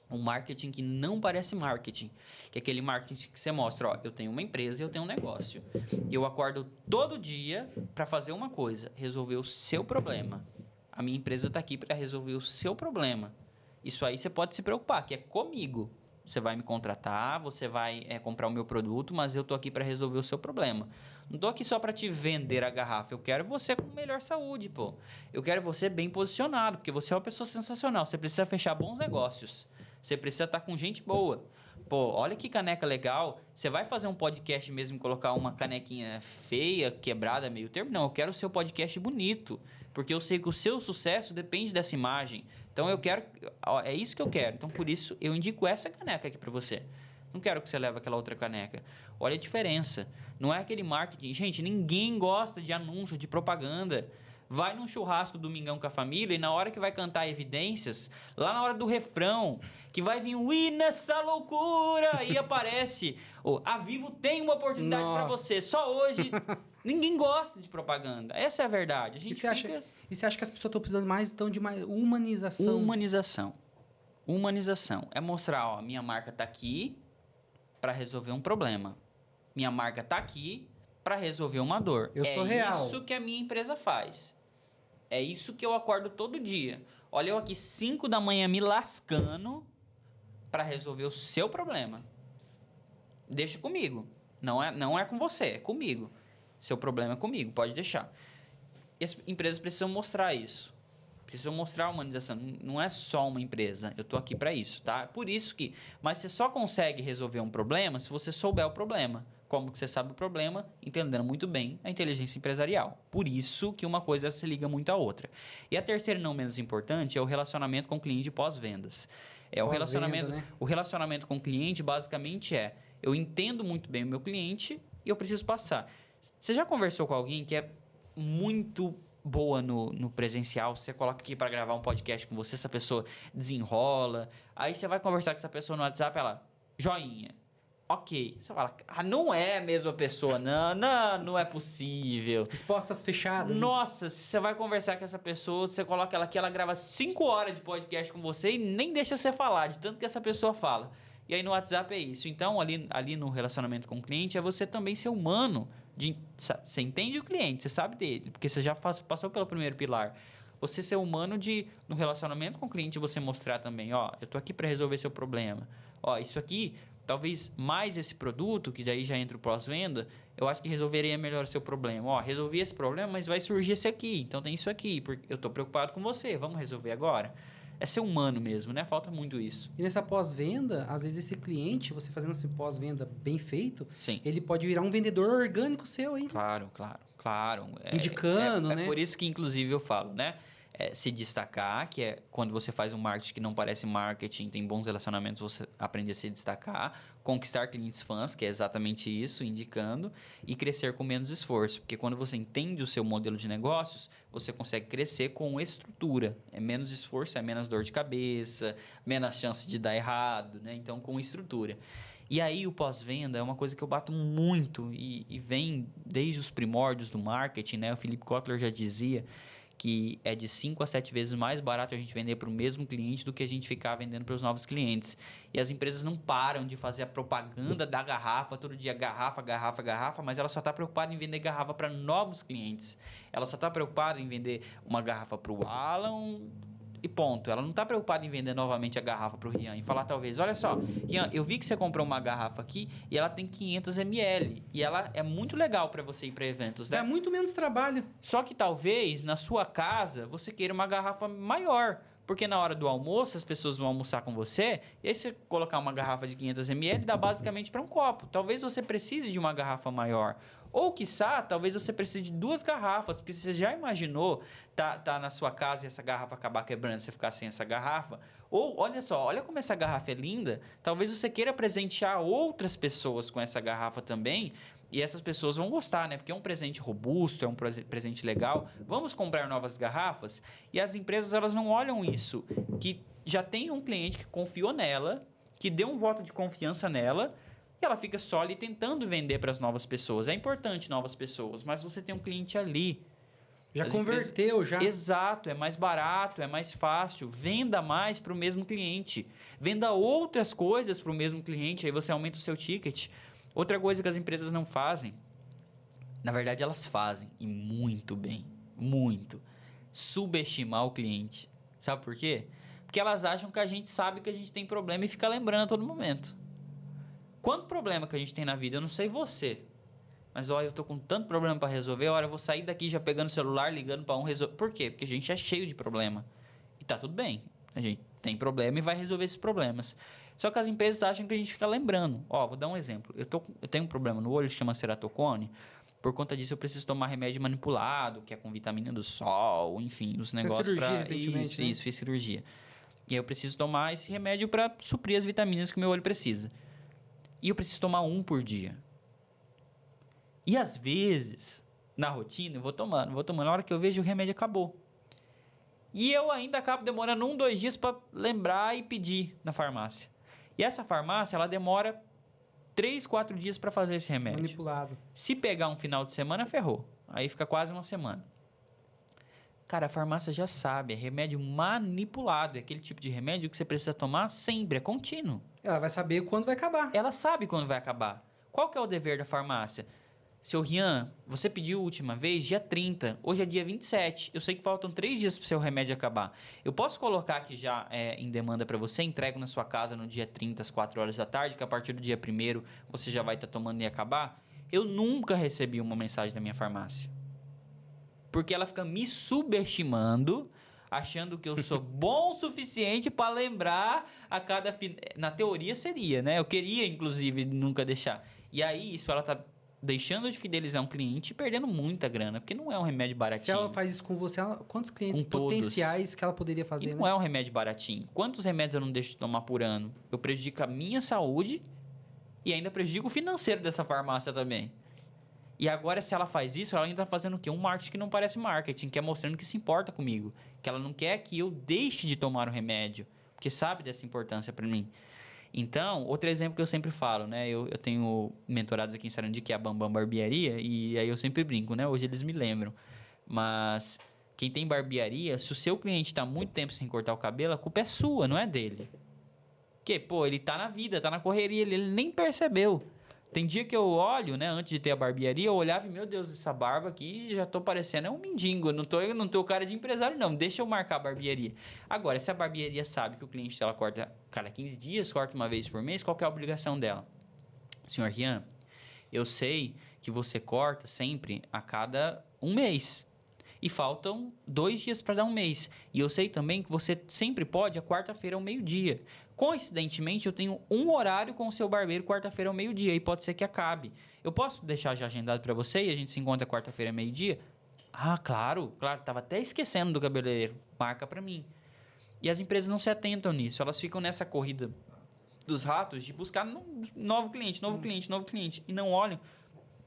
B: um marketing que não parece marketing, que é aquele marketing que você mostra, ó, eu tenho uma empresa e eu tenho um negócio. Eu acordo todo dia para fazer uma coisa, resolver o seu problema. A minha empresa está aqui para resolver o seu problema. Isso aí você pode se preocupar, que é comigo. Você vai me contratar, você vai comprar o meu produto, mas eu tô aqui para resolver o seu problema. Não tô aqui só para te vender a garrafa. Eu quero você com melhor saúde, pô. Eu quero você bem posicionado, porque você é uma pessoa sensacional. Você precisa fechar bons negócios. Você precisa estar com gente boa. Pô, olha que caneca legal. Você vai fazer um podcast mesmo e colocar uma canequinha feia, quebrada, meio termo? Não, eu quero o seu podcast bonito. Porque eu sei que o seu sucesso depende dessa imagem. Então eu quero. É isso que eu quero. Então por isso eu indico essa caneca aqui para você. Não quero que você leve aquela outra caneca. Olha a diferença. Não é aquele marketing. Gente, ninguém gosta de anúncio, de propaganda. Vai num churrasco domingão com a família e na hora que vai cantar Evidências, lá na hora do refrão, que vai vir o "E nessa loucura", aí aparece, a Vivo tem uma oportunidade para você, só hoje. Ninguém gosta de propaganda. Essa é a verdade. A gente
A: E você acha que as pessoas estão precisando mais então de mais humanização?
B: Humanização. É mostrar, ó, minha marca tá aqui para resolver um problema. Minha marca tá aqui para resolver uma dor.
A: Eu sou real.
B: É isso que a minha empresa faz. É isso que eu acordo todo dia. Olha eu aqui 5 da manhã me lascando para resolver o seu problema. Deixa comigo. Não é com você, é comigo. Seu problema é comigo, pode deixar. E as empresas precisam mostrar isso. Precisam mostrar a humanização. Não é só uma empresa. Eu tô aqui para isso, tá? Por isso que... Mas você só consegue resolver um problema se você souber o problema. Como que você sabe o problema? Entendendo muito bem a inteligência empresarial. Por isso que uma coisa se liga muito à outra. E a terceira, não menos importante, é o relacionamento com o cliente pós-vendas. O relacionamento com o cliente basicamente eu entendo muito bem o meu cliente e eu preciso passar. Você já conversou com alguém que é muito boa no presencial, você coloca aqui para gravar um podcast com você, essa pessoa desenrola, aí você vai conversar com essa pessoa no WhatsApp, ela, joinha. Ok. Você fala, não é a mesma pessoa. Não é possível.
A: Respostas fechadas.
B: Nossa, se você vai conversar com essa pessoa, você coloca ela aqui, ela grava 5 horas de podcast com você e nem deixa você falar, de tanto que essa pessoa fala. E aí no WhatsApp é isso. Então, ali no relacionamento com o cliente, é você também ser humano. Você entende o cliente, você sabe dele, porque você já passou pelo primeiro pilar. Você ser humano no relacionamento com o cliente, você mostrar também, ó, eu tô aqui para resolver seu problema. Ó, isso aqui... Talvez mais esse produto, que daí já entra o pós-venda, eu acho que resolveria melhor o seu problema. Ó, resolvi esse problema, mas vai surgir esse aqui. Então tem isso aqui, porque eu estou preocupado com você. Vamos resolver agora? É ser humano mesmo, né? Falta muito isso.
A: E nessa pós-venda, às vezes esse cliente, você fazendo esse pós-venda bem feito,
B: sim,
A: ele pode virar um vendedor orgânico seu aí.
B: Claro.
A: Indicando, né?
B: É por isso que, inclusive, eu falo, né? Se destacar, que é quando você faz um marketing que não parece marketing, tem bons relacionamentos, você aprende a se destacar, conquistar clientes fãs, que é exatamente isso, indicando, e crescer com menos esforço, porque quando você entende o seu modelo de negócios, você consegue crescer com estrutura, é menos esforço, é menos dor de cabeça, menos chance de dar errado, né? Então, com estrutura. E aí o pós-venda é uma coisa que eu bato muito e vem desde os primórdios do marketing, né? O Philip Kotler já dizia que é de 5 a 7 vezes mais barato a gente vender para o mesmo cliente do que a gente ficar vendendo para os novos clientes. E as empresas não param de fazer a propaganda da garrafa, todo dia garrafa, mas ela só está preocupada em vender garrafa para novos clientes. Ela só está preocupada em vender uma garrafa para o Alan e ponto. Ela não está preocupada em vender novamente a garrafa para o Rian e falar talvez, olha só, Rian, eu vi que você comprou uma garrafa aqui e ela tem 500 ml e ela é muito legal para você ir para eventos, né?
A: Dá muito menos trabalho.
B: Só que talvez na sua casa você queira uma garrafa maior, porque na hora do almoço as pessoas vão almoçar com você, e aí você colocar uma garrafa de 500 ml dá basicamente para um copo. Talvez você precise de uma garrafa maior. Ou, quiçá, talvez você precise de 2 garrafas, porque você já imaginou tá na sua casa e essa garrafa acabar quebrando, você ficar sem essa garrafa? Ou, olha só, olha como essa garrafa é linda, talvez você queira presentear outras pessoas com essa garrafa também, e essas pessoas vão gostar, né? Porque é um presente robusto, é um presente legal. Vamos comprar novas garrafas? E as empresas, elas não olham isso, que já tem um cliente que confiou nela, que deu um voto de confiança nela, e ela fica só ali tentando vender para as novas pessoas. É importante novas pessoas, mas você tem um cliente ali.
A: Já
B: As
A: converteu, já.
B: Exato, é mais barato, é mais fácil. Venda mais para o mesmo cliente. Venda outras coisas para o mesmo cliente, aí você aumenta o seu ticket. Outra coisa que as empresas não fazem, na verdade elas fazem, e muito bem, muito, subestimar o cliente. Sabe por quê? Porque elas acham que a gente sabe que a gente tem problema e fica lembrando a todo momento. Quanto problema que a gente tem na vida, eu não sei você, mas olha, eu tô com tanto problema para resolver, olha, eu vou sair daqui já pegando o celular, ligando para um resolver. Por quê? Porque a gente é cheio de problema. E tá tudo bem. A gente tem problema e vai resolver esses problemas. Só que as empresas acham que a gente fica lembrando. Ó, vou dar um exemplo. Eu tenho um problema no olho que chama ceratocone. Por conta disso, eu preciso tomar remédio manipulado, que é com vitamina do sol, enfim, os negócios
A: cirurgia recentemente, né?
B: Isso, fiz cirurgia. E aí eu preciso tomar esse remédio para suprir as vitaminas que o meu olho precisa. E eu preciso tomar um por dia. E às vezes, na rotina, eu vou tomando. Na hora que eu vejo, o remédio acabou. E eu ainda acabo demorando 1, 2 dias para lembrar e pedir na farmácia. E essa farmácia, ela demora 3, 4 dias para fazer esse remédio.
A: Manipulado.
B: Se pegar um final de semana, ferrou. Aí fica quase uma semana. Cara, a farmácia já sabe, é remédio manipulado. É aquele tipo de remédio que você precisa tomar sempre, é contínuo.
A: Ela vai saber quando vai acabar.
B: Ela sabe quando vai acabar. Qual que é o dever da farmácia? Seu Rian, você pediu a última vez dia 30, hoje é dia 27. Eu sei que faltam 3 dias para o seu remédio acabar. Eu posso colocar aqui já em demanda para você, entrego na sua casa no dia 30, às 4 horas da tarde, que a partir do dia 1º você já vai estar tomando e acabar? Eu nunca recebi uma mensagem da minha farmácia. Porque ela fica me subestimando, achando que eu sou bom o suficiente para lembrar a cada... Na teoria seria, né? Eu queria, inclusive, nunca deixar. E aí, isso ela tá deixando de fidelizar um cliente e perdendo muita grana, porque não é um remédio baratinho.
A: Se ela faz isso com você, quantos clientes
B: Com todos.
A: potenciais que ela poderia fazer,
B: E não
A: né?
B: é um remédio baratinho. Quantos remédios eu não deixo de tomar por ano? Eu prejudico a minha saúde e ainda prejudico o financeiro dessa farmácia também. E agora, se ela faz isso, ela ainda está fazendo o quê? Um marketing que não parece marketing, que é mostrando que se importa comigo. Que ela não quer que eu deixe de tomar o remédio, porque sabe dessa importância para mim. Então, outro exemplo que eu sempre falo, né? Eu tenho mentorados aqui em Sarandi, que é a Bambam Barbearia, e aí eu sempre brinco, né? Hoje eles me lembram. Mas quem tem barbearia, se o seu cliente está muito tempo sem cortar o cabelo, a culpa é sua, não é dele. Porque, pô, ele tá na vida, tá na correria, ele nem percebeu. Tem dia que eu olho, né, antes de ter a barbearia, eu olhava e, meu Deus, essa barba aqui já tô parecendo um mendigo, eu não tô cara de empresário não, deixa eu marcar a barbearia. Agora, se a barbearia sabe que o cliente dela corta cada 15 dias, corta uma vez por mês, qual que é a obrigação dela? Senhor Rian, eu sei que você corta sempre a cada um mês. E faltam 2 dias para dar um mês. E eu sei também que você sempre pode a quarta-feira ao meio-dia. Coincidentemente, eu tenho um horário com o seu barbeiro quarta-feira ao meio-dia. E pode ser que acabe. Eu posso deixar já agendado para você e a gente se encontra quarta-feira ao meio-dia? Ah, claro. Tava até esquecendo do cabeleireiro. Marca para mim. E as empresas não se atentam nisso. Elas ficam nessa corrida dos ratos de buscar novo cliente. E não olham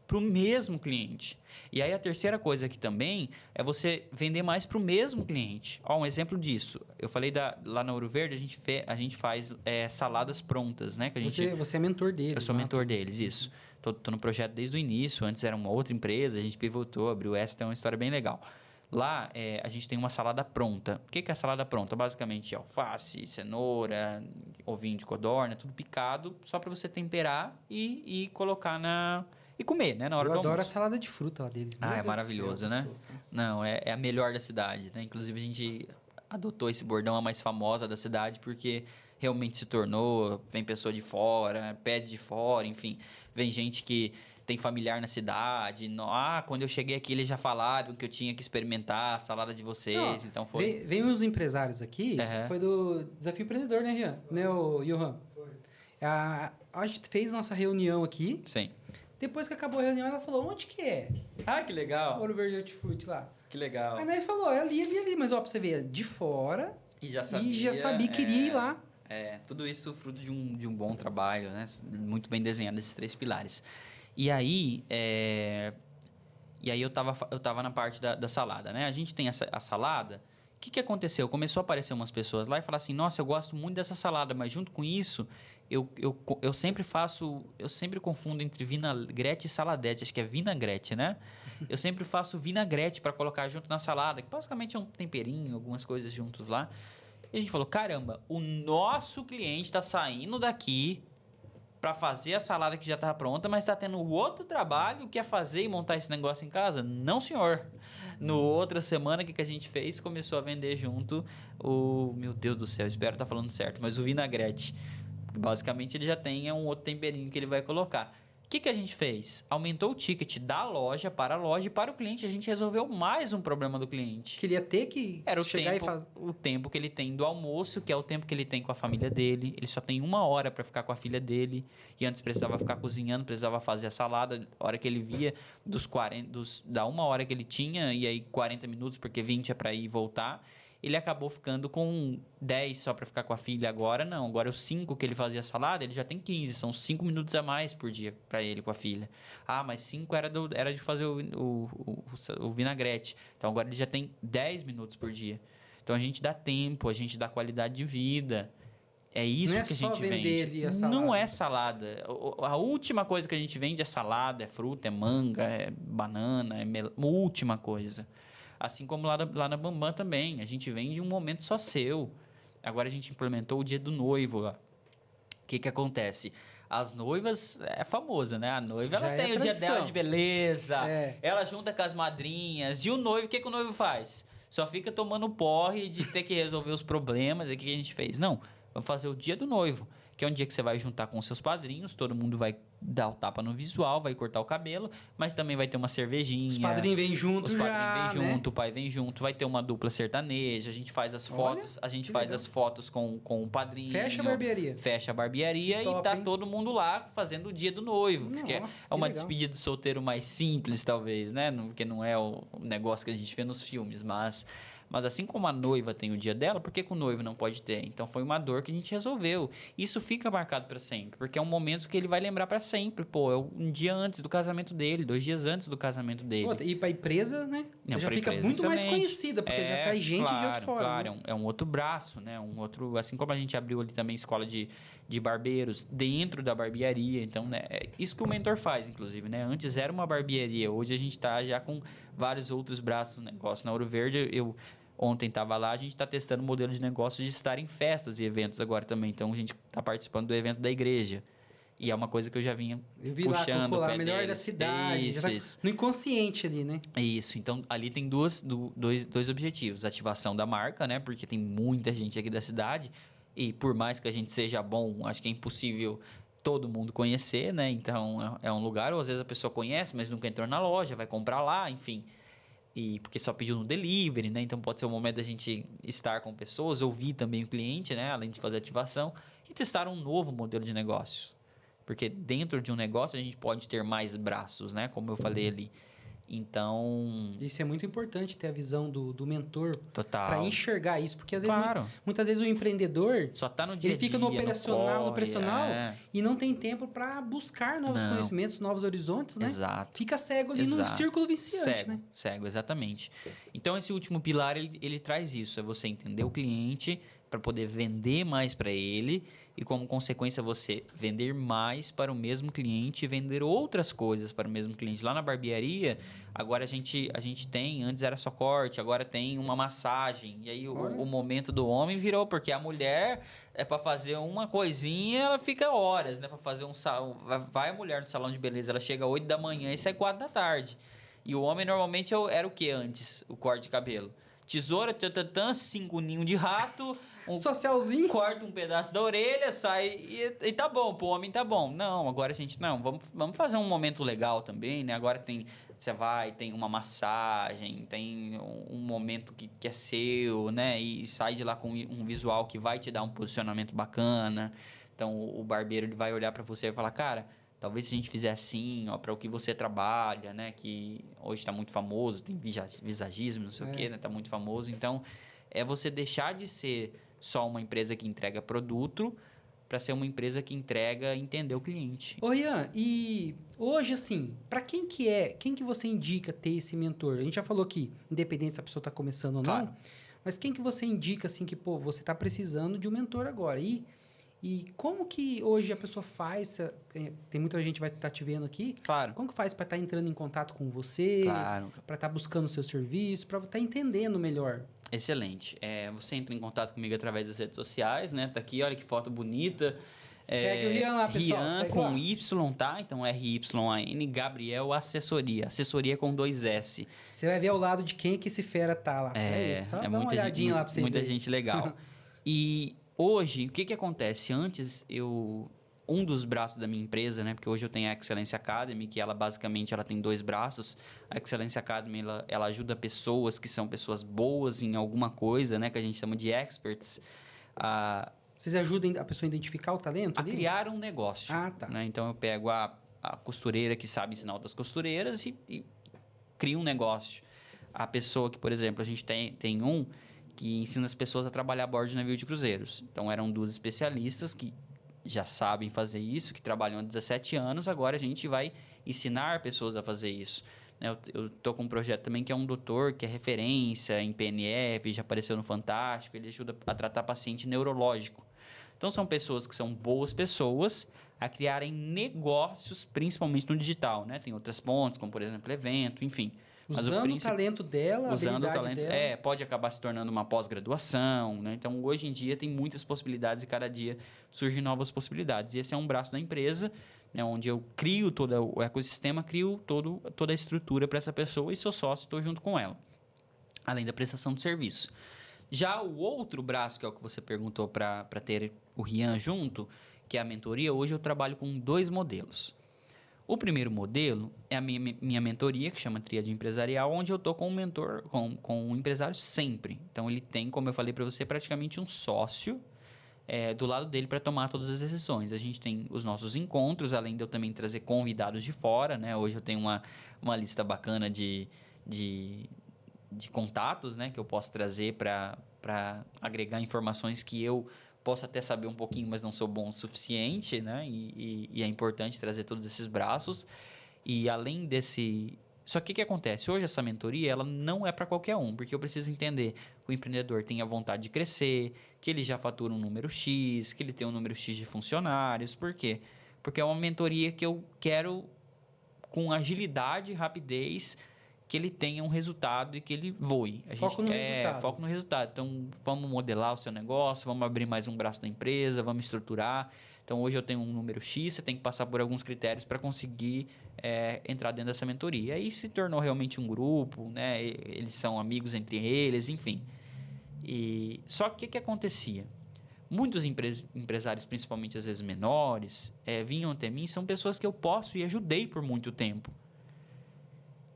B: para o mesmo cliente. E aí a terceira coisa aqui também é você vender mais para o mesmo cliente. Ó, um exemplo disso. Eu falei lá na Ouro Verde, a gente faz saladas prontas, né? Que
A: Você é mentor deles.
B: Eu sou mentor deles, isso. Tô no projeto desde o início. Antes era uma outra empresa, a gente pivotou, abriu essa, tem uma história bem legal. Lá, a gente tem uma salada pronta. O que é a salada pronta? Basicamente, alface, cenoura, ovinho de codorna, tudo picado, só para você temperar e colocar e comer, né? Na hora do almoço.
A: Eu adoro a salada de fruta lá deles.
B: É maravilhoso, né? Não, é a melhor da cidade, né? Inclusive, adotou esse bordão, a mais famosa da cidade, porque realmente se tornou, vem pessoa de fora, pede de fora, enfim, vem gente que tem familiar na cidade. Quando eu cheguei aqui eles já falaram que eu tinha que experimentar a salada de
A: Não,
B: vocês, então foi...
A: vem os empresários aqui,
B: Aham.
A: foi do Desafio Empreendedor, né, Rian? Né, o Johan? A gente fez nossa reunião aqui,
B: Sim.
A: depois que acabou a reunião, ela falou, onde que é?
B: Ah, que legal.
A: Ouro Verde Hortifruti lá.
B: Que legal.
A: Aí daí falou, é ali, ali, ali. Mas ó, pra você ver, de fora,
B: E já
A: e já sabia que queria ir lá.
B: Tudo isso fruto de um bom trabalho, né? Muito bem desenhado, esses 3 pilares. E aí, eu tava na parte da salada, né? A gente tem a salada. O que aconteceu? Começou a aparecer umas pessoas lá e falar assim, nossa, eu gosto muito dessa salada, mas junto com isso, eu sempre confundo entre vinagrete e saladete, acho que é vinagrete, né? Eu sempre faço vinagrete para colocar junto na salada, que basicamente é um temperinho, algumas coisas juntos lá. E a gente falou, caramba, o nosso cliente tá saindo daqui para fazer a salada que já tá pronta, mas tá tendo outro trabalho que é fazer e montar esse negócio em casa? Não, senhor. No outra semana, o que a gente fez? Começou a vender junto meu Deus do céu, espero estar falando certo, mas o vinagrete. Basicamente, ele já tem um outro temperinho que ele vai colocar. O que a gente fez? Aumentou o ticket da loja para a loja e para o cliente. A gente resolveu mais um problema do cliente.
A: Queria ter que
B: Era
A: chegar e fazer.
B: o tempo que ele tem do almoço, que é o tempo que ele tem com a família dele. Ele só tem 1 hora para ficar com a filha dele. E antes precisava ficar cozinhando, precisava fazer a salada. A hora que ele via, da 1 hora que ele tinha, e aí 40 minutos, porque 20 é para ir e voltar. Ele acabou ficando com 10 só para ficar com a filha. Agora não, agora os 5 que ele fazia salada, ele já tem 15, são 5 minutos a mais por dia para ele com a filha. Ah, mas 5 era de fazer o vinagrete. Então agora ele já tem 10 minutos por dia. Então a gente dá tempo, a gente dá qualidade de vida. É isso
A: Não é
B: que a
A: só
B: gente
A: vender
B: vende.
A: ali a salada.
B: Não é salada. A última coisa que a gente vende é salada, é fruta, é manga, é banana, última coisa. Assim como lá na Bambam também. A gente vende um momento só seu. Agora a gente implementou o dia do noivo lá. O que acontece? As noivas, é famoso, né? A noiva, ela
A: Já é
B: tem o dia
A: tradição.
B: dela de beleza.
A: É.
B: Ela junta com as madrinhas. E o noivo, o que o noivo faz? Só fica tomando porre de ter que resolver os problemas. E o que a gente fez? Não, vamos fazer o dia do noivo. Que é um dia que você vai juntar com seus padrinhos, todo mundo vai dar o tapa no visual, vai cortar o cabelo, mas também vai ter uma cervejinha.
A: Os padrinhos vêm junto
B: Os
A: já,
B: padrinhos vêm
A: né?
B: junto, o pai vem junto, vai ter uma dupla sertaneja, a gente faz as
A: Olha,
B: fotos,
A: que legal.
B: as fotos com o padrinho.
A: Fecha a barbearia.
B: Fecha a barbearia
A: Que
B: e
A: top,
B: tá
A: hein?
B: todo mundo lá fazendo o dia do noivo. Porque
A: Nossa,
B: é uma
A: que legal.
B: despedida do solteiro mais simples, talvez, né? Porque não é o negócio que a gente vê nos filmes, mas assim como a noiva tem o dia dela, por que o noivo não pode ter? Então foi uma dor que a gente resolveu. Isso fica marcado para sempre, porque é um momento que ele vai lembrar para sempre. Pô, é um dia antes do casamento dele, 2 dias antes do casamento dele.
A: Outra, e pra empresa, né?
B: Não,
A: já
B: pra
A: fica
B: empresa,
A: muito mais
B: excelente.
A: conhecida, porque já traz gente de outro fora.
B: Claro,
A: Né?
B: é um outro braço, né? Um outro, assim como a gente abriu ali também escola de barbeiros dentro da barbearia. Então, né? É isso que o mentor faz, inclusive, né? Antes era uma barbearia, hoje a gente está já com vários outros braços do negócio. Na Ouro Verde, ontem estava lá, a gente está testando o modelo de negócio de estar em festas e eventos agora também. Então, a gente está participando do evento da igreja. E é uma coisa que eu já vinha
A: Eu vi
B: puxando
A: lá,
B: o pé
A: melhor da
B: deles.
A: cidade. Já tá no inconsciente ali, né?
B: Isso, então ali tem dois objetivos. Ativação da marca, né? Porque tem muita gente aqui da cidade e por mais que a gente seja bom, acho que é impossível todo mundo conhecer, né? Então é um lugar, ou às vezes a pessoa conhece, mas nunca entrou na loja, vai comprar lá, enfim. E porque só pediu no delivery, né? Então pode ser o momento da gente estar com pessoas, ouvir também o cliente, né? Além de fazer ativação e testar um novo modelo de negócios. Porque dentro de um negócio a gente pode ter mais braços, né? Como eu falei ali. Então,
A: Isso é muito importante, ter a visão do mentor para
B: total.
A: enxergar isso. Porque às vezes,
B: Claro.
A: muitas vezes o empreendedor,
B: Só tá no dia a
A: ele
B: dia,
A: fica no operacional,
B: corre,
A: e não tem tempo para buscar novos
B: Não.
A: conhecimentos, novos horizontes, né?
B: Exato.
A: Fica cego ali num
B: Exato.
A: círculo viciante, né?
B: Cego, exatamente. Então, esse último pilar, ele traz isso. É você entender o cliente para poder vender mais para ele e, como consequência, você vender mais para o mesmo cliente e vender outras coisas para o mesmo cliente. Lá na barbearia, agora a gente tem, antes era só corte, agora tem uma massagem. E aí o momento do homem virou, porque a mulher é para fazer uma coisinha, ela fica horas, né? Para fazer um salão. Vai a mulher no salão de beleza, ela chega 8 da manhã e sai 4 da tarde. E o homem normalmente era o que antes? O corte de cabelo. tesoura, 5 ninhos de rato,
A: Socialzinho.
B: corta um pedaço da orelha, sai e tá bom, pro homem tá bom. Não, agora a gente, não, vamos fazer um momento legal também, né? Agora você vai, tem uma massagem, tem um momento que é seu, né? E sai de lá com um visual que vai te dar um posicionamento bacana. Então, o barbeiro ele vai olhar pra você e falar, cara, talvez se a gente fizer assim, ó, para o que você trabalha, né? Que hoje tá muito famoso, tem visagismo, não sei o quê, né? Tá muito famoso. Então, é você deixar de ser só uma empresa que entrega produto para ser uma empresa que entrega entender o cliente.
A: Ô, Rian, e hoje, assim, para quem que você indica ter esse mentor? A gente já falou que, independente se a pessoa está começando ou
B: Claro.
A: não, mas quem que você indica, assim, que, pô, você está precisando de um mentor agora? E como que hoje a pessoa faz? Tem muita gente que vai estar te vendo aqui.
B: Claro.
A: Como que faz para estar entrando em contato com você?
B: Claro.
A: Para estar buscando o seu serviço? Para estar entendendo melhor?
B: Excelente. Você entra em contato comigo através das redes sociais, né? Tá aqui, olha que foto bonita.
A: Segue o Rian lá, pessoal.
B: Rian
A: Segue
B: com
A: lá.
B: Y, tá? Então R-Y-A-N, Gabriel Assessoria. Assessoria com 2 S.
A: Você vai ver ao lado de quem que esse fera tá lá. Só dá uma
B: Muita gente,
A: olhadinha lá para vocês
B: muita
A: verem.
B: gente legal. E hoje, o que que acontece? Antes, um dos braços da minha empresa, né? Porque hoje eu tenho a Excellence Academy, que ela basicamente ela tem 2 braços. A Excellence Academy, ela ajuda pessoas que são pessoas boas em alguma coisa, né? Que a gente chama de experts, a
A: Vocês ajudam a pessoa a identificar o talento ali?
B: criar um negócio.
A: Ah, tá.
B: Né? Então, eu pego a costureira que sabe ensinar outras costureiras e crio um negócio. A pessoa que, por exemplo, a gente tem um que ensina as pessoas a trabalhar a bordo de navio de cruzeiros. Então, eram 2 especialistas que já sabem fazer isso, que trabalham há 17 anos, agora a gente vai ensinar pessoas a fazer isso. Né? Eu tô com um projeto também que é um doutor que é referência em PNF, já apareceu no Fantástico, ele ajuda a tratar paciente neurológico. Então, são pessoas que são boas pessoas a criarem negócios, principalmente no digital, né? Tem outras pontes, como por exemplo evento, enfim. Mas
A: Usando o talento dela, a
B: usando o
A: habilidade
B: talento,
A: dela.
B: pode acabar se tornando uma pós-graduação, né? Então, hoje em dia tem muitas possibilidades e cada dia surgem novas possibilidades. E esse é um braço da empresa, né? Onde eu crio todo o ecossistema, crio toda a estrutura para essa pessoa e sou sócio, estou junto com ela. Além da prestação de serviço. Já o outro braço, que é o que você perguntou para ter o Rian junto, que é a mentoria, hoje eu trabalho com 2 modelos. O primeiro modelo é a minha mentoria, que chama Tríade Empresarial, onde eu estou com um mentor, com um empresário sempre. Então, ele tem, como eu falei para você, praticamente um sócio do lado dele para tomar todas as decisões. A gente tem os nossos encontros, além de eu também trazer convidados de fora, né? Hoje eu tenho uma lista bacana de contatos, né? Que eu posso trazer para agregar informações que eu posso até saber um pouquinho, mas não sou bom o suficiente, né? E é importante trazer todos esses braços. E além desse... Só que o que acontece? Hoje essa mentoria, ela não é para qualquer um, porque eu preciso entender que o empreendedor tem a vontade de crescer, que ele já fatura um número X, que ele tem um número X de funcionários. Por quê? Porque é uma mentoria que eu quero com agilidade e rapidez que ele tenha um resultado e que ele voe.
A: Foco no resultado.
B: Foco no resultado. Então, vamos modelar o seu negócio, vamos abrir mais um braço da empresa, vamos estruturar. Então, hoje eu tenho um número X, você tem que passar por alguns critérios para conseguir entrar dentro dessa mentoria. Aí se tornou realmente um grupo, né? Eles são amigos entre eles, enfim. Só que o que acontecia? Muitos empresários, principalmente às vezes menores, vinham até mim, são pessoas que eu posso e ajudei por muito tempo.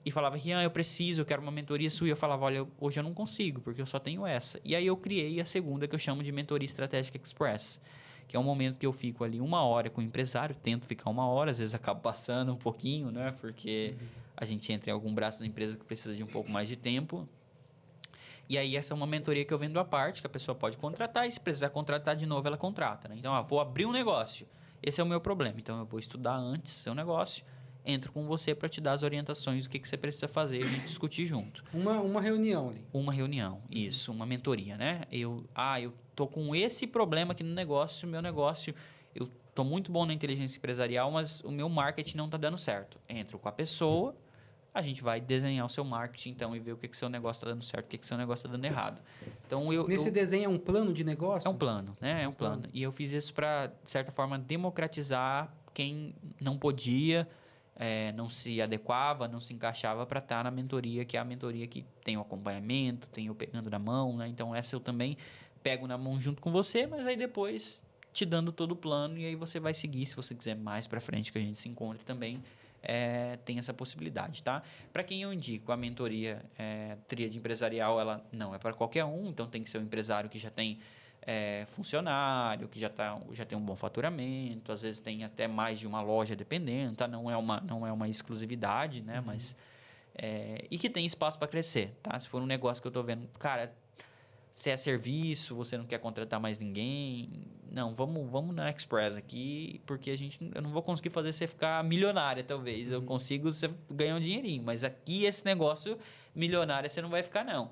B: E falava, Rian, eu quero uma mentoria sua. E eu falava, olha, hoje eu não consigo, porque eu só tenho essa. E aí eu criei a segunda, que eu chamo de Mentoria Estratégica Express, que é um momento que eu fico ali 1 hora com o empresário, tento ficar 1 hora, às vezes acabo passando um pouquinho, né? Porque a gente entra em algum braço da empresa que precisa de um pouco mais de tempo. E aí essa é uma mentoria que eu vendo à parte, que a pessoa pode contratar, e se precisar contratar de novo, ela contrata, né? Então, vou abrir um negócio. Esse é o meu problema. Então, eu vou estudar antes seu negócio, entro com você para te dar as orientações do que você precisa fazer e a gente discutir junto.
A: Uma reunião ali.
B: Uma reunião, isso, uma mentoria, né? Eu tô com esse problema aqui no negócio, meu negócio, eu tô muito bom na inteligência empresarial, mas o meu marketing não tá dando certo. Entro com a pessoa, a gente vai desenhar o seu marketing, então, e ver o que seu negócio está dando certo, o que seu negócio está dando errado. Então,
A: Nesse desenho é um plano de negócio?
B: É um plano, né? É um plano. E eu fiz isso para, de certa forma, democratizar quem não podia não se adequava, não se encaixava para estar na mentoria, que é a mentoria que tem o acompanhamento, tem o pegando na mão, né? Então essa eu também pego na mão junto com você, mas aí depois te dando todo o plano e aí você vai seguir, se você quiser mais para frente que a gente se encontre também, tem essa possibilidade, tá? Para quem eu indico, a mentoria Tríade Empresarial, ela não é para qualquer um, então tem que ser um empresário que já tem funcionário, que já tem um bom faturamento, às vezes tem até mais de uma loja dependendo, tá? Não é uma exclusividade, né?
A: Uhum.
B: Mas, e que tem espaço para crescer, tá? Se for um negócio que eu tô vendo, cara, se é serviço, você não quer contratar mais ninguém, não, vamos na Express aqui, porque eu não vou conseguir fazer você ficar milionária, talvez. Eu consigo você ganhar um dinheirinho, mas aqui esse negócio milionária você não vai ficar, não.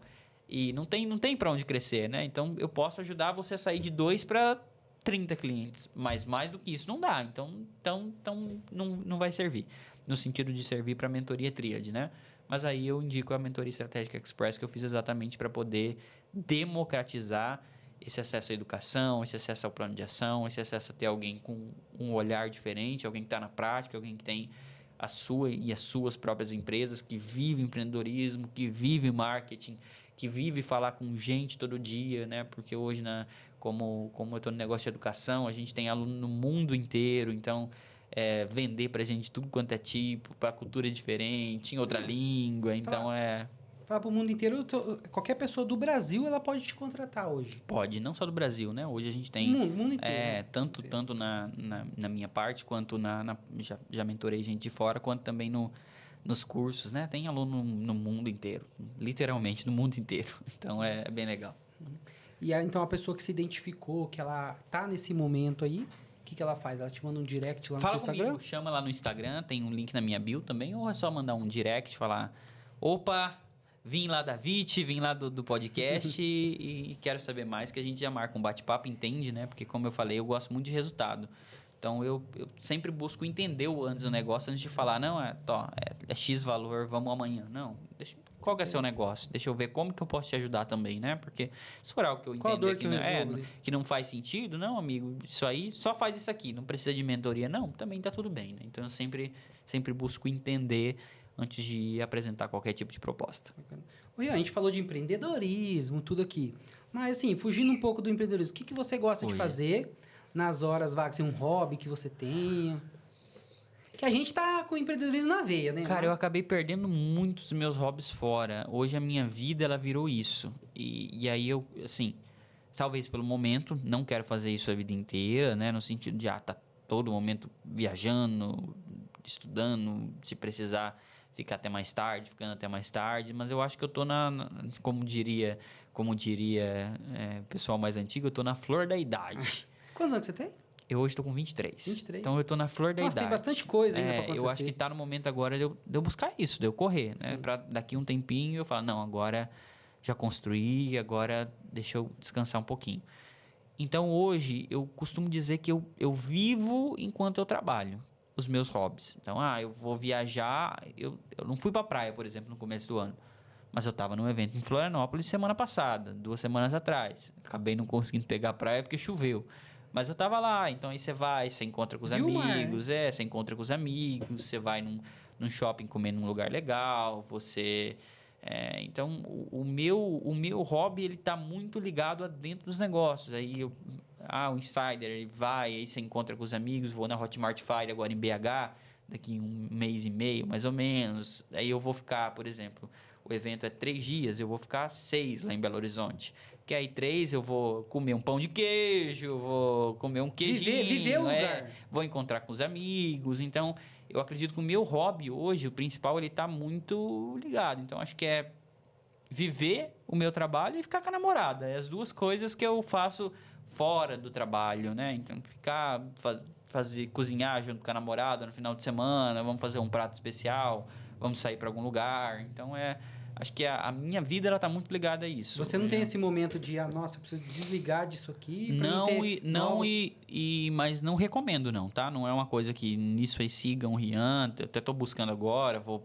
B: E não tem para onde crescer, né? Então eu posso ajudar você a sair de 2 para 30 clientes, mas mais do que isso não dá. Então não vai servir. No sentido de servir para a mentoria Tríade, né? Mas aí eu indico a mentoria Estratégica Express que eu fiz exatamente para poder democratizar esse acesso à educação, esse acesso ao plano de ação, esse acesso a ter alguém com um olhar diferente, alguém que está na prática, alguém que tem a sua e as suas próprias empresas, que vive empreendedorismo, que vive marketing, que vive falar com gente todo dia, né? Porque hoje, como eu estou no negócio de educação, a gente tem aluno no mundo inteiro, então vender pra gente tudo quanto é tipo, pra cultura diferente, em outra língua, então
A: Falar pro mundo inteiro, qualquer pessoa do Brasil, ela pode te contratar hoje.
B: pode, não só do Brasil, né? Hoje a gente tem
A: Mundo inteiro, né?
B: tanto na minha parte, quanto já mentorei gente de fora, quanto também nos cursos, né? Tem aluno no mundo inteiro, literalmente no mundo inteiro. Então é bem legal.
A: E então a pessoa que se identificou, que ela tá nesse momento aí, o que ela faz? Ela te manda um direct lá no
B: Fala
A: seu Instagram?
B: comigo, chama lá no Instagram, tem um link na minha bio também, ou é só mandar um direct, falar, opa, vim lá da VIT, vim lá do podcast e quero saber mais, que a gente já marca um bate-papo, entende, né? Porque como eu falei, eu gosto muito de resultado. Então eu sempre busco entender o antes do negócio, antes de falar, não, é X valor, vamos amanhã. Não, qual que é seu negócio? Deixa eu ver como que eu posso te ajudar também, né? Porque se for algo que eu
A: Qual a
B: entender
A: dor que eu resolvo, né?
B: que não faz sentido, não, amigo, isso aí, só faz isso aqui, não precisa de mentoria, não, também tá tudo bem, né? Então eu sempre busco entender antes de apresentar qualquer tipo de proposta.
A: Oi, a gente falou de empreendedorismo, tudo aqui. Mas assim, fugindo um pouco do empreendedorismo, o que você gosta de
B: Hoje.
A: fazer nas horas vagas? Um hobby que você tenha? Que a gente tá com o empreendedorismo na veia, né?
B: Cara, eu acabei perdendo muitos meus hobbies fora. Hoje a minha vida, ela virou isso. E aí eu, assim, talvez pelo momento, não quero fazer isso a vida inteira, né? No sentido de, tá todo momento viajando, estudando, se precisar ficar até mais tarde, ficando até mais tarde. Mas eu acho que eu tô como diria o pessoal mais antigo, eu tô na flor da idade.
A: Quantos anos você tem?
B: Eu hoje tô com 23.
A: 23.
B: Então eu tô na flor da
A: Nossa,
B: idade.
A: tem bastante coisa ainda pra acontecer.
B: Eu acho que tá no momento agora de eu buscar isso, de eu correr, né?
A: Sim.
B: Pra daqui um tempinho eu falar, não, agora já construí, agora deixa eu descansar um pouquinho. Então hoje eu costumo dizer que eu vivo enquanto eu trabalho os meus hobbies. Então, eu vou viajar, eu não fui pra praia, por exemplo, no começo do ano. Mas eu tava num evento em Florianópolis semana passada, 2 semanas atrás. Acabei não conseguindo pegar a praia porque choveu. Mas eu tava lá, então aí você encontra com os
A: Viu, Mar?
B: amigos, você encontra com os amigos, você vai num shopping comer num lugar legal, então o meu hobby ele tá muito ligado a dentro dos negócios. Aí o Insider, ele vai, aí você encontra com os amigos, vou na Hotmart Fire agora em BH, daqui um mês e meio, mais ou menos. Aí eu vou ficar, por exemplo, o evento é 3 dias, eu vou ficar 6 lá em Belo Horizonte. Que aí 3 eu vou comer um pão de queijo, vou comer um queijinho.
A: Viver o lugar.
B: Vou encontrar com os amigos. Então, eu acredito que o meu hobby hoje, o principal, ele tá muito ligado. Então, acho que é viver o meu trabalho e ficar com a namorada. É as duas coisas que eu faço fora do trabalho, né? Então, cozinhar junto com a namorada no final de semana, vamos fazer um prato especial, vamos sair para algum lugar. Então, acho que a minha vida ela tá muito ligada a isso.
A: Você não tem esse momento de, nossa, eu preciso desligar disso aqui pra
B: não,
A: não ter
B: mas não recomendo não, tá? Não é uma coisa que nisso aí sigam o Rian. Eu até tô buscando agora, vou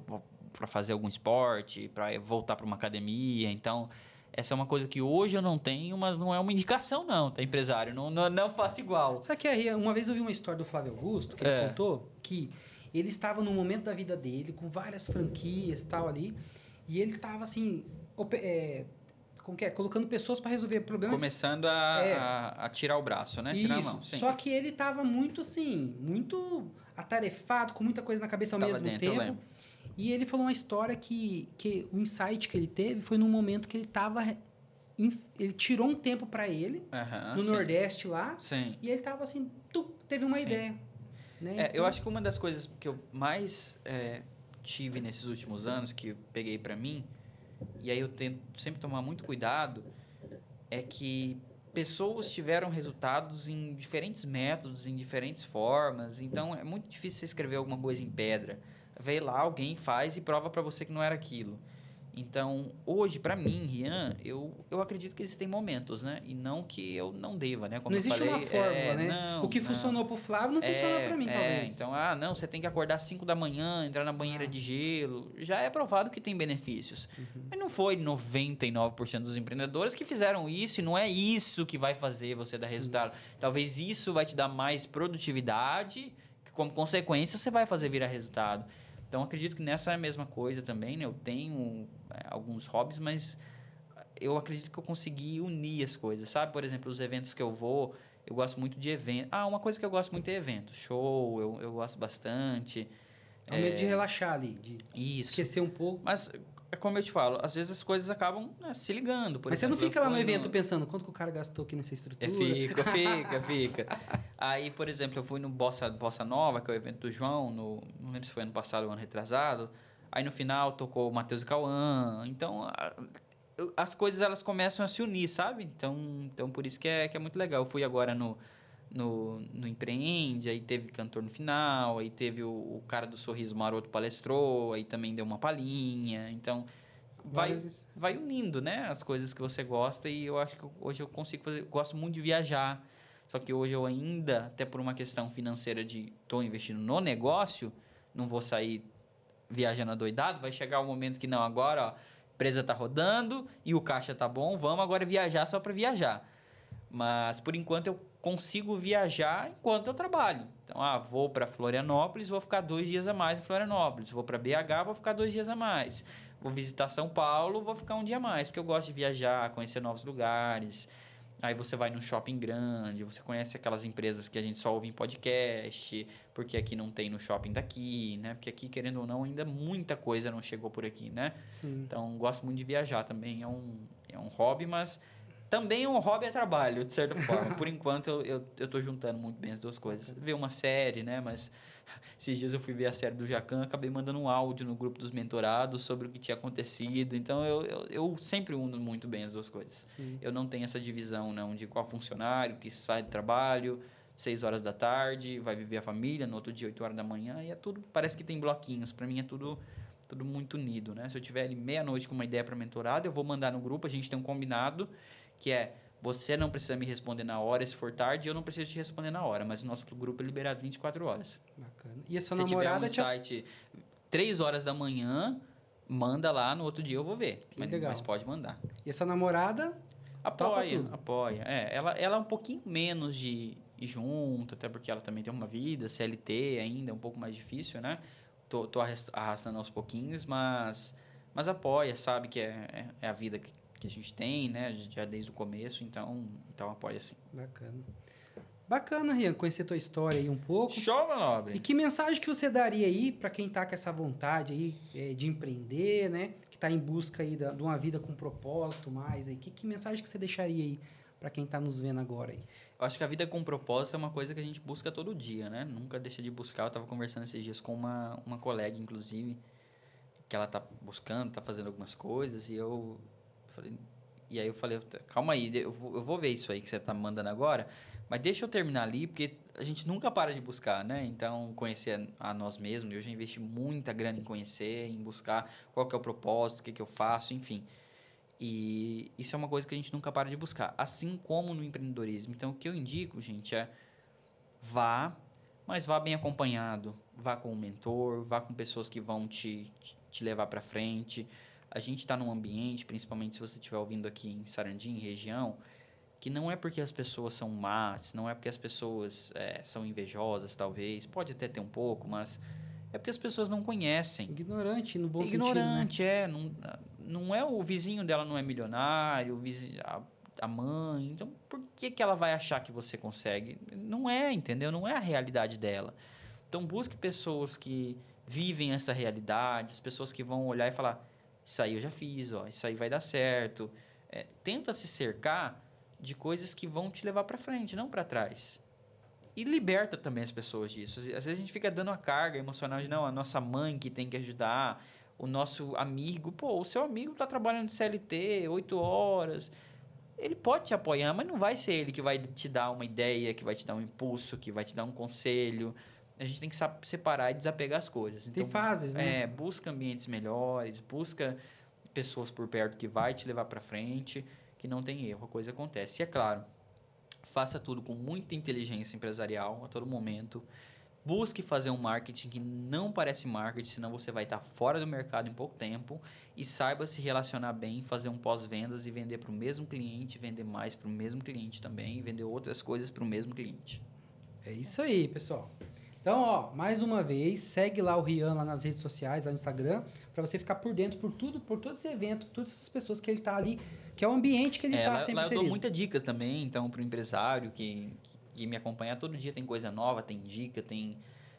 B: para fazer algum esporte, para voltar para uma academia. Então, essa é uma coisa que hoje eu não tenho, mas não é uma indicação não, tá, empresário? Não faço igual.
A: Sabe que uma vez eu vi uma história do Flávio Augusto, que ele contou que Ele estava no momento da vida dele, com várias franquias e tal ali, e ele estava assim, como que é? Colocando pessoas para resolver problemas.
B: Começando a tirar o braço, né? Tirar a
A: Isso.
B: mão, sim.
A: Só que ele estava muito assim, muito atarefado, com muita coisa na cabeça ao
B: Tava
A: mesmo
B: dentro, eu
A: tempo.
B: lembro.
A: E ele falou uma história que o insight que ele teve foi num momento que ele estava. Ele tirou um tempo para ele, no
B: Sim.
A: Nordeste lá,
B: Sim.
A: e ele estava assim, teve uma
B: Sim.
A: ideia. Né?
B: Eu
A: Então,
B: acho que uma das coisas que eu mais tive nesses últimos anos, que eu peguei para mim, e aí eu tento sempre tomar muito cuidado, é que pessoas tiveram resultados em diferentes métodos, em diferentes formas, então é muito difícil você escrever alguma coisa em pedra. Vê lá, alguém faz e prova para você que não era aquilo. Então, hoje, para mim, Rian, eu acredito que existem momentos, né? E não que eu não deva, né? Como
A: não
B: eu
A: existe uma
B: falei,
A: fórmula, né? O que
B: não.
A: funcionou pro Flávio não funcionou para mim, talvez.
B: Então, não, você tem que acordar às 5 da manhã, entrar na banheira de gelo. Já é provado que tem benefícios. Mas não foi 99% dos empreendedores que fizeram isso e não é isso que vai fazer você dar resultado. Talvez isso vai te dar mais produtividade, que como consequência você vai fazer virar resultado. Então, acredito que nessa é a mesma coisa também, né? Eu tenho alguns hobbies, mas eu acredito que eu consegui unir as coisas, sabe? Por exemplo, os eventos que eu vou, eu gosto muito de evento. Uma coisa que eu gosto muito é evento. Show, eu gosto bastante.
A: É o medo de relaxar ali, de
B: Isso.
A: esquecer um pouco.
B: Mas, como eu te falo, às vezes as coisas acabam se ligando. Por
A: Mas
B: exemplo,
A: você não fica lá no evento pensando quanto que o cara gastou aqui nessa estrutura?
B: Fica. Aí, por exemplo, eu fui no Bossa Nova, que é o evento do João, não lembro se foi ano passado ou ano retrasado. Aí no final tocou o Matheus e Cauã. Então, as coisas elas começam a se unir, sabe? Então por isso que é muito legal. Eu fui agora no Empreende, aí teve cantor no final, aí teve o cara do Sorriso Maroto palestrou, aí também deu uma palhinha. Então, vai unindo, né? As coisas que você gosta e eu acho que hoje eu consigo fazer. Gosto muito de viajar. Só que hoje eu ainda, até por uma questão financeira de estou investindo no negócio, não vou sair viajando adoidado. Vai chegar o momento que não, agora, ó, a empresa tá rodando e o caixa tá bom, vamos agora viajar só para viajar. Mas por enquanto eu consigo viajar enquanto eu trabalho. Então, vou para Florianópolis, vou ficar 2 dias a mais em Florianópolis. Vou para BH, vou ficar 2 dias a mais. Vou visitar São Paulo, vou ficar um dia a mais, porque eu gosto de viajar, conhecer novos lugares. Aí você vai num shopping grande, você conhece aquelas empresas que a gente só ouve em podcast, porque aqui não tem no shopping daqui, né? Porque aqui, querendo ou não, ainda muita coisa não chegou por aqui, né?
A: Sim.
B: Então, gosto muito de viajar também. É um hobby, mas também é um hobby a trabalho, de certa forma. Por enquanto, eu tô juntando muito bem as duas coisas. Ver uma série, né? Mas esses dias eu fui ver a série do Jacan, acabei mandando um áudio no grupo dos mentorados sobre o que tinha acontecido. Então, eu sempre uno muito bem as duas coisas.
A: Sim.
B: Eu não tenho essa divisão, não, de qual funcionário que sai do trabalho, 6 horas da tarde, vai viver a família, no outro dia, 8 horas da manhã, e é tudo, parece que tem bloquinhos. Para mim é tudo muito unido, né? Se eu tiver ali meia-noite com uma ideia para mentorado, eu vou mandar no grupo, a gente tem um combinado, que é, você não precisa me responder na hora, se for tarde, eu não preciso te responder na hora, mas o nosso grupo é liberado 24 horas.
A: Bacana. E a sua
B: Se
A: namorada
B: tiver um insight 3 horas da manhã, manda lá, no outro dia eu vou ver. Mas pode mandar.
A: E a sua namorada
B: Apoia. Ela é um pouquinho menos de ir junto, até porque ela também tem uma vida, CLT ainda, é um pouco mais difícil, né? Tô arrastando aos pouquinhos, mas apoia, sabe que é a vida que a gente tem, né? Já desde o começo, então apoia sim.
A: Bacana, Rian, conhecer tua história aí um pouco.
B: Show, meu nobre!
A: E que mensagem que você daria aí para quem tá com essa vontade aí de empreender, né? Que tá em busca aí de uma vida com propósito mais aí. Que mensagem que você deixaria aí para quem tá nos vendo agora aí?
B: Eu acho que a vida com propósito é uma coisa que a gente busca todo dia, né? Nunca deixa de buscar. Eu estava conversando esses dias com uma colega, inclusive, que ela tá buscando, tá fazendo algumas coisas, e aí eu falei, calma aí, eu vou ver isso aí que você tá me mandando agora, mas deixa eu terminar ali, porque a gente nunca para de buscar, né? Então, conhecer a nós mesmos, eu já investi muita grana em conhecer, em buscar qual que é o propósito, o que eu faço, enfim. E isso é uma coisa que a gente nunca para de buscar, assim como no empreendedorismo. Então, o que eu indico, gente, vá, mas vá bem acompanhado, vá com um mentor, vá com pessoas que vão te levar para frente. A gente está num ambiente, principalmente se você estiver ouvindo aqui em Sarandi, região, que não é porque as pessoas são más, não é porque as pessoas são invejosas, talvez, pode até ter um pouco, mas É porque as pessoas não conhecem.
A: Ignorante no bom
B: Ignorante,
A: sentido, né?
B: não é o vizinho dela não é milionário, a mãe. Então, por que que ela vai achar que você consegue? Não é, entendeu? Não é a realidade dela. Então, busque pessoas que vivem essa realidade, as pessoas que vão olhar e falar: isso aí eu já fiz, ó, isso aí vai dar certo. Tenta se cercar de coisas que vão te levar para frente, não para trás. E liberta também as pessoas disso. Às vezes a gente fica dando a carga emocional de, não, a nossa mãe que tem que ajudar, o nosso amigo. Pô, o seu amigo tá trabalhando de CLT, 8 horas. Ele pode te apoiar, mas não vai ser ele que vai te dar uma ideia, que vai te dar um impulso, que vai te dar um conselho. A gente tem que separar e desapegar as coisas.
A: Tem
B: Então,
A: fases, né?
B: busca ambientes melhores, busca pessoas por perto que vai te levar para frente, que não tem erro, a coisa acontece. E é claro, faça tudo com muita inteligência empresarial a todo momento. Busque fazer um marketing que não parece marketing, senão você vai estar fora do mercado em pouco tempo. E saiba se relacionar bem, fazer um pós-vendas e vender para o mesmo cliente, vender mais para o mesmo cliente também, e vender outras coisas para o mesmo cliente.
A: É isso aí, pessoal. Então, ó, mais uma vez, segue lá o Rian lá nas redes sociais, lá no Instagram, para você ficar por dentro por tudo, por todo esse evento, todas essas pessoas que ele tá ali, que é o ambiente que ele tá sempre
B: Lá eu dou
A: inserido.
B: muitas dicas também, então, para o empresário que me acompanha todo dia, tem coisa nova, tem dica, tem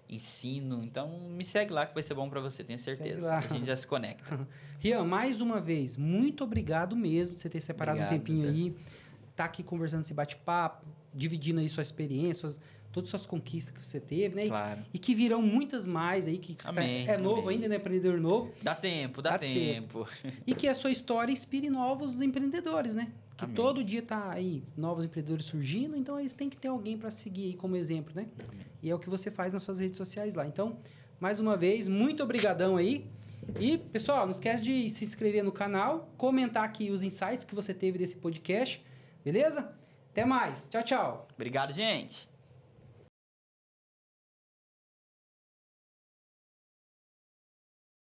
B: ensino. Então, me segue lá que vai ser bom para você, tenho
A: Segue
B: certeza.
A: lá.
B: A gente já se conecta.
A: Rian, mais uma vez, muito obrigado mesmo por você ter separado um
B: Obrigado,
A: tempinho
B: doutor.
A: aí, tá aqui conversando esse bate-papo, dividindo aí sua experiência, todas as suas conquistas que você teve, né?
B: Claro.
A: E que virão muitas mais aí, que você
B: Amém,
A: é novo
B: amém.
A: ainda, né? Empreendedor novo.
B: Dá tempo.
A: Dá tempo. E que a sua história inspire novos empreendedores, né? Que
B: Amém.
A: todo dia tá aí novos empreendedores surgindo, então eles têm que ter alguém para seguir aí como exemplo, né?
B: Amém.
A: E é o que você faz nas suas redes sociais lá. Então, mais uma vez, muito obrigadão aí. E, pessoal, não esquece de se inscrever no canal, comentar aqui os insights que você teve desse podcast, beleza? Até mais. Tchau, tchau.
B: Obrigado, gente.